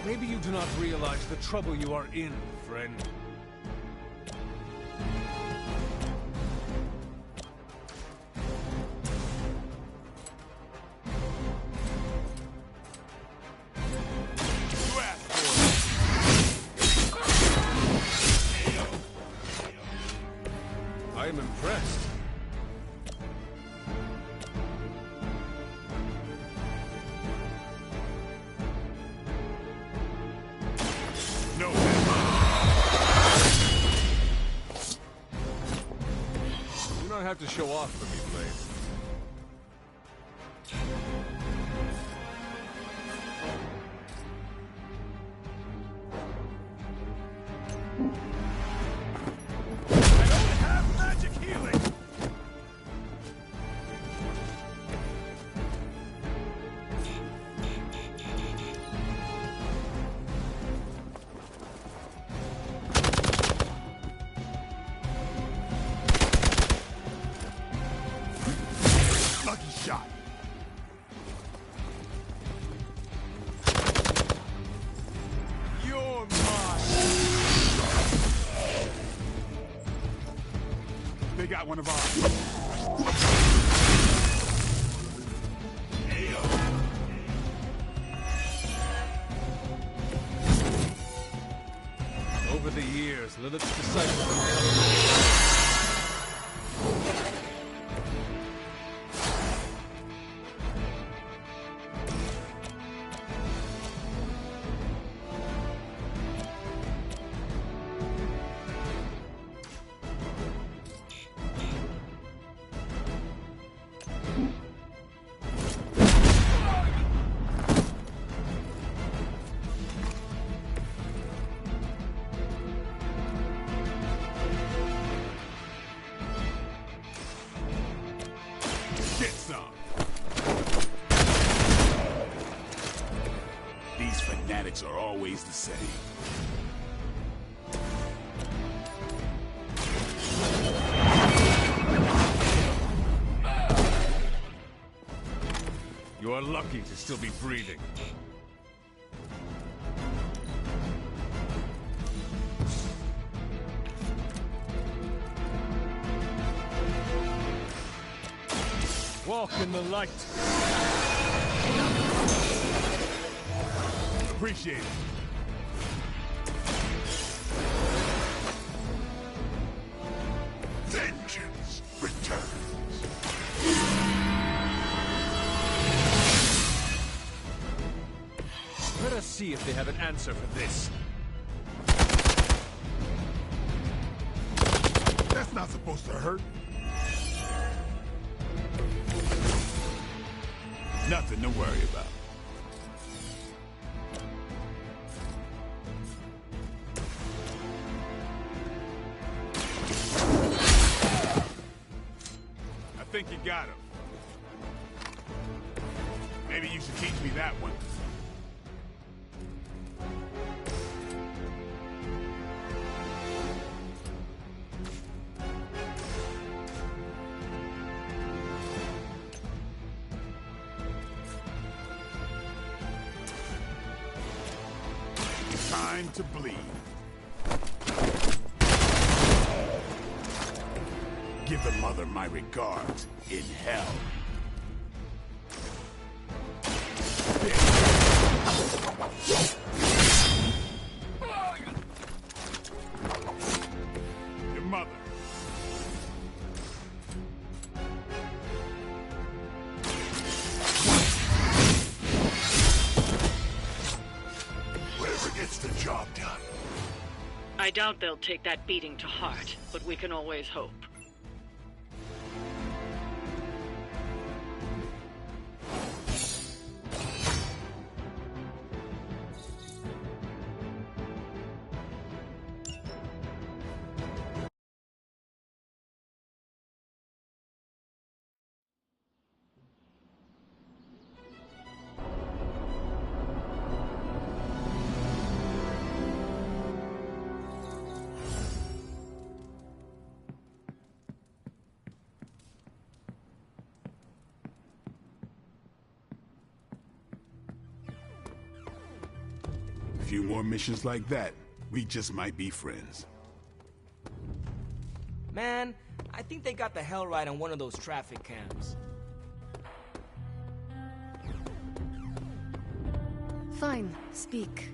Maybe you do not realize the trouble you are in, friend. You asked for I am impressed. it. No. You do not have to show off for me, Blade. I don't have magic healing. Lucky shot. You're mine. They got one of ours. Over the years, Lilith's disciples. fanatics are always the same. You are lucky to still be breathing. Walk in the light. Appreciate it. Vengeance returns. Let us see if they have an answer for this. That's not supposed to hurt. Nothing to worry about. I think you got him. Maybe you should teach me that one. Time to bleed. Give the mother my regards in hell. Your mother. Whatever gets the job done. I doubt they'll take that beating to heart, but we can always hope. A few more missions like that, we just might be friends. Man, I think they got the hell right on one of those traffic cams. Fine, speak.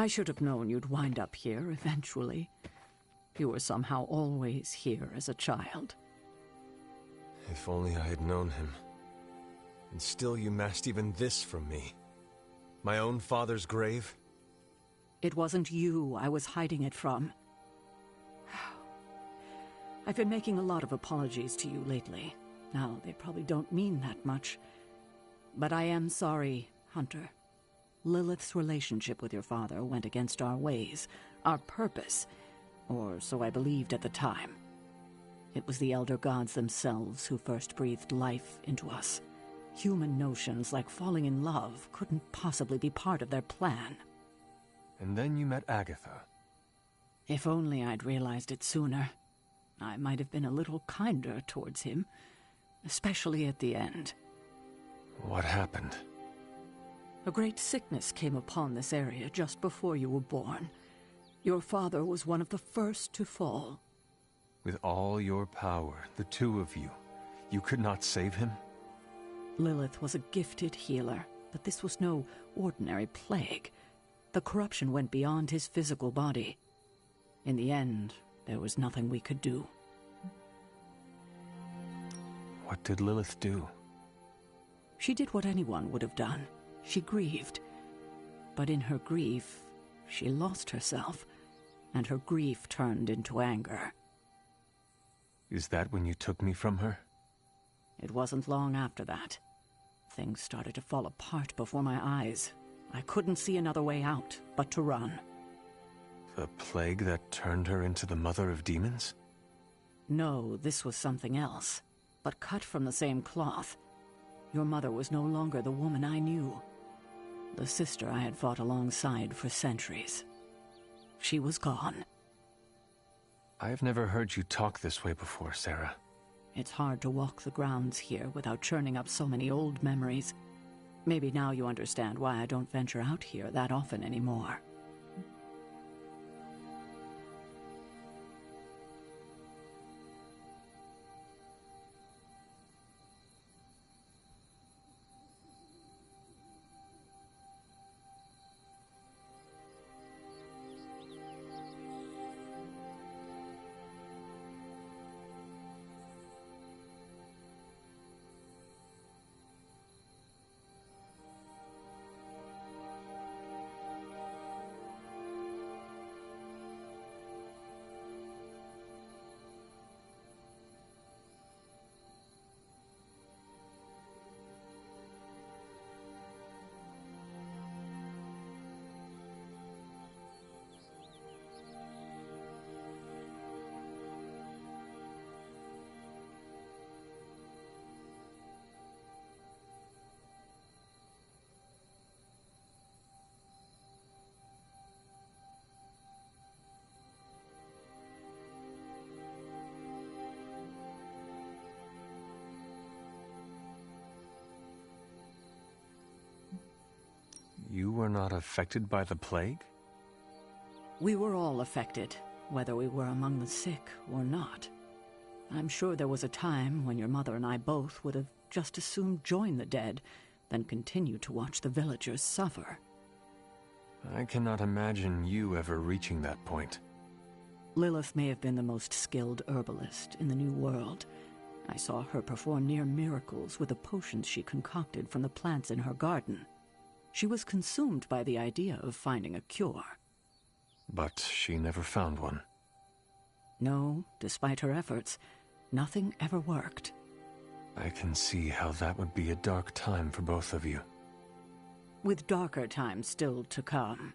I should have known you'd wind up here eventually. You were somehow always here as a child. If only I had known him. And still you masked even this from me. My own father's grave? It wasn't you I was hiding it from. I've been making a lot of apologies to you lately. Now, they probably don't mean that much. But I am sorry, Hunter. Lilith's relationship with your father went against our ways, our purpose, or so I believed at the time. It was the Elder Gods themselves who first breathed life into us. Human notions like falling in love couldn't possibly be part of their plan. And then you met Agatha. If only I'd realized it sooner. I might have been a little kinder towards him, especially at the end. What happened? A great sickness came upon this area just before you were born. Your father was one of the first to fall. With all your power, the two of you, you could not save him? Lilith was a gifted healer, but this was no ordinary plague. The corruption went beyond his physical body. In the end, there was nothing we could do. What did Lilith do? She did what anyone would have done. She grieved. But in her grief, she lost herself, and her grief turned into anger. Is that when you took me from her? It wasn't long after that. Things started to fall apart before my eyes. I couldn't see another way out but to run. The plague that turned her into the mother of demons? No, this was something else, but cut from the same cloth. Your mother was no longer the woman I knew. The sister I had fought alongside for centuries. She was gone. I have never heard you talk this way before, Sarah. It's hard to walk the grounds here without churning up so many old memories. Maybe now you understand why I don't venture out here that often anymore. You were not affected by the plague? We were all affected, whether we were among the sick or not. I'm sure there was a time when your mother and I both would have just as soon joined the dead than continue to watch the villagers suffer. I cannot imagine you ever reaching that point. Lilith may have been the most skilled herbalist in the New World. I saw her perform near miracles with the potions she concocted from the plants in her garden. She was consumed by the idea of finding a cure. But she never found one. No, despite her efforts, nothing ever worked. I can see how that would be a dark time for both of you. With darker times still to come.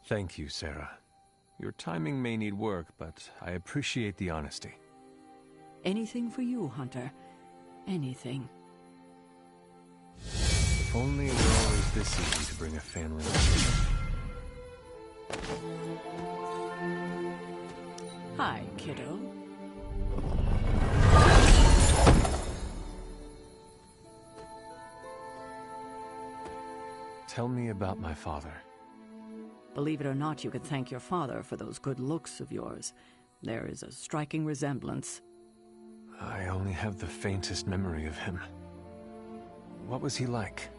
Thank you, Sarah. Your timing may need work, but I appreciate the honesty. Anything for you, Hunter. Anything. If only it were always this easy to bring a family together. Hi, kiddo. Tell me about my father. Believe it or not, you could thank your father for those good looks of yours. There is a striking resemblance. I only have the faintest memory of him. What was he like?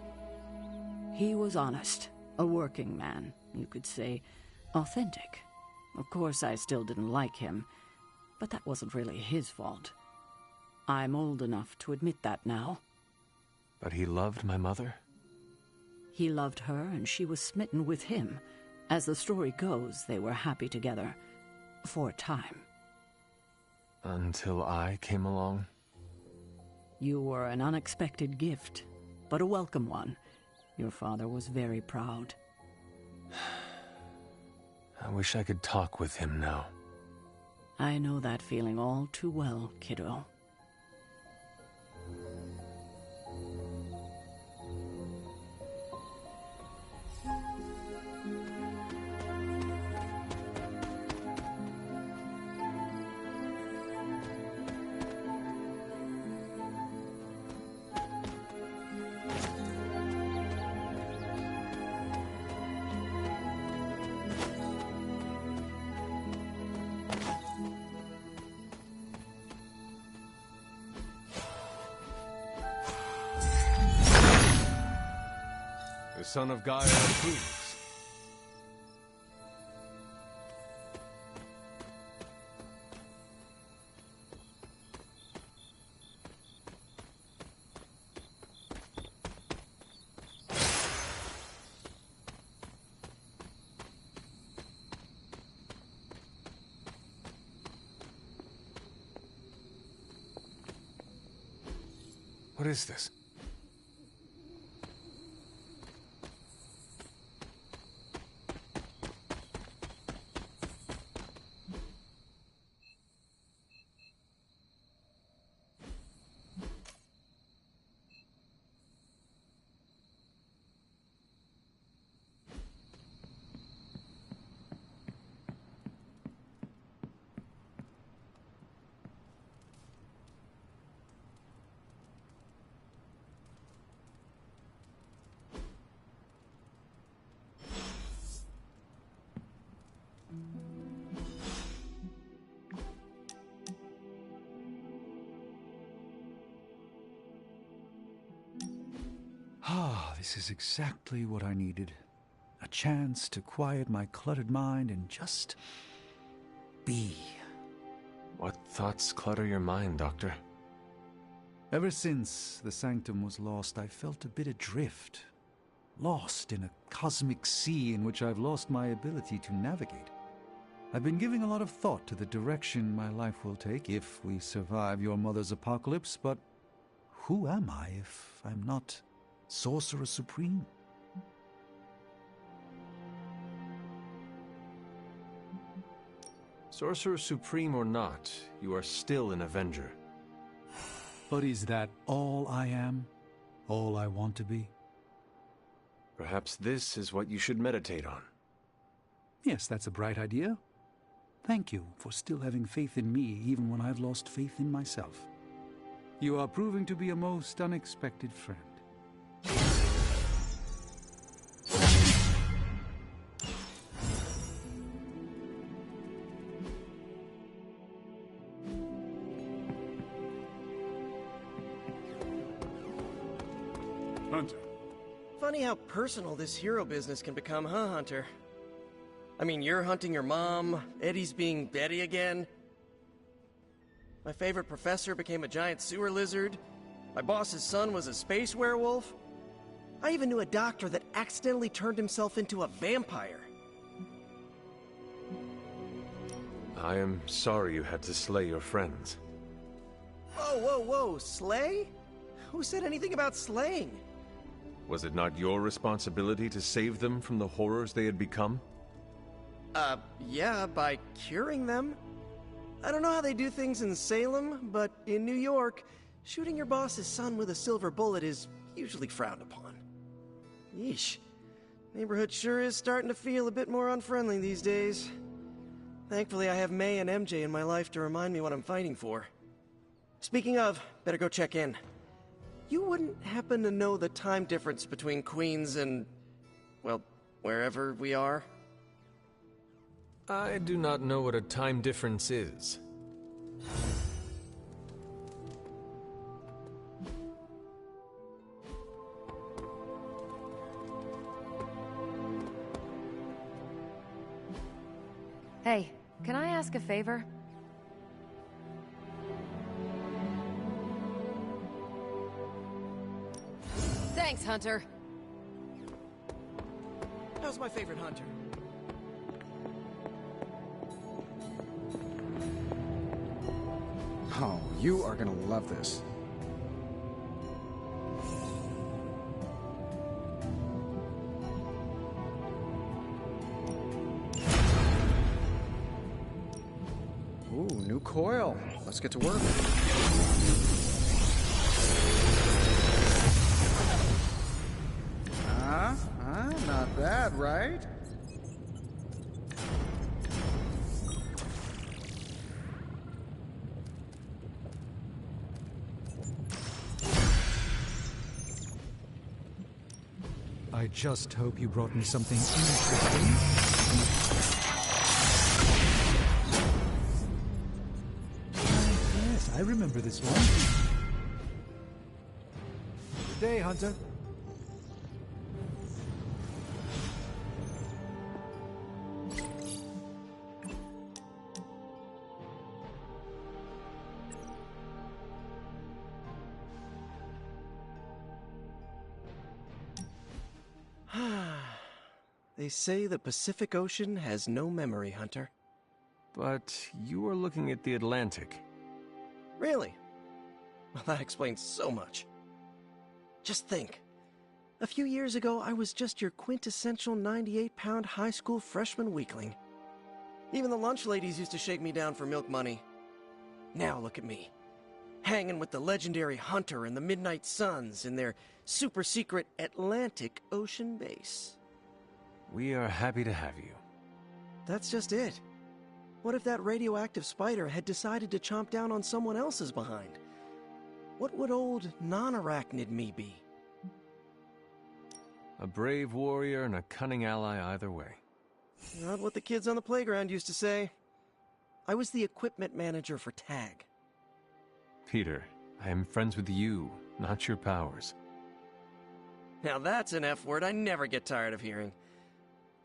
He was honest. A working man, you could say. Authentic. Of course, I still didn't like him, but that wasn't really his fault. I'm old enough to admit that now. But he loved my mother? He loved her, and she was smitten with him. As the story goes, they were happy together. For a time. Until I came along? You were an unexpected gift, but a welcome one. Your father was very proud. I wish I could talk with him now. I know that feeling all too well, kiddo. The son of Gaia approves. What is this? This is exactly what I needed. A chance to quiet my cluttered mind and just be. What thoughts clutter your mind, Doctor? Ever since the Sanctum was lost, I felt a bit adrift. Lost in a cosmic sea in which I've lost my ability to navigate. I've been giving a lot of thought to the direction my life will take if we survive your mother's apocalypse, but who am I if I'm not Sorcerer Supreme? Sorcerer Supreme or not, you are still an Avenger. But is that all I am? All I want to be? Perhaps this is what you should meditate on. Yes, that's a bright idea. Thank you for still having faith in me even when I've lost faith in myself. You are proving to be a most unexpected friend. Hunter. Funny how personal this hero business can become, huh, Hunter? I mean, you're hunting your mom, Eddie's being Eddie again. My favorite professor became a giant sewer lizard. My boss's son was a space werewolf. I even knew a doctor that accidentally turned himself into a vampire. I am sorry you had to slay your friends. Whoa, whoa, whoa, slay? Who said anything about slaying? Was it not your responsibility to save them from the horrors they had become? Yeah, by curing them. I don't know how they do things in Salem, but in New York, shooting your boss's son with a silver bullet is usually frowned upon. Yeesh. Neighborhood sure is starting to feel a bit more unfriendly these days. Thankfully, I have May and MJ in my life to remind me what I'm fighting for. Speaking of, better go check in. You wouldn't happen to know the time difference between Queens and, well, wherever we are? I do not know what a time difference is. Hey, can I ask a favor? Thanks, Hunter. How's my favorite hunter? Oh, you are gonna love this. Ooh, new coil. Let's get to work. Not bad, right? I just hope you brought me something interesting. Yes, I remember this one. Good day, Hunter. They say the Pacific Ocean has no memory, Hunter. But you are looking at the Atlantic. Really? Well, that explains so much. Just think. A few years ago, I was just your quintessential 98-pound high school freshman weakling. Even the lunch ladies used to shake me down for milk money. Now look at me. Hanging with the legendary Hunter and the Midnight Suns in their super-secret Atlantic Ocean base. We are happy to have you. That's just it. What if that radioactive spider had decided to chomp down on someone else's behind? What would old non-arachnid me be? A brave warrior and a cunning ally either way. Not what the kids on the playground used to say. I was the equipment manager for TAG. Peter, I am friends with you, not your powers. Now that's an F word I never get tired of hearing.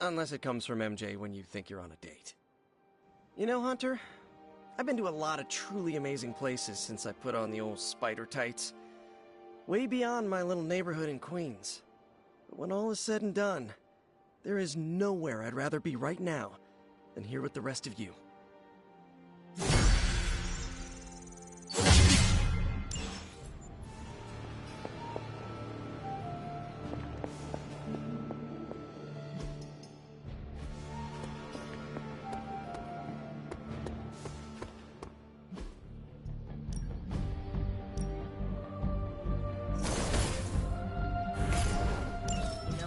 Unless it comes from MJ when you think you're on a date. You know, Hunter, I've been to a lot of truly amazing places since I put on the old spider tights. Way beyond my little neighborhood in Queens. But when all is said and done, there is nowhere I'd rather be right now than here with the rest of you.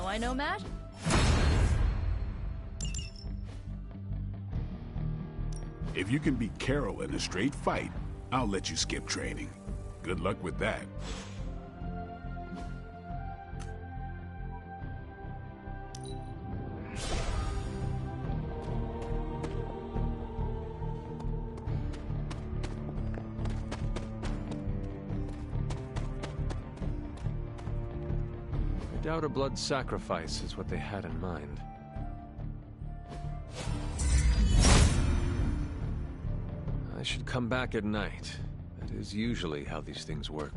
I know, Matt? If you can beat Carol in a straight fight, I'll let you skip training. Good luck with that. I doubt a blood sacrifice is what they had in mind. I should come back at night. That is usually how these things work.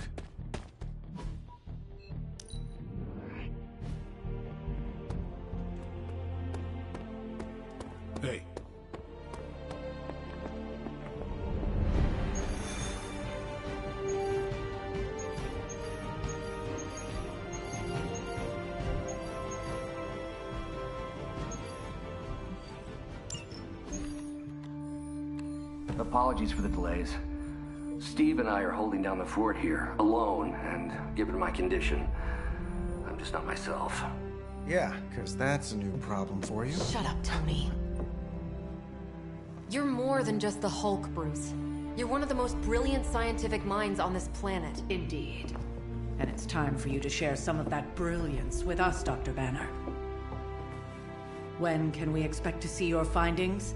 Hey. Apologies for the delays. Steve and I are holding down the fort here, alone, and given my condition, I'm just not myself. Yeah, because that's a new problem for you. Shut up, Tony. You're more than just the Hulk, Bruce. You're one of the most brilliant scientific minds on this planet. Indeed. And it's time for you to share some of that brilliance with us, Dr. Banner. When can we expect to see your findings?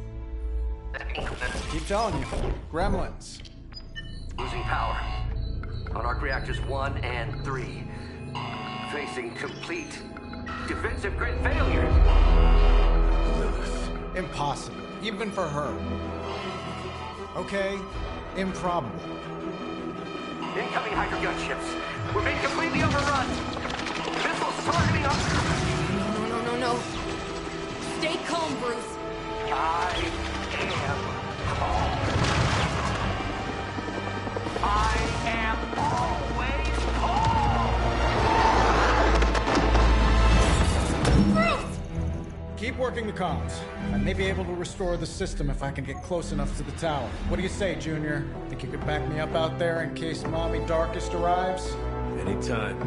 Keep telling you. Gremlins. Losing power. On arc reactors 1 and 3. Facing complete defensive grid failure. Impossible. Even for her. Okay, improbable. Incoming Hydra gunships. We're being completely overrun. Missiles targeting us. No. Stay calm, Bruce. I am always Bruce! Keep working the comms. I may be able to restore the system if I can get close enough to the tower. What do you say, Junior? Think you could back me up out there in case Mommy Darkest arrives? Anytime.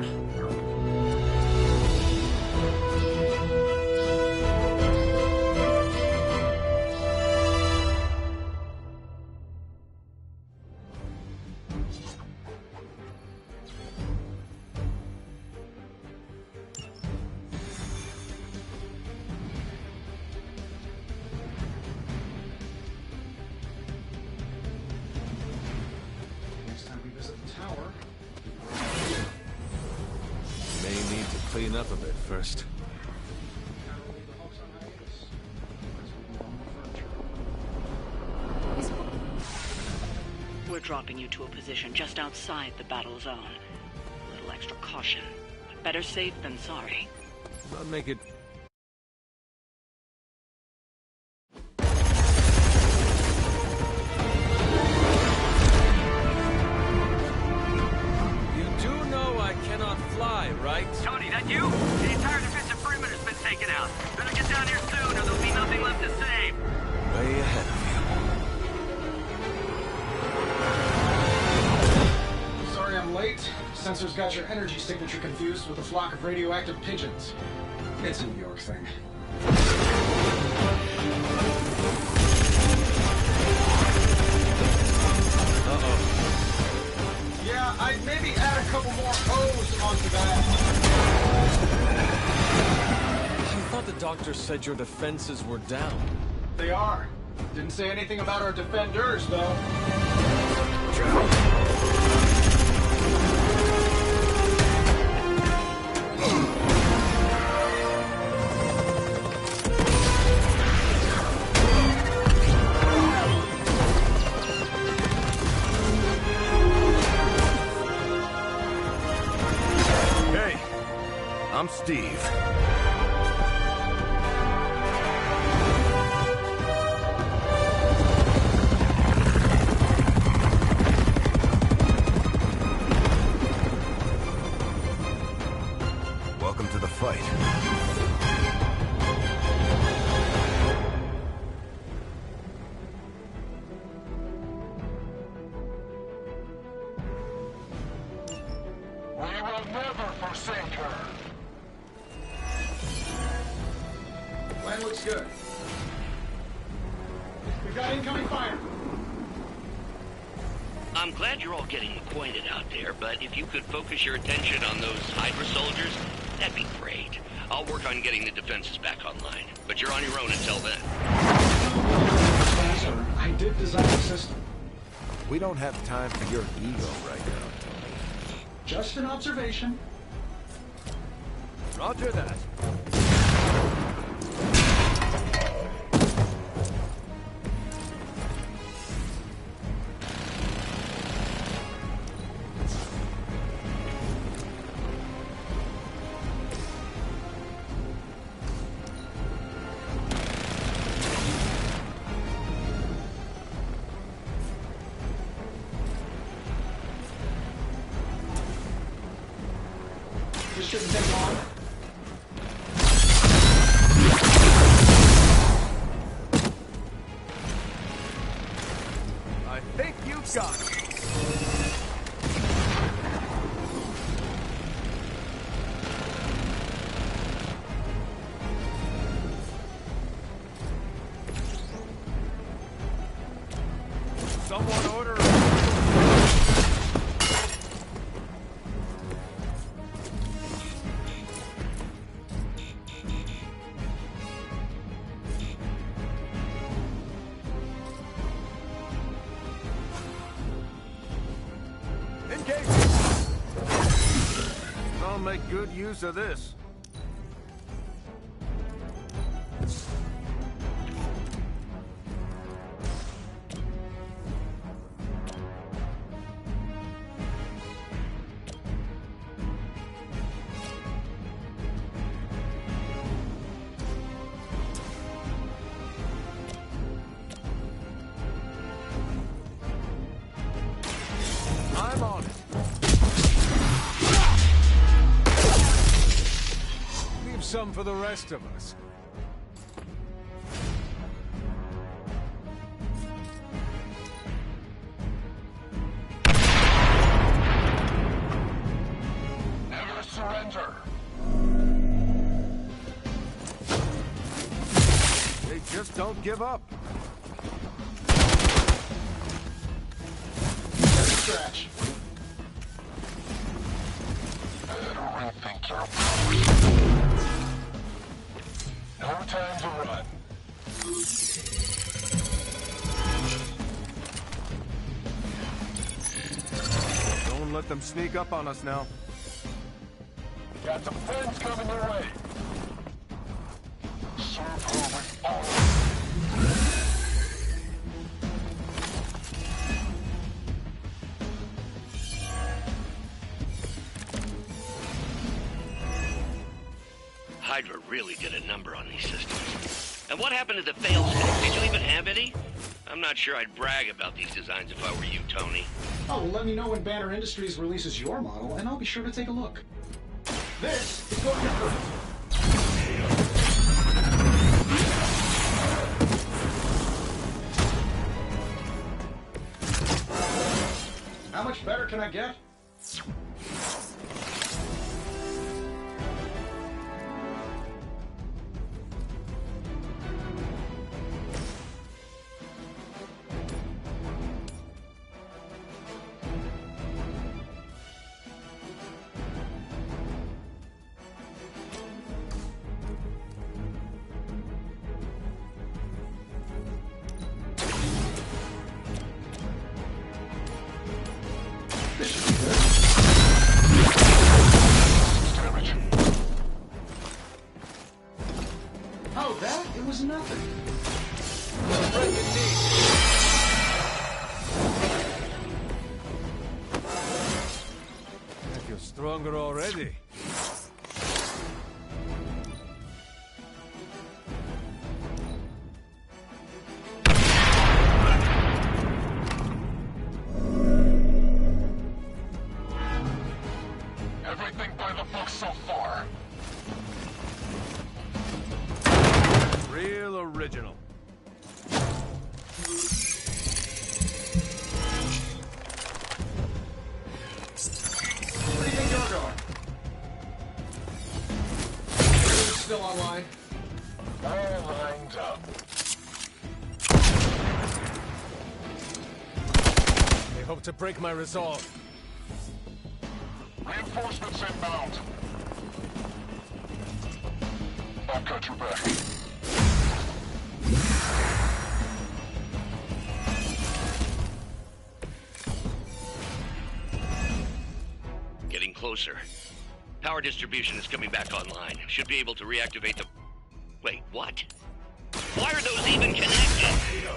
Clean up a bit first. We're dropping you to a position just outside the battle zone. A little extra caution. Better safe than sorry. I'll make it... right? Tony, that you? The entire defensive perimeter's been taken out. Better get down here soon or there'll be nothing left to save. Way ahead of you. Sorry I'm late. Sensor's got your energy signature confused with a flock of radioactive pigeons. It's a New York thing. Yeah, I'd maybe add a couple more O's onto that. I thought the doctor said your defenses were down. They are. Didn't say anything about our defenders, though. I'm Steve. Welcome to the fight. We will never forsake her. Plan looks good. We've got incoming fire. I'm glad you're all getting acquainted out there, but if you could focus your attention on those Hydra soldiers, that'd be great. I'll work on getting the defenses back online, but you're on your own until then. Sir, I did design the system. We don't have time for your ego right now, Tony. Just an observation. Roger that. This shouldn't take long. I think you've got it. escaping! I'll make good use of this. I'm on it. Leave some for the rest of us. Never surrender. They just don't give up. Stretch. Better rethink your no time to run. Don't let them sneak up on us now. Got some friends coming your way. Serve her with honor. Hydra really did a number on these systems. And what happened to the fail-safe? Did you even have any? I'm not sure I'd brag about these designs if I were you, Tony. Oh, well, let me know when Banner Industries releases your model, and I'll be sure to take a look. This is going to hurt. How much better can I get? Oh, that? It was nothing. I feel stronger already. Everything by the book so far. Real original. Where do you think you're going? Is it still online? All lined up. They hope to break my resolve. Reinforcements inbound. I've got your back. Getting closer. Power distribution is coming back online. Should be able to reactivate the... Wait, what? Why are those even connected?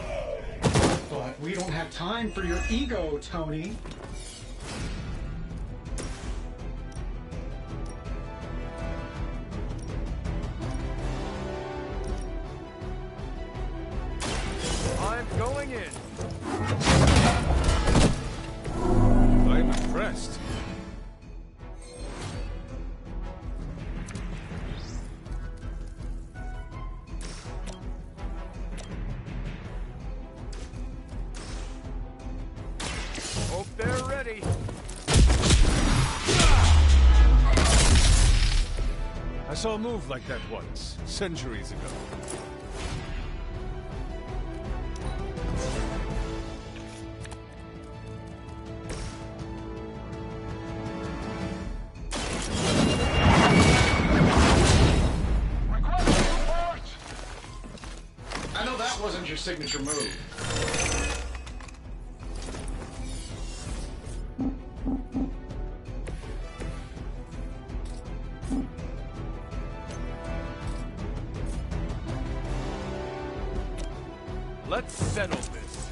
But we don't have time for your ego, Tony. I'm going in. I'm impressed. Hope they're ready. I saw a move like that once, centuries ago. I know that wasn't your signature move. Let's settle this.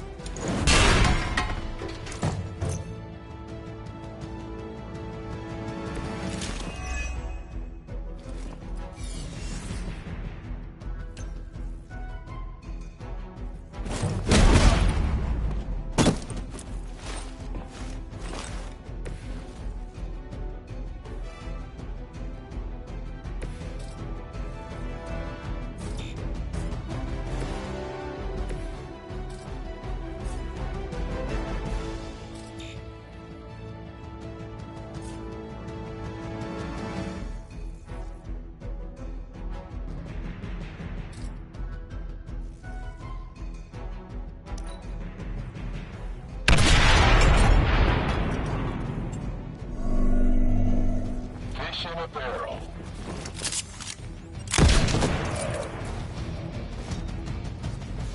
Fish in a barrel.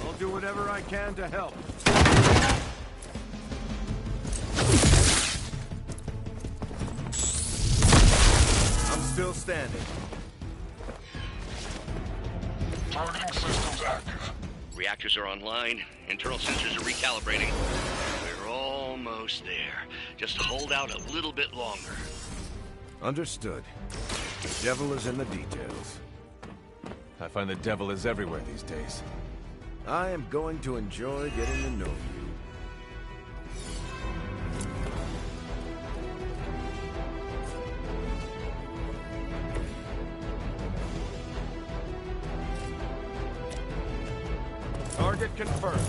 I'll do whatever I can to help. I'm still standing. Targeting systems active. Reactors are online. Internal sensors are recalibrating. We're almost there. Just hold out a little bit longer. Understood. The devil is in the details. I find the devil is everywhere these days. I am going to enjoy getting to know you. Target confirmed.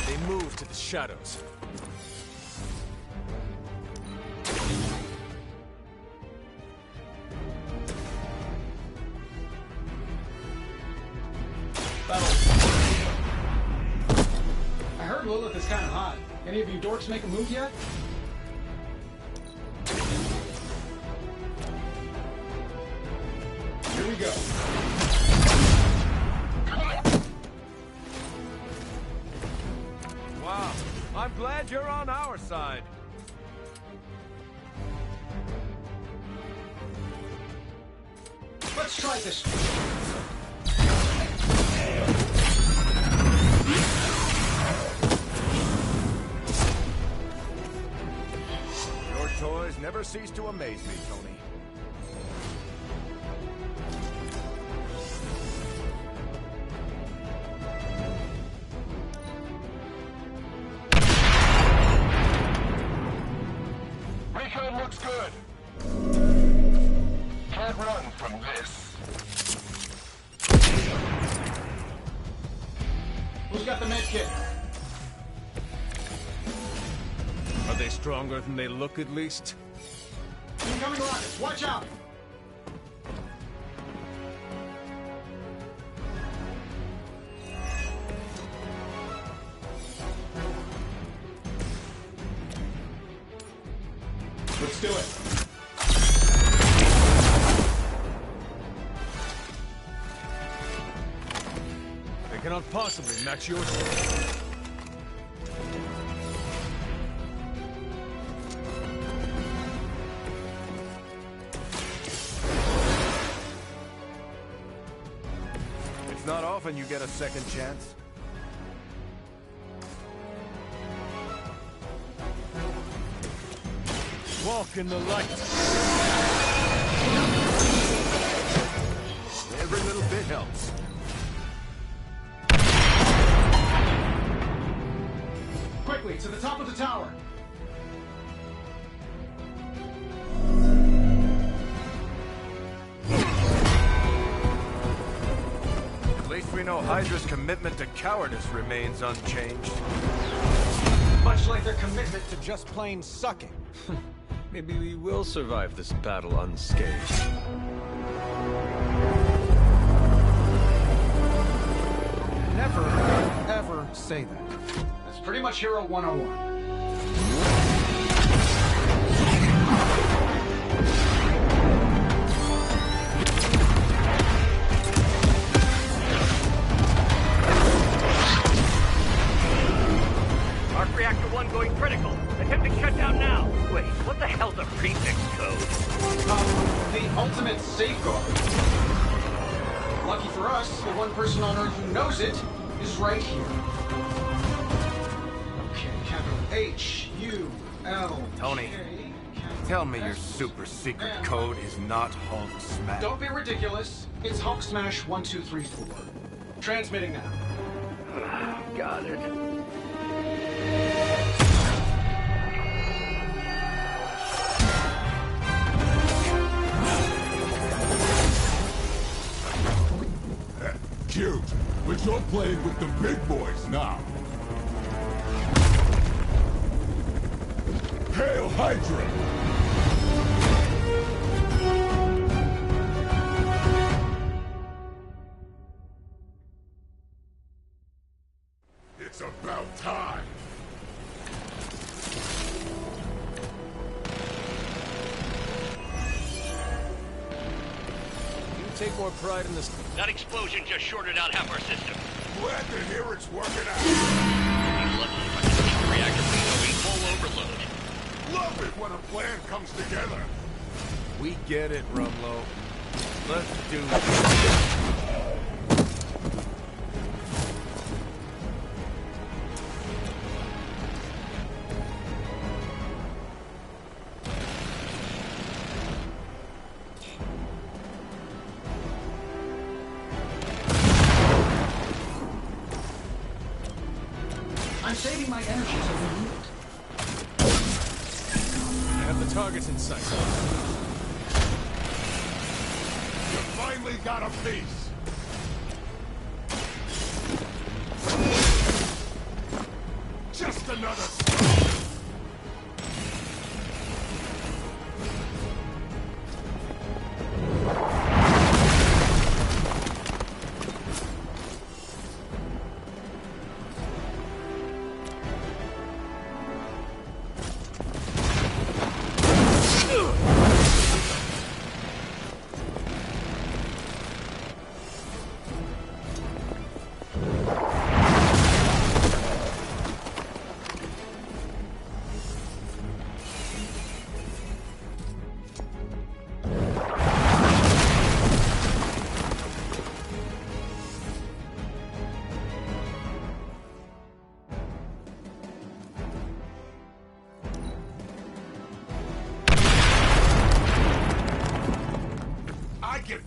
They move to the shadows. I heard Lilith is kind of hot. Any of you dorks make a move yet? Here we go. Wow, I'm glad you're on our side. Let's try this. Your toys never cease to amaze me, Tony. Recon looks good. Can't run from this. Who's got the med kit? Are they stronger than they look, at least? Incoming rockets, watch out! Let's do it. They cannot possibly match your strength. It's not often you get a second chance. Walk in the light. Every little bit helps. Quickly, to the top of the tower. At least we know Hydra's commitment to cowardice remains unchanged. Much like their commitment to just plain sucking. Maybe we will survive this battle unscathed. Never, ever say that. That's pretty much Hero 101. Arc Reactor 1 going critical. Attempting shutdown now. Wait, what the hell's a prefix code? the ultimate safeguard. Lucky for us, the one person on Earth who knows it is right here. Okay, capital H-U-L. Tony, tell me your super secret code is not Hulk Smash. Don't be ridiculous. It's Hulk Smash 1234. Transmitting now. Got it. Cute, but you're playing with the big boys now. Hail Hydra! It's about time! You take more pride in this. That explosion just shorted out half our system. Glad to hear it's working out. I'll be lucky if I can keep the reactor from going full overload. Love it when a plan comes together. We get it, Rumlow. Let's do this. I'm saving my energy till we need it. I have the targets in sight. You finally got a piece. Just another.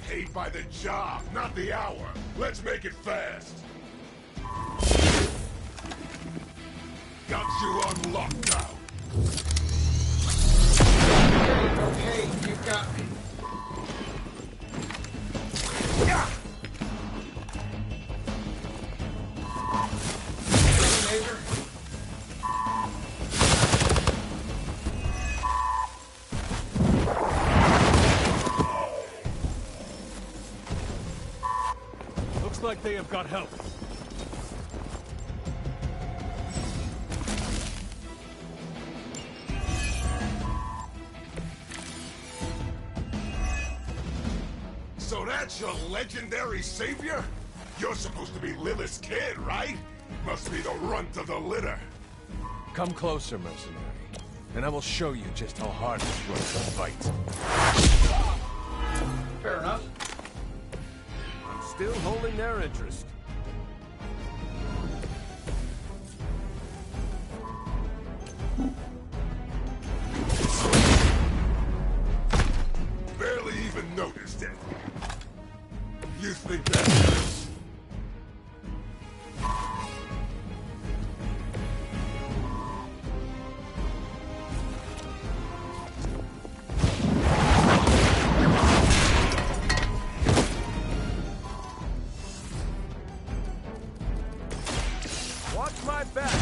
Paid by the job, not the hour. Let's make it fast. Got you on lockdown. Okay, you've got me. Yeah. Major. Looks like they have got help. So that's your legendary savior? You're supposed to be Lilith's kid, right? Must be the runt of the litter. Come closer, mercenary, and I will show you just how hard this runs to fight. Fair enough. Still holding their interest. Barely even noticed it. You think that's... Watch my back.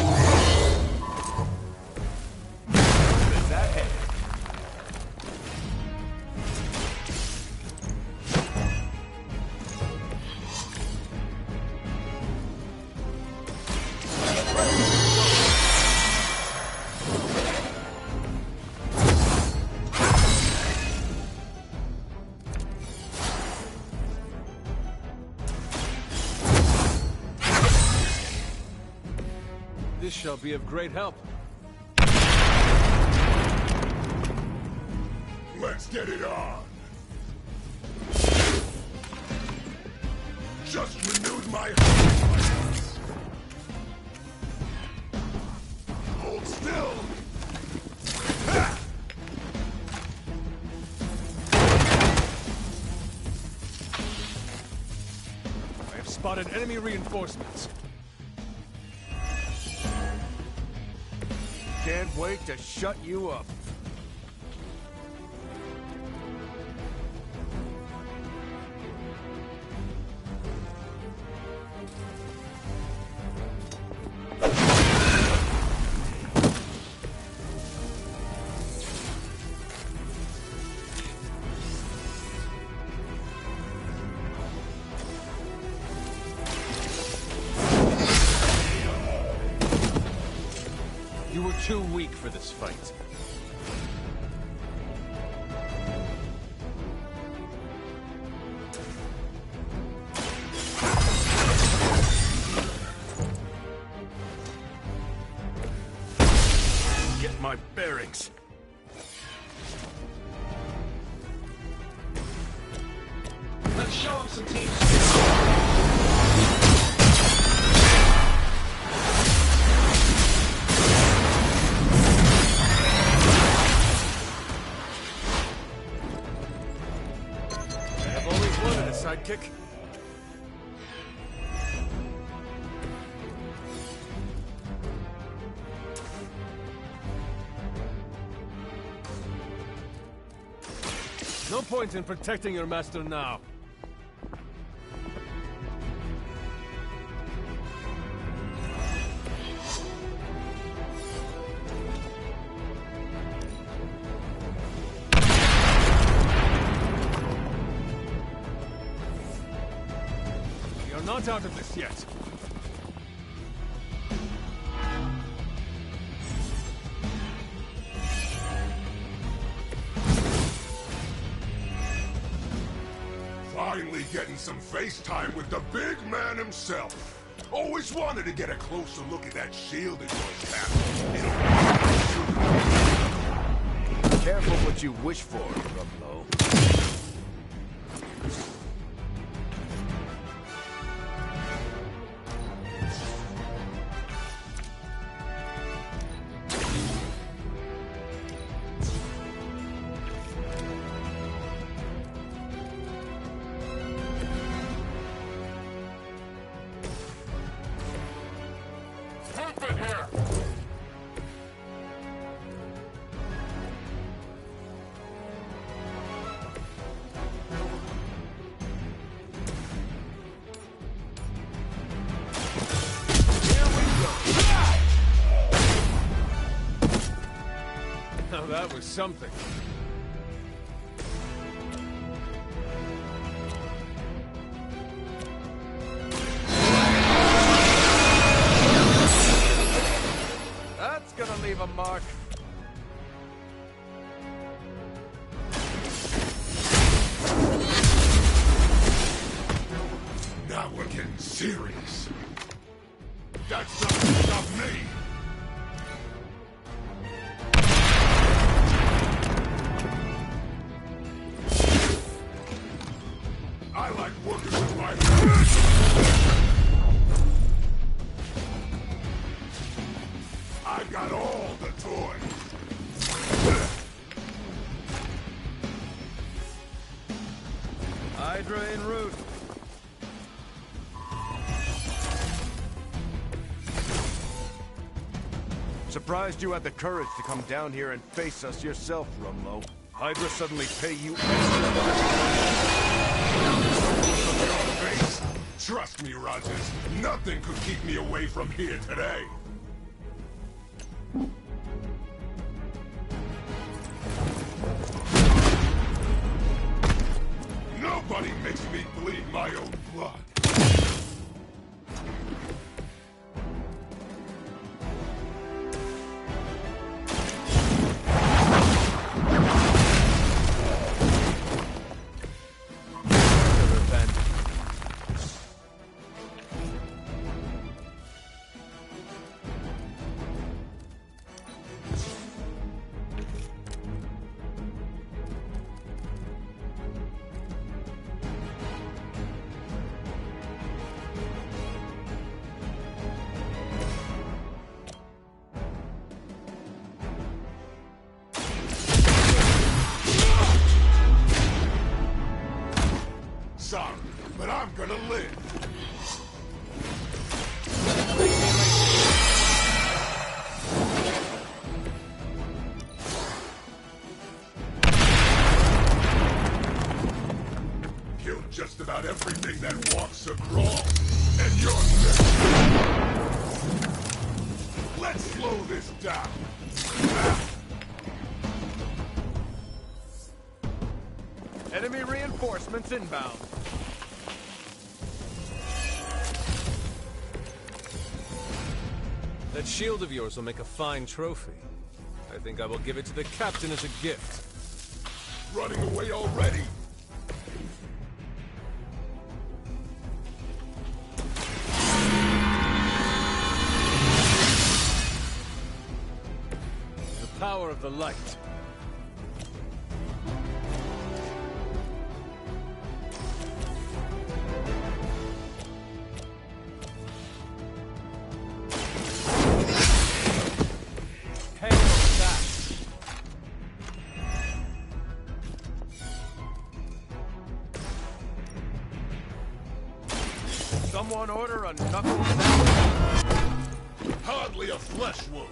Is that head? This shall be of great help. Let's get it on. just renewed my... Hold still! Ha! I have spotted enemy reinforcements. Can't wait to shut you up. You were too weak for this fight. Get my bearings. Let's show him some team. Sidekick. No point in protecting your master now. Not out of this yet. Finally getting some face time with the big man himself. Always wanted to get a closer look at that shield of yours, Captain. Careful what you wish for, Rumlow. Now that was something. That's gonna leave a mark. Now we're getting serious. That's not to stop me. I like working with my friends. I got all the toys. Hydra en route. Surprised you had the courage to come down here and face us yourself, Rumlow. Hydra suddenly pay you Face. Trust me, Rogers. Nothing could keep me away from here today. Nobody makes me bleed my own blood. that walks across, and you're next. Let's slow this down. Enemy reinforcements inbound. That shield of yours will make a fine trophy. I think I will give it to the captain as a gift. Running away already? The power of the light. Someone order a knuckle sandwich. Hardly a flesh wound.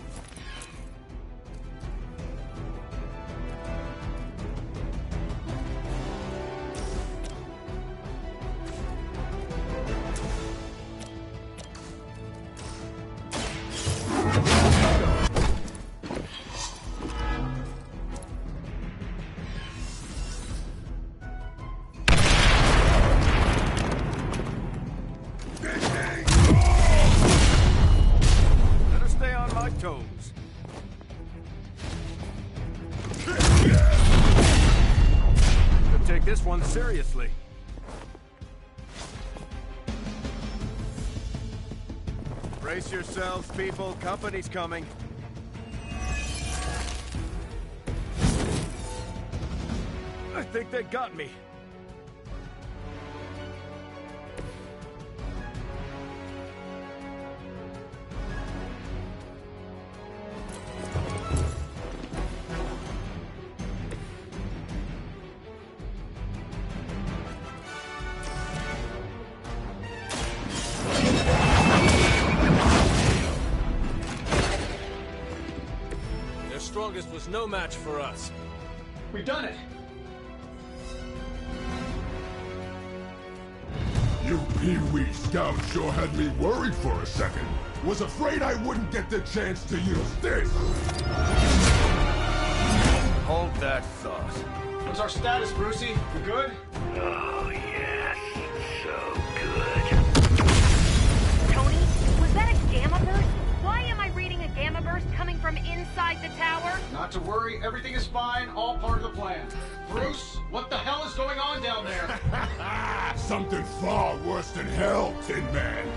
This one seriously. Brace yourselves, people. Company's coming. I think they got me. Strongest was no match for us. We've done it! You pee-wee scouts sure had me worried for a second. Was afraid I wouldn't get the chance to use this. Hold that thought. What's our status, Brucey? We good? Oh, yes. So good. Tony, was that a gamma burst? Why am I reading a gamma burst coming from inside the tower? Not to worry, everything is fine, all part of the plan. Bruce, what the hell is going on down there? Something far worse than hell, Tin Man.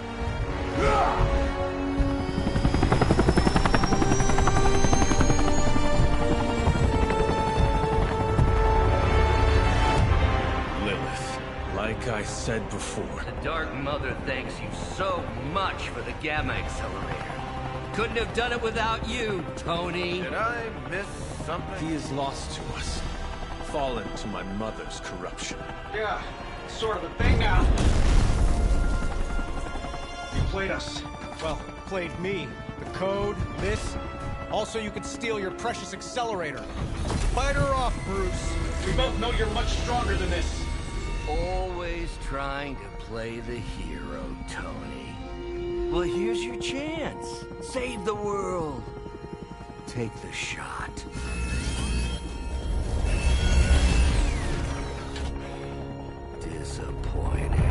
Lilith, like I said before. The Dark Mother thanks you so much for the Gamma Accelerator. Couldn't have done it without you, Tony. Did I miss something? He is lost to us. Fallen to my mother's corruption. Yeah, sort of a thing now. You played us. Well, played me. The code, this. Also, you could steal your precious accelerator. Fight her off, Bruce. We both know you're much stronger than this. Always trying to play the hero, Tony. Well, here's your chance. Save the world. Take the shot. Disappointing.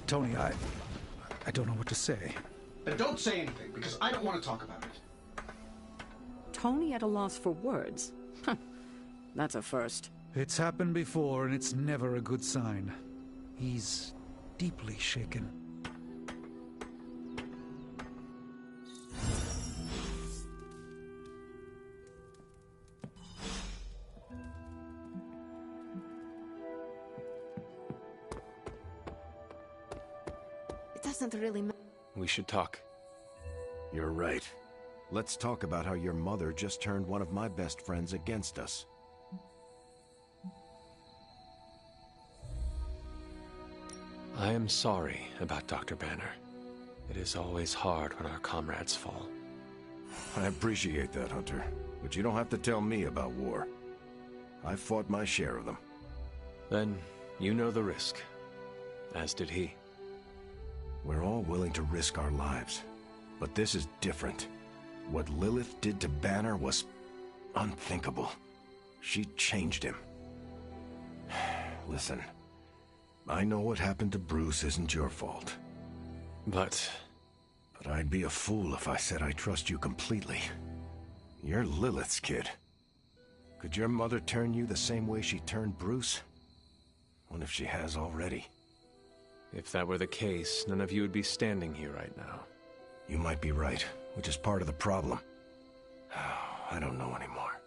Tony, I don't know what to say. Then don't say anything, because I don't want to talk about it. Tony at a loss for words? That's a first. It's happened before, and it's never a good sign. He's deeply shaken. doesn't really matter. We should talk. You're right. Let's talk about how your mother just turned one of my best friends against us. I am sorry about Dr. Banner. It is always hard when our comrades fall. I appreciate that, Hunter. But you don't have to tell me about war. I've fought my share of them. Then, you know the risk. As did he. We're all willing to risk our lives. But this is different. What Lilith did to Banner was unthinkable. She changed him. Listen, I know what happened to Bruce isn't your fault. But I'd be a fool if I said I trust you completely. You're Lilith's kid. Could your mother turn you the same way she turned Bruce? What if she has already? If that were the case, none of you would be standing here right now. You might be right, which is part of the problem. I don't know anymore.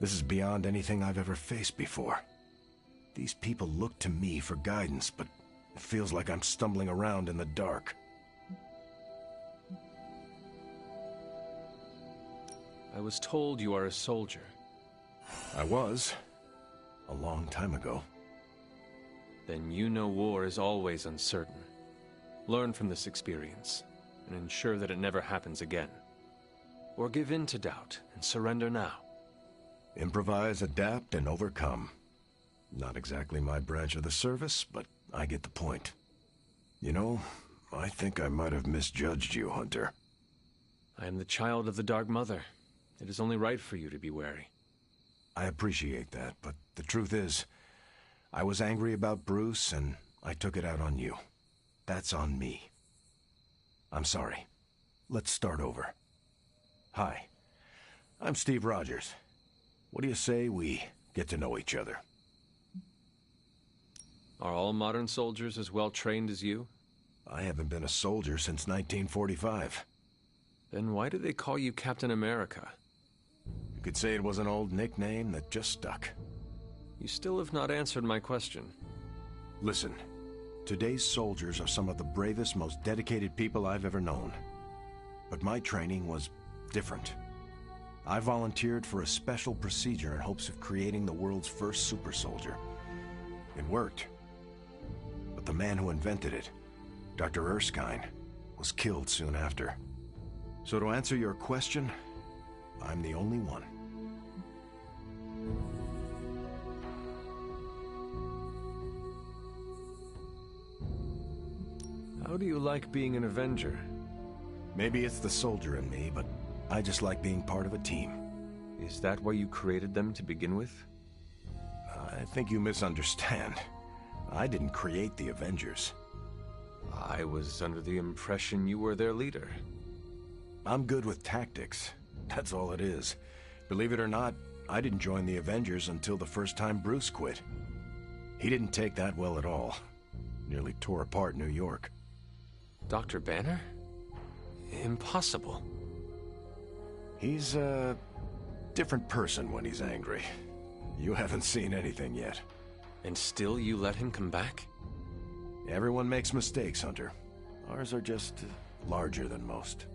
This is beyond anything I've ever faced before. These people look to me for guidance, but it feels like I'm stumbling around in the dark. I was told you are a soldier. I was. A long time ago. Then you know war is always uncertain. Learn from this experience, and ensure that it never happens again. Or give in to doubt and surrender now. Improvise, adapt, and overcome. Not exactly my branch of the service, but I get the point. You know, I think I might have misjudged you, Hunter. I am the child of the Dark Mother. It is only right for you to be wary. I appreciate that, but the truth is, I was angry about Bruce, and I took it out on you. That's on me. I'm sorry. Let's start over. Hi, I'm Steve Rogers. What do you say we get to know each other? Are all modern soldiers as well trained as you? I haven't been a soldier since 1945. Then why do they call you Captain America? You could say it was an old nickname that just stuck. You still have not answered my question. Listen, today's soldiers are some of the bravest, most dedicated people I've ever known. But my training was different. I volunteered for a special procedure in hopes of creating the world's first super soldier. It worked. But the man who invented it, Dr. Erskine, was killed soon after. So to answer your question, I'm the only one. How do you like being an Avenger? Maybe it's the soldier in me, but I just like being part of a team. Is that why you created them to begin with? I think you misunderstand. I didn't create the Avengers. I was under the impression you were their leader. I'm good with tactics. That's all it is. Believe it or not, I didn't join the Avengers until the first time Bruce quit. He didn't take that well at all. Nearly tore apart New York. Dr. Banner? Impossible. He's a different person when he's angry. You haven't seen anything yet. And still you let him come back? Everyone makes mistakes, Hunter. Ours are just larger than most.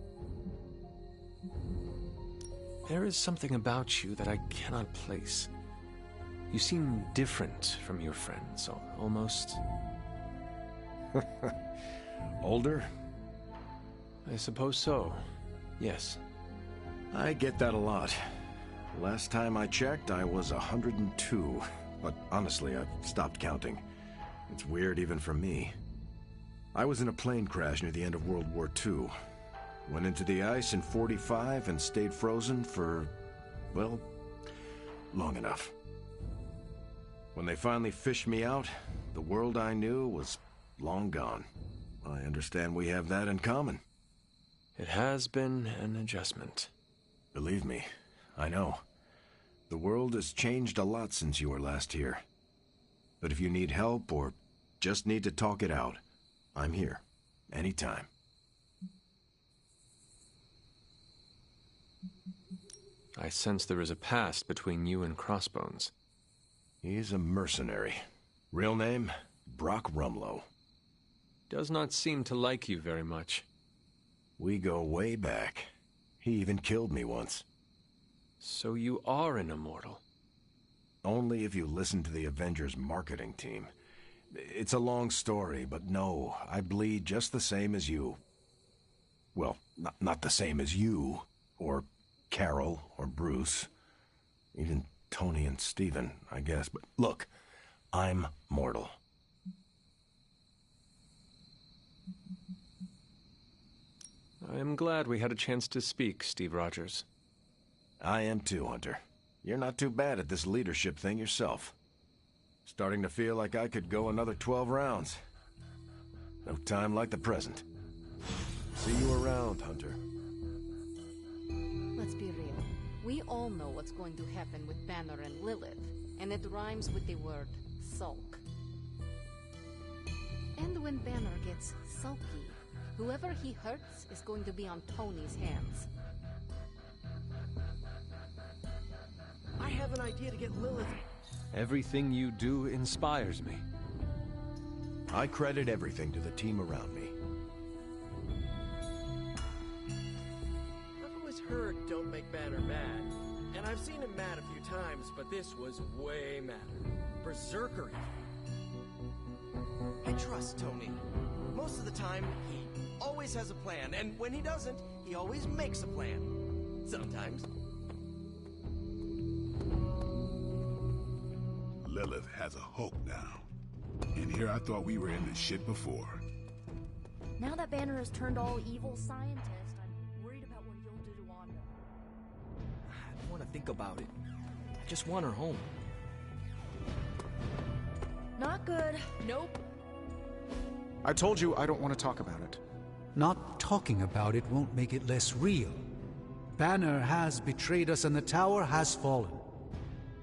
There is something about you that I cannot place. You seem different from your friends, almost... Older? I suppose so, yes. I get that a lot. Last time I checked, I was 102. But honestly, I've stopped counting. It's weird even for me. I was in a plane crash near the end of World War II. Went into the ice in '45 and stayed frozen for, well, long enough. When they finally fished me out, the world I knew was long gone. I understand we have that in common. It has been an adjustment. Believe me, I know. The world has changed a lot since you were last here. But if you need help or just need to talk it out, I'm here, anytime. I sense there is a past between you and Crossbones. He's a mercenary. Real name, Brock Rumlow. does not seem to like you very much. We go way back. He even killed me once. So you are an immortal? Only if you listen to the Avengers marketing team. It's a long story, but no, I bleed just the same as you. Well, not the same as you, or Carol, or Bruce. Even Tony and Steven, I guess. But look, I'm mortal. I am glad we had a chance to speak, Steve Rogers. I am too, Hunter. You're not too bad at this leadership thing yourself. Starting to feel like I could go another 12 rounds. No time like the present. See you around, Hunter. Let's be real. We all know what's going to happen with Banner and Lilith, and it rhymes with the word sulk. And when Banner gets sulky, whoever he hurts is going to be on Tony's hands. I have an idea to get Lilith. Everything you do inspires me. I credit everything to the team around me. I've always heard don't make Banner mad. And I've seen him mad a few times, but this was way madder. Berserker. I trust Tony. Most of the time, he always has a plan, and when he doesn't, he always makes a plan. Sometimes. Lilith has a Hulk now. And here I thought we were in this shit before. Now that Banner has turned all evil scientist, I'm worried about what he'll do to Wanda. I don't want to think about it. I just want her home. Not good. Nope. I told you I don't want to talk about it. Not talking about it won't make it less real. Banner has betrayed us and the tower has fallen.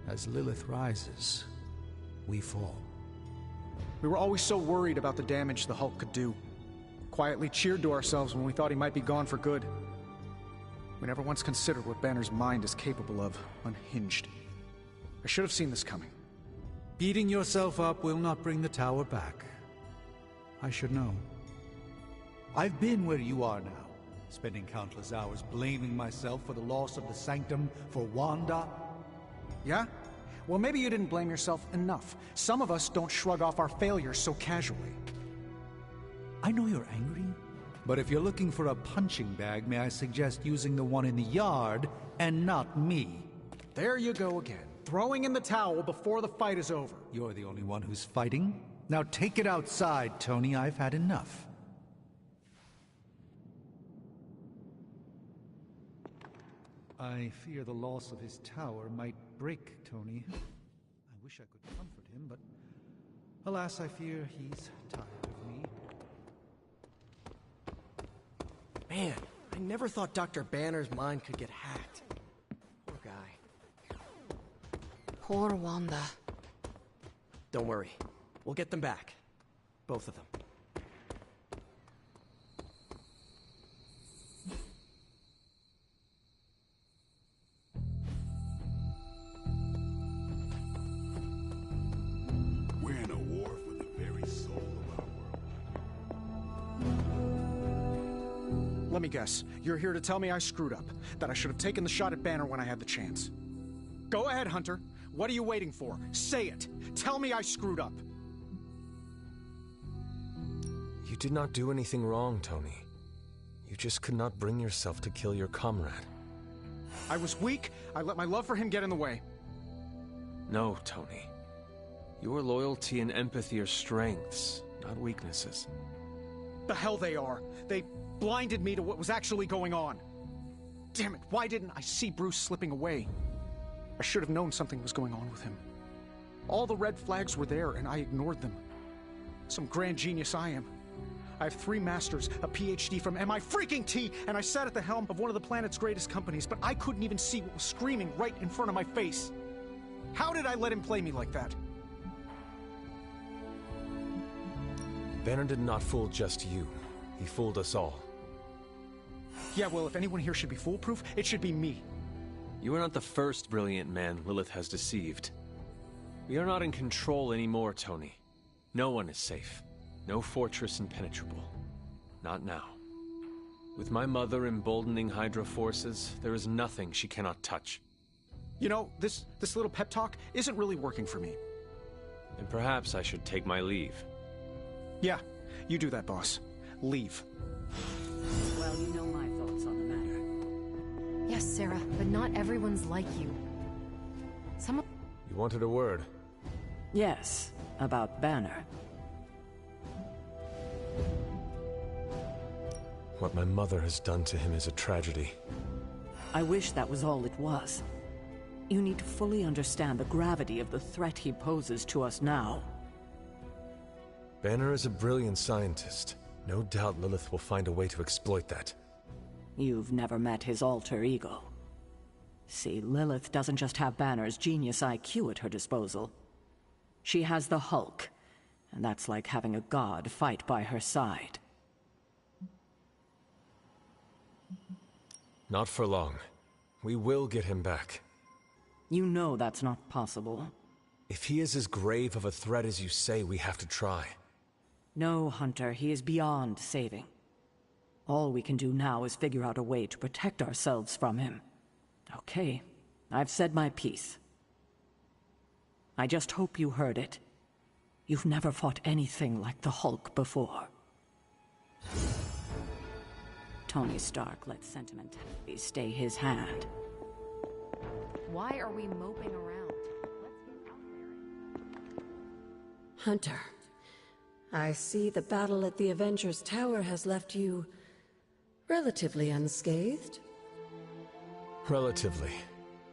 As Lilith rises, we fall. We were always so worried about the damage the Hulk could do. Quietly cheered to ourselves when we thought he might be gone for good. We never once considered what Banner's mind is capable of, unhinged. I should have seen this coming. Beating yourself up will not bring the tower back. I should know. I've been where you are now, spending countless hours blaming myself for the loss of the Sanctum, for Wanda. Yeah? Well, maybe you didn't blame yourself enough. Some of us don't shrug off our failures so casually. I know you're angry, but if you're looking for a punching bag, may I suggest using the one in the yard and not me? There you go again, throwing in the towel before the fight is over. You're the only one who's fighting. Now take it outside, Tony. I've had enough. I fear the loss of his tower might break Tony. I wish I could comfort him, but alas, I fear he's tired of me. Man, I never thought Dr. Banner's mind could get hacked. Poor guy. Poor Wanda. Don't worry. We'll get them back. Both of them. We're in a war for the very soul of our world. Let me guess. You're here to tell me I screwed up. That I should have taken the shot at Banner when I had the chance. Go ahead, Hunter. What are you waiting for? Say it. Tell me I screwed up. You did not do anything wrong, Tony. You just could not bring yourself to kill your comrade. I was weak. I let my love for him get in the way. No, Tony. Your loyalty and empathy are strengths, not weaknesses. The hell they are. They blinded me to what was actually going on. Damn it, why didn't I see Bruce slipping away? I should have known something was going on with him. All the red flags were there, and I ignored them. Some grand genius I am. I have 3 masters, a PhD from MI-freaking-T, and I sat at the helm of one of the planet's greatest companies, but I couldn't even see what was screaming right in front of my face. How did I let him play me like that? Banner did not fool just you. He fooled us all. Yeah, well, if anyone here should be foolproof, it should be me. You are not the first brilliant man Lilith has deceived. We are not in control anymore, Tony. No one is safe. No fortress impenetrable. Not now. With my mother emboldening Hydra forces, there is nothing she cannot touch. You know, this little pep talk isn't really working for me. And perhaps I should take my leave. Yeah, you do that, boss. Leave. Well, you know my thoughts on the matter. Yes, Sarah, but not everyone's like you. Some... You wanted a word? Yes, about Banner. What my mother has done to him is a tragedy. I wish that was all it was. You need to fully understand the gravity of the threat he poses to us now. Banner is a brilliant scientist. No doubt Lilith will find a way to exploit that. You've never met his alter ego. See, Lilith doesn't just have Banner's genius IQ at her disposal. She has the Hulk, and that's like having a god fight by her side. Not for long. We will get him back. You know that's not possible. If he is as grave of a threat as you say, we have to try. No, Hunter, he is beyond saving. All we can do now is figure out a way to protect ourselves from him. Okay, I've said my piece. I just hope you heard it. You've never fought anything like the Hulk before. Tony Stark let sentimentality stay his hand. Why are we moping around? Hunter, I see the battle at the Avengers Tower has left you relatively unscathed. Relatively.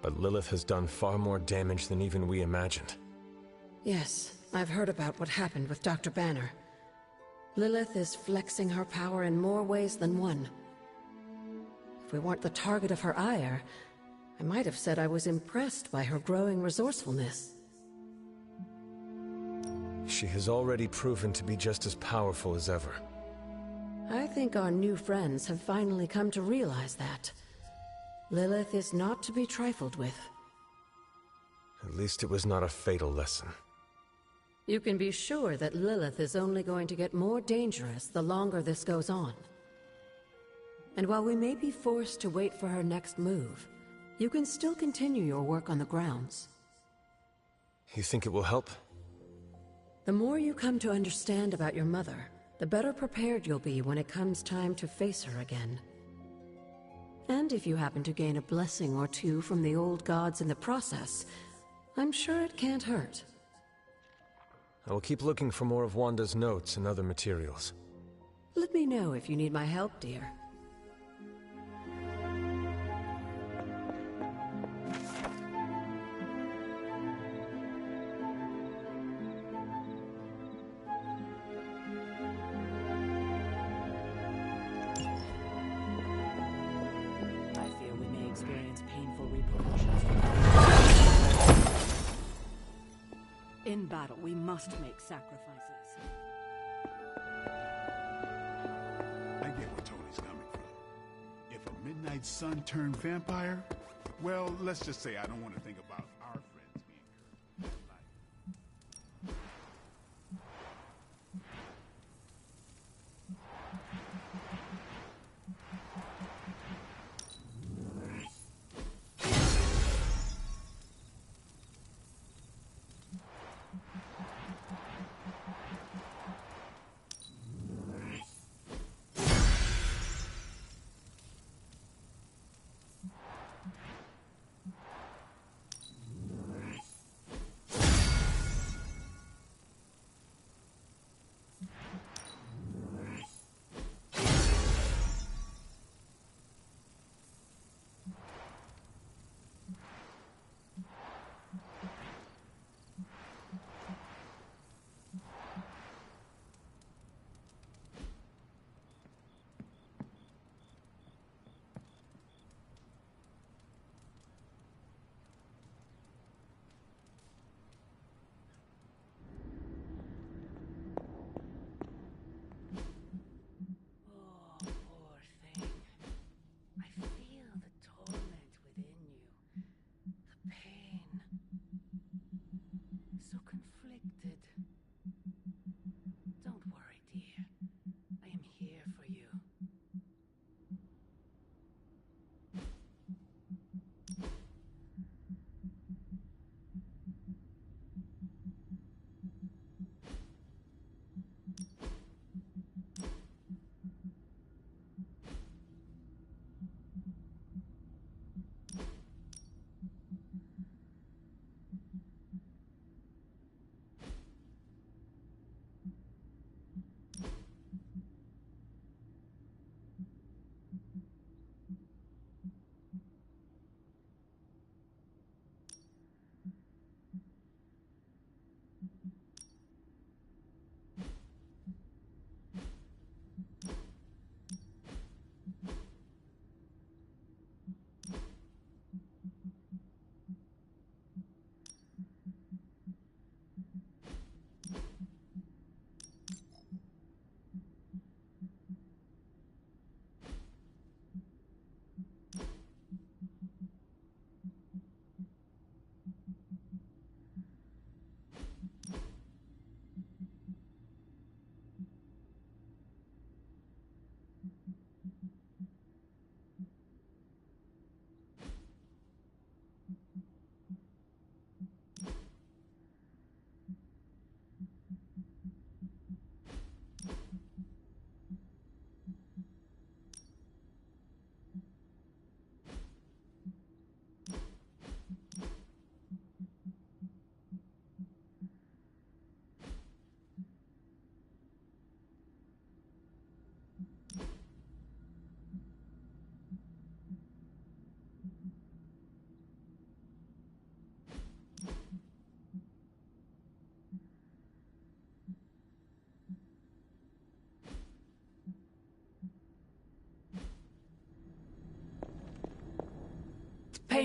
But Lilith has done far more damage than even we imagined. Yes, I've heard about what happened with Dr. Banner. Lilith is flexing her power in more ways than one. If we weren't the target of her ire, I might have said I was impressed by her growing resourcefulness. She has already proven to be just as powerful as ever. I think our new friends have finally come to realize that. Lilith is not to be trifled with. At least it was not a fatal lesson. You can be sure that Lilith is only going to get more dangerous the longer this goes on. And while we may be forced to wait for her next move, you can still continue your work on the grounds. You think it will help? The more you come to understand about your mother, the better prepared you'll be when it comes time to face her again. And if you happen to gain a blessing or two from the old gods in the process, I'm sure it can't hurt. I will keep looking for more of Wanda's notes and other materials. Let me know if you need my help, dear. In battle, we must make sacrifices. I get where Tony's coming from. If a Midnight Sun turned vampire, well, let's just say I don't want to think about our friends being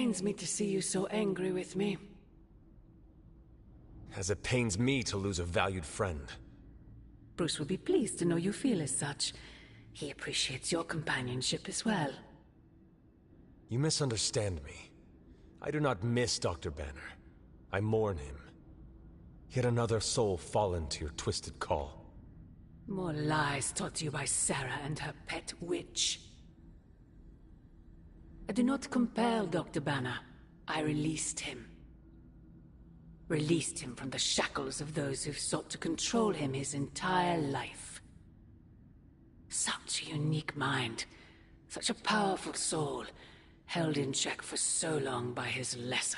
pains me to see you so angry with me. As it pains me to lose a valued friend. Bruce will be pleased to know you feel as such. He appreciates your companionship as well. You misunderstand me. I do not miss Dr. Banner. I mourn him. Yet another soul fallen to your twisted call. More lies taught to you by Sarah and her pet witch. I do not compel Dr. Banner. I released him. Released him from the shackles of those who've sought to control him his entire life. Such a unique mind, such a powerful soul, held in check for so long by his lesser.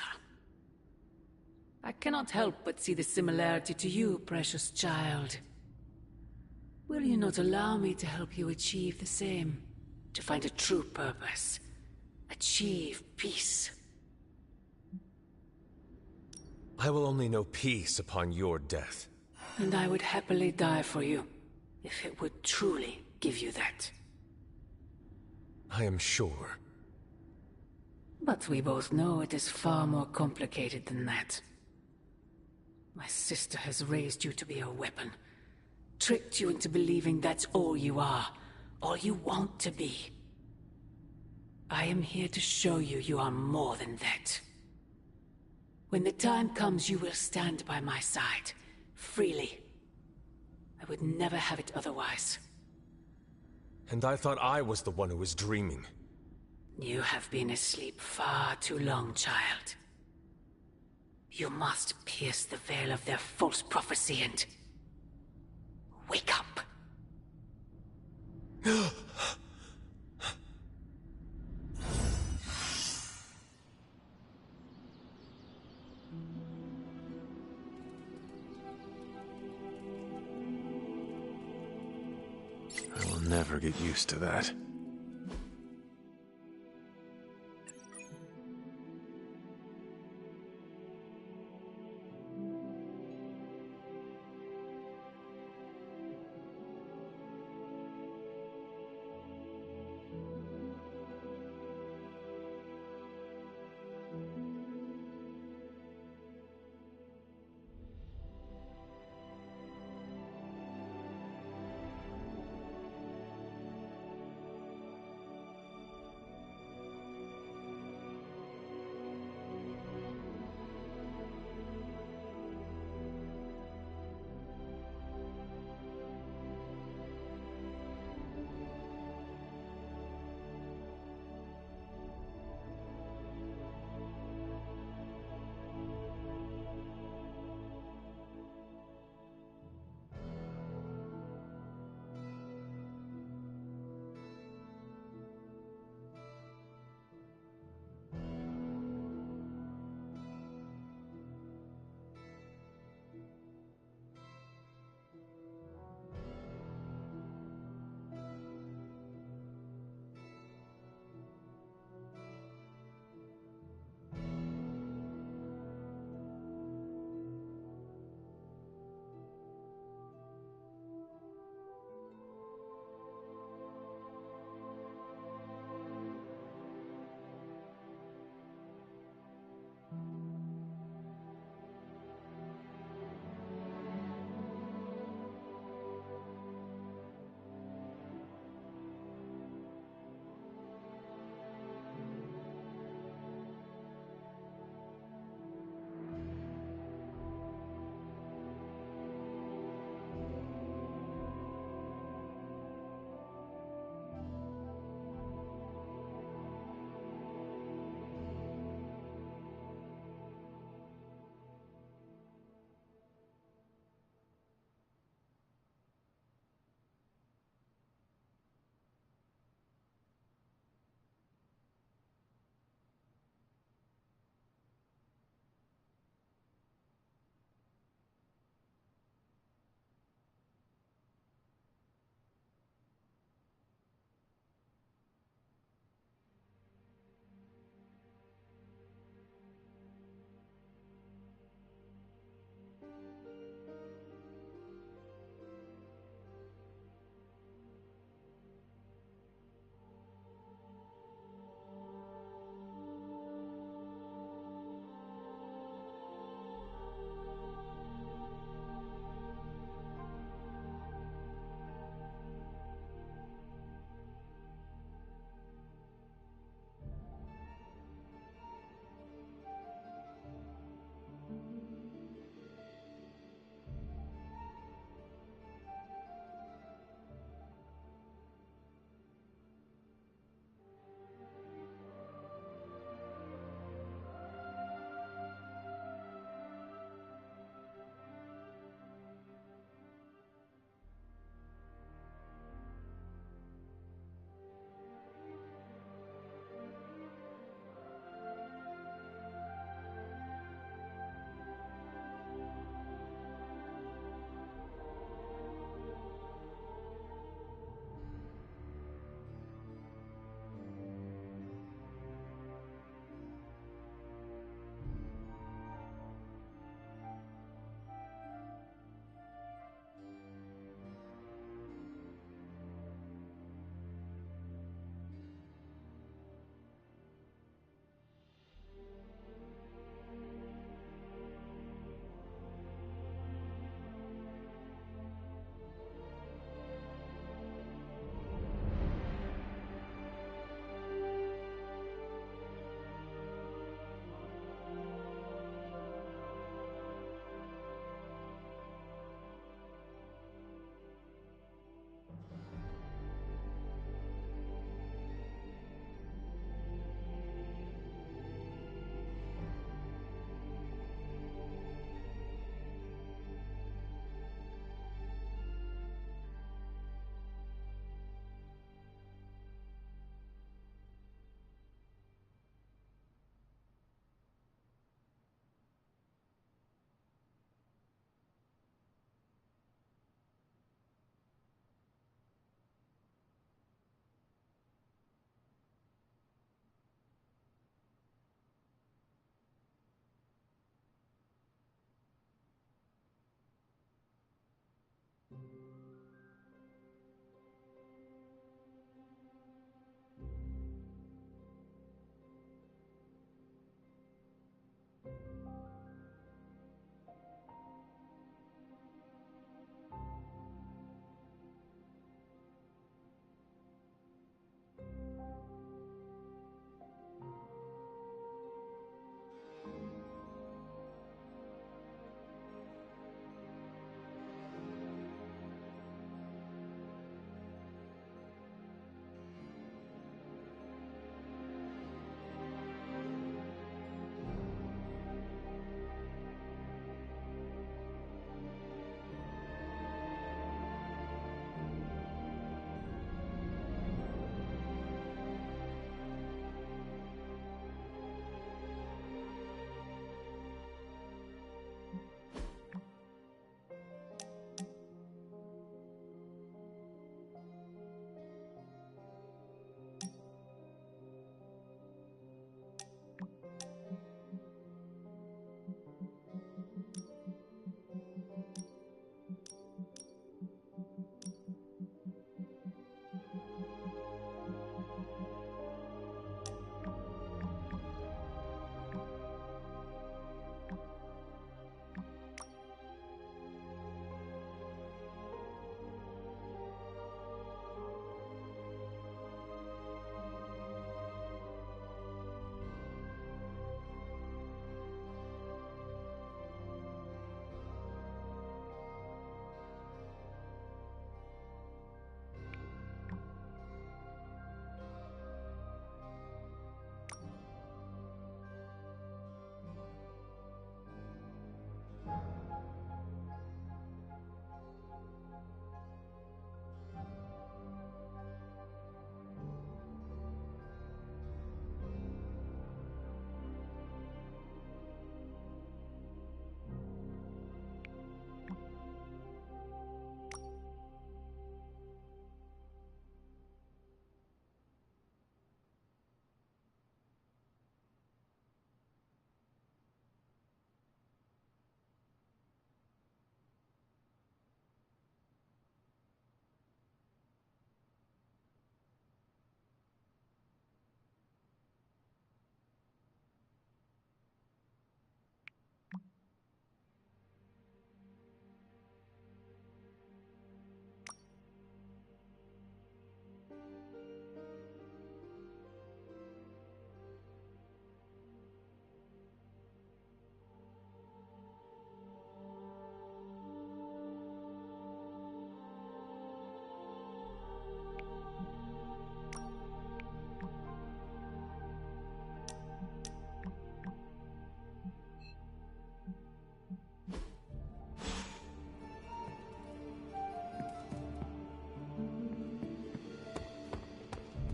I cannot help but see the similarity to you, precious child. Will you not allow me to help you achieve the same? To find a true purpose? Achieve peace? I will only know peace upon your death. And I would happily die for you, if it would truly give you that. I am sure. But we both know it is far more complicated than that. My sister has raised you to be a weapon. Tricked you into believing that's all you are, all you want to be. I am here to show you you are more than that. When the time comes, you will stand by my side, freely. I would never have it otherwise. And I thought I was the one who was dreaming. You have been asleep far too long, child. You must pierce the veil of their false prophecy and... wake up. I will never get used to that.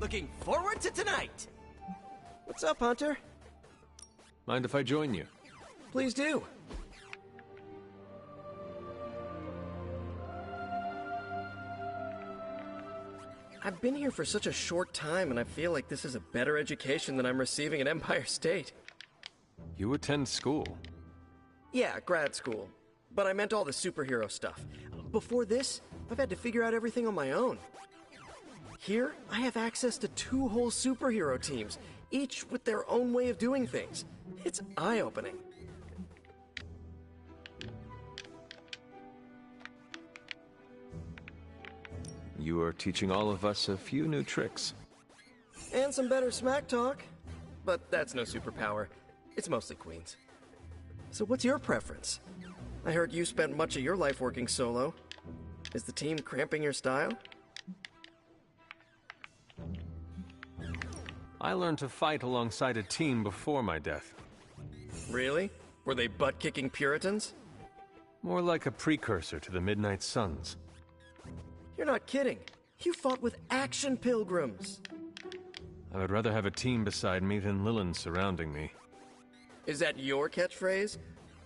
Looking forward to tonight! What's up, Hunter? Mind if I join you? Please do. I've been here for such a short time, and I feel like this is a better education than I'm receiving at Empire State. You attend school? Yeah, grad school. But I meant all the superhero stuff. Before this, I've had to figure out everything on my own. Here, I have access to 2 whole superhero teams, each with their own way of doing things. It's eye-opening. You are teaching all of us a few new tricks. And some better smack talk. But that's no superpower. It's mostly Queens. So what's your preference? I heard you spent much of your life working solo. Is the team cramping your style? I learned to fight alongside a team before my death. Really? Were they butt-kicking Puritans? More like a precursor to the Midnight Suns. You're not kidding. You fought with action pilgrims. I would rather have a team beside me than Lilin surrounding me. Is that your catchphrase?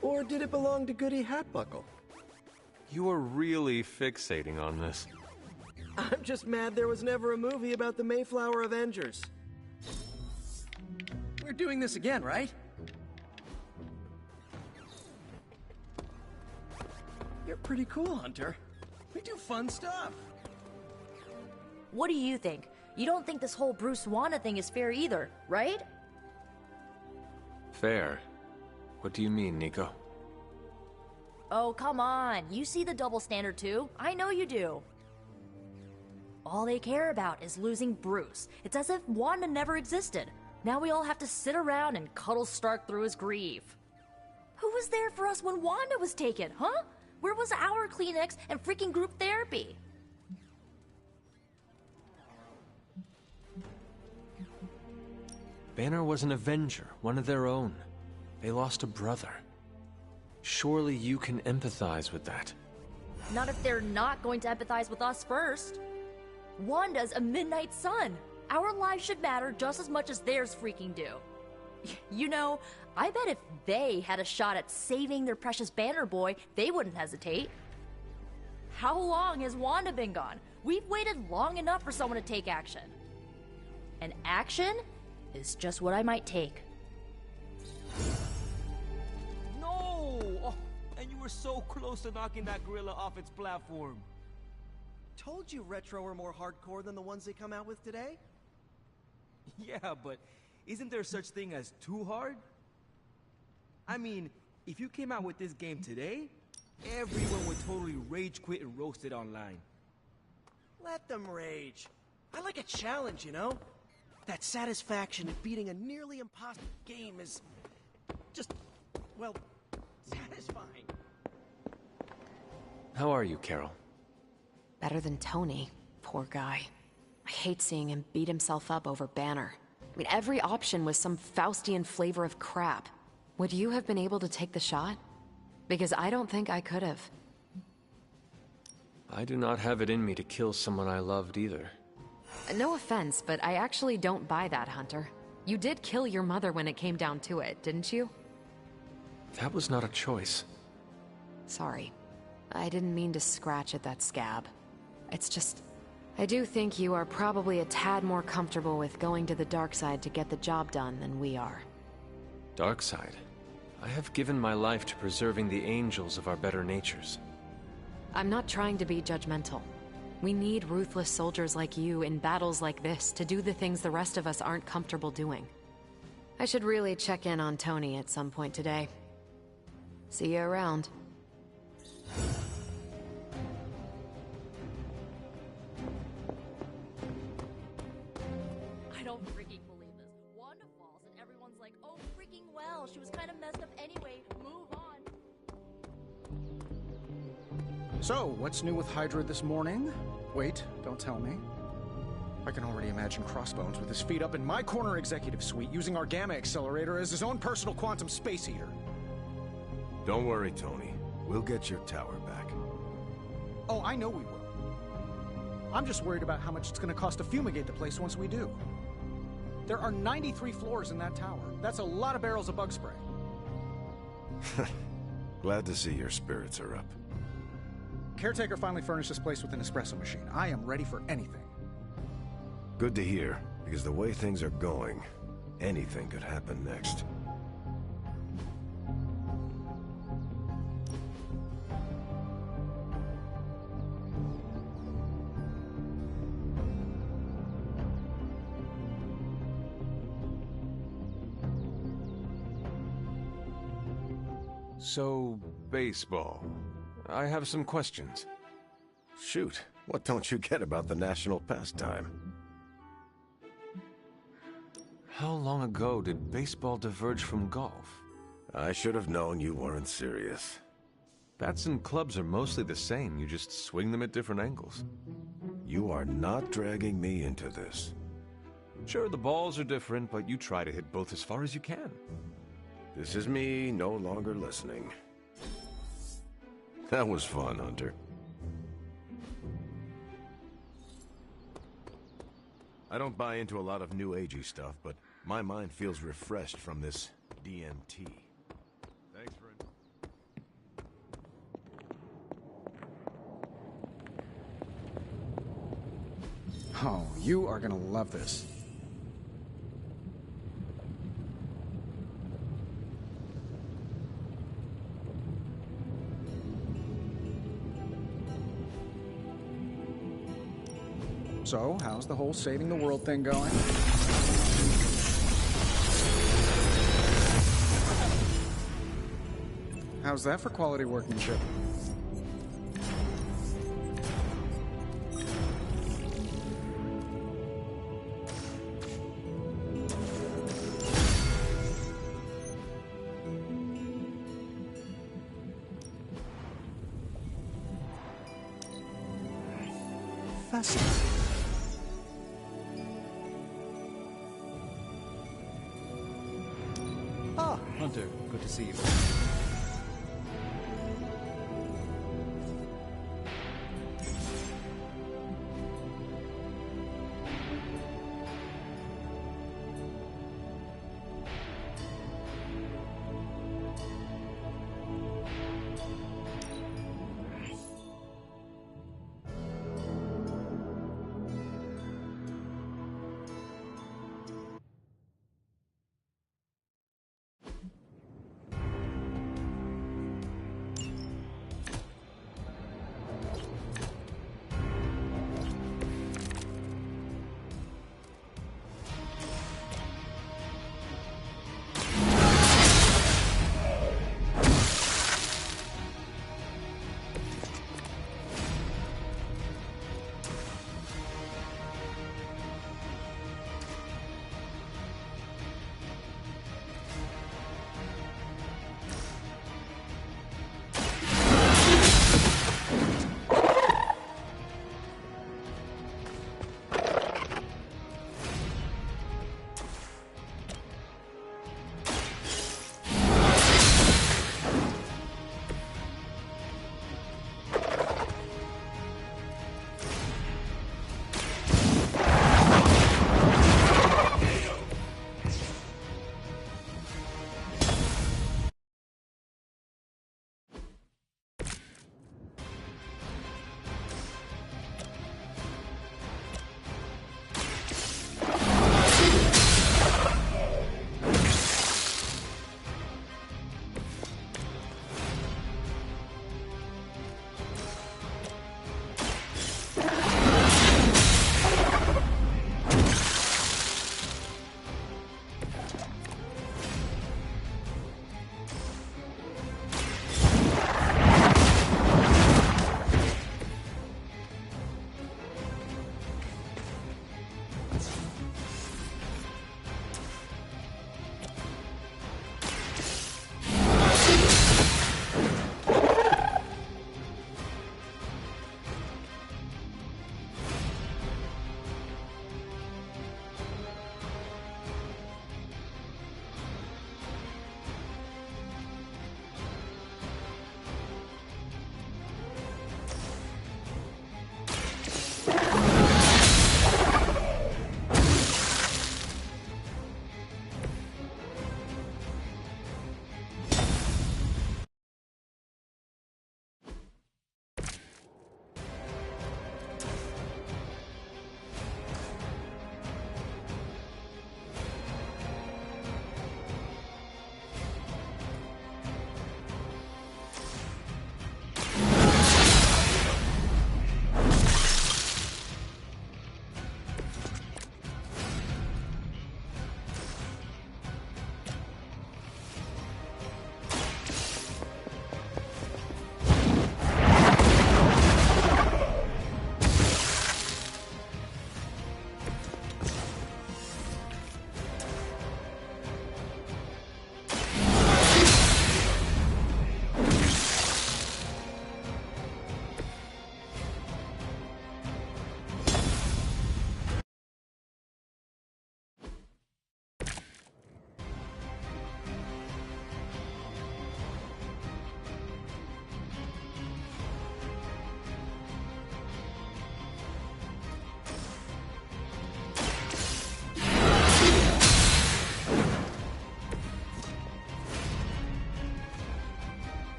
Or did it belong to Goody Hatbuckle? You are really fixating on this. I'm just mad there was never a movie about the Mayflower Avengers. We're doing this again, right? You're pretty cool, Hunter. We do fun stuff. What do you think? You don't think this whole Bruce Wanda thing is fair either, right? Fair? What do you mean, Nico? Oh, come on. You see the double standard too. I know you do. All they care about is losing Bruce. It's as if Wanda never existed. Now we all have to sit around and cuddle Stark through his grief. Who was there for us when Wanda was taken, huh? Where was our Kleenex and freaking group therapy? Banner was an Avenger, one of their own. They lost a brother. Surely you can empathize with that. Not if they're not going to empathize with us first. Wanda's a Midnight Sun. Our lives should matter just as much as theirs freaking do. You know, I bet if they had a shot at saving their precious Banner Boy, they wouldn't hesitate. How long has Wanda been gone? We've waited long enough for someone to take action. And action is just what I might take. No! Oh, and you were so close to knocking that gorilla off its platform. Told you Retro are more hardcore than the ones they come out with today? Yeah, but isn't there such thing as too hard? I mean, if you came out with this game today, everyone would totally rage quit and roast it online. Let them rage. I like a challenge, you know? That satisfaction of beating a nearly impossible game is just, well, satisfying. How are you, Carol? Better than Tony. Poor guy. I hate seeing him beat himself up over Banner. I mean, every option was some Faustian flavor of crap. Would you have been able to take the shot? Because I don't think I could have. I do not have it in me to kill someone I loved either. No offense, but I actually don't buy that, Hunter. You did kill your mother when it came down to it, didn't you? That was not a choice. Sorry. I didn't mean to scratch at that scab. It's just... I do think you are probably a tad more comfortable with going to the dark side to get the job done than we are. Dark side? I have given my life to preserving the angels of our better natures. I'm not trying to be judgmental. We need ruthless soldiers like you in battles like this to do the things the rest of us aren't comfortable doing. I should really check in on Tony at some point today. See you around. I don't freaking believe this. Wanda falls and everyone's like, oh freaking well, she was kind of messed up anyway, move on. So, what's new with Hydra this morning? Wait, don't tell me. I can already imagine Crossbones with his feet up in my corner executive suite using our Gamma Accelerator as his own personal quantum space heater. Don't worry, Tony. We'll get your tower back. Oh, I know we will. I'm just worried about how much it's going to cost to fumigate the place once we do. There are 93 floors in that tower. That's a lot of barrels of bug spray. Glad to see your spirits are up. Caretaker finally furnished this place with an espresso machine. I am ready for anything. Good to hear, because the way things are going, anything could happen next. So, baseball. I have some questions. Shoot, what don't you get about the national pastime? How long ago did baseball diverge from golf? I should have known you weren't serious. Bats and clubs are mostly the same, you just swing them at different angles. You are not dragging me into this. Sure, the balls are different, but you try to hit both as far as you can. This is me no longer listening. That was fun, Hunter. I don't buy into a lot of new agey stuff, but my mind feels refreshed from this DMT. Thanks for it. Oh, you are gonna love this. So, how's the whole saving the world thing going? How's that for quality workmanship? Fascinating. Ah, Hunter, good to see you.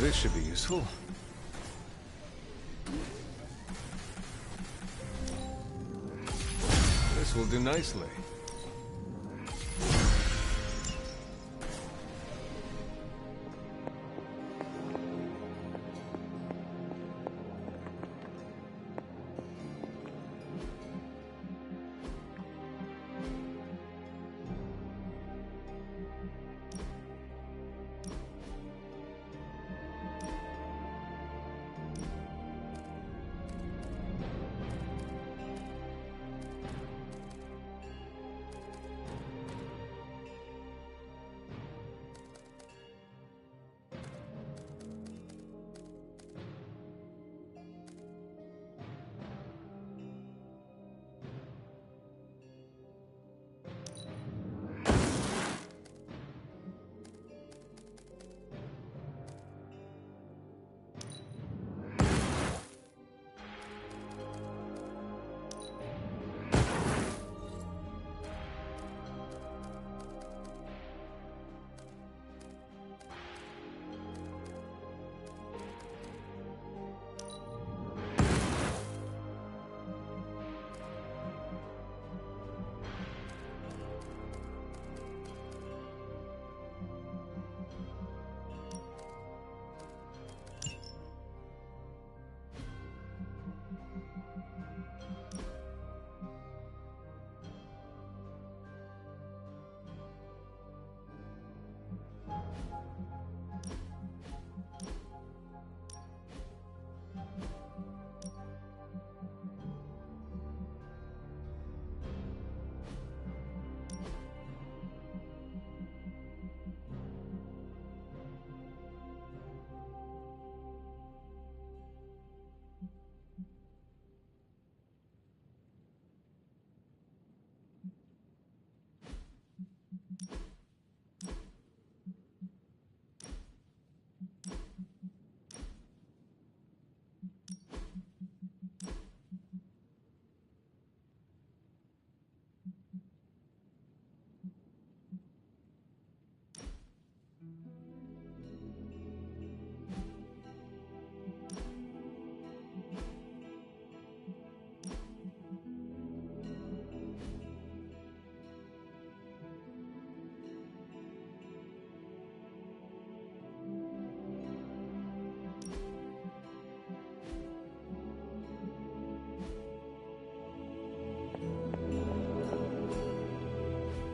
This should be useful. This will do nicely.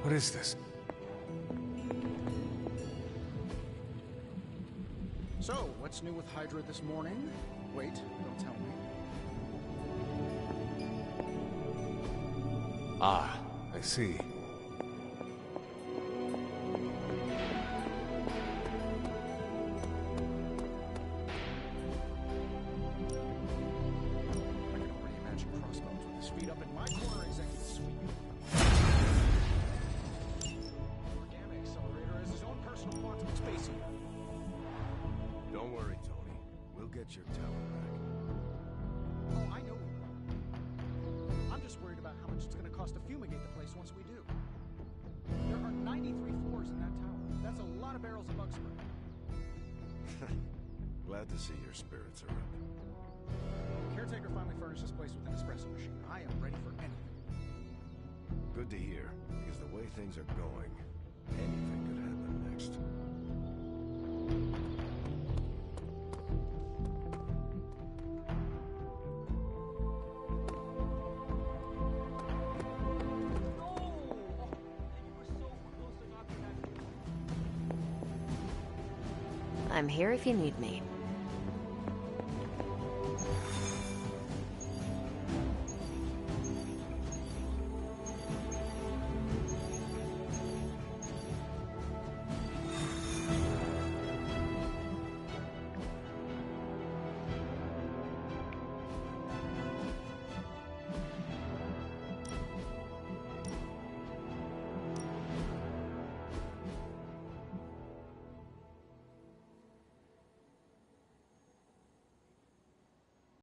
What is this? So, what's new with Hydra this morning? Wait, don't tell me. Ah, I see. Don't worry, Tony. We'll get your tower back. Oh, I know we will. I'm just worried about how much it's going to cost to fumigate the place once we do. There are 93 floors in that tower. That's a lot of barrels of bug spray. Glad to see your spirits are up. Caretaker finally furnished this place with an espresso machine. I am ready for anything. Good to hear, because the way things are going, anything could happen next. I'm here if you need me.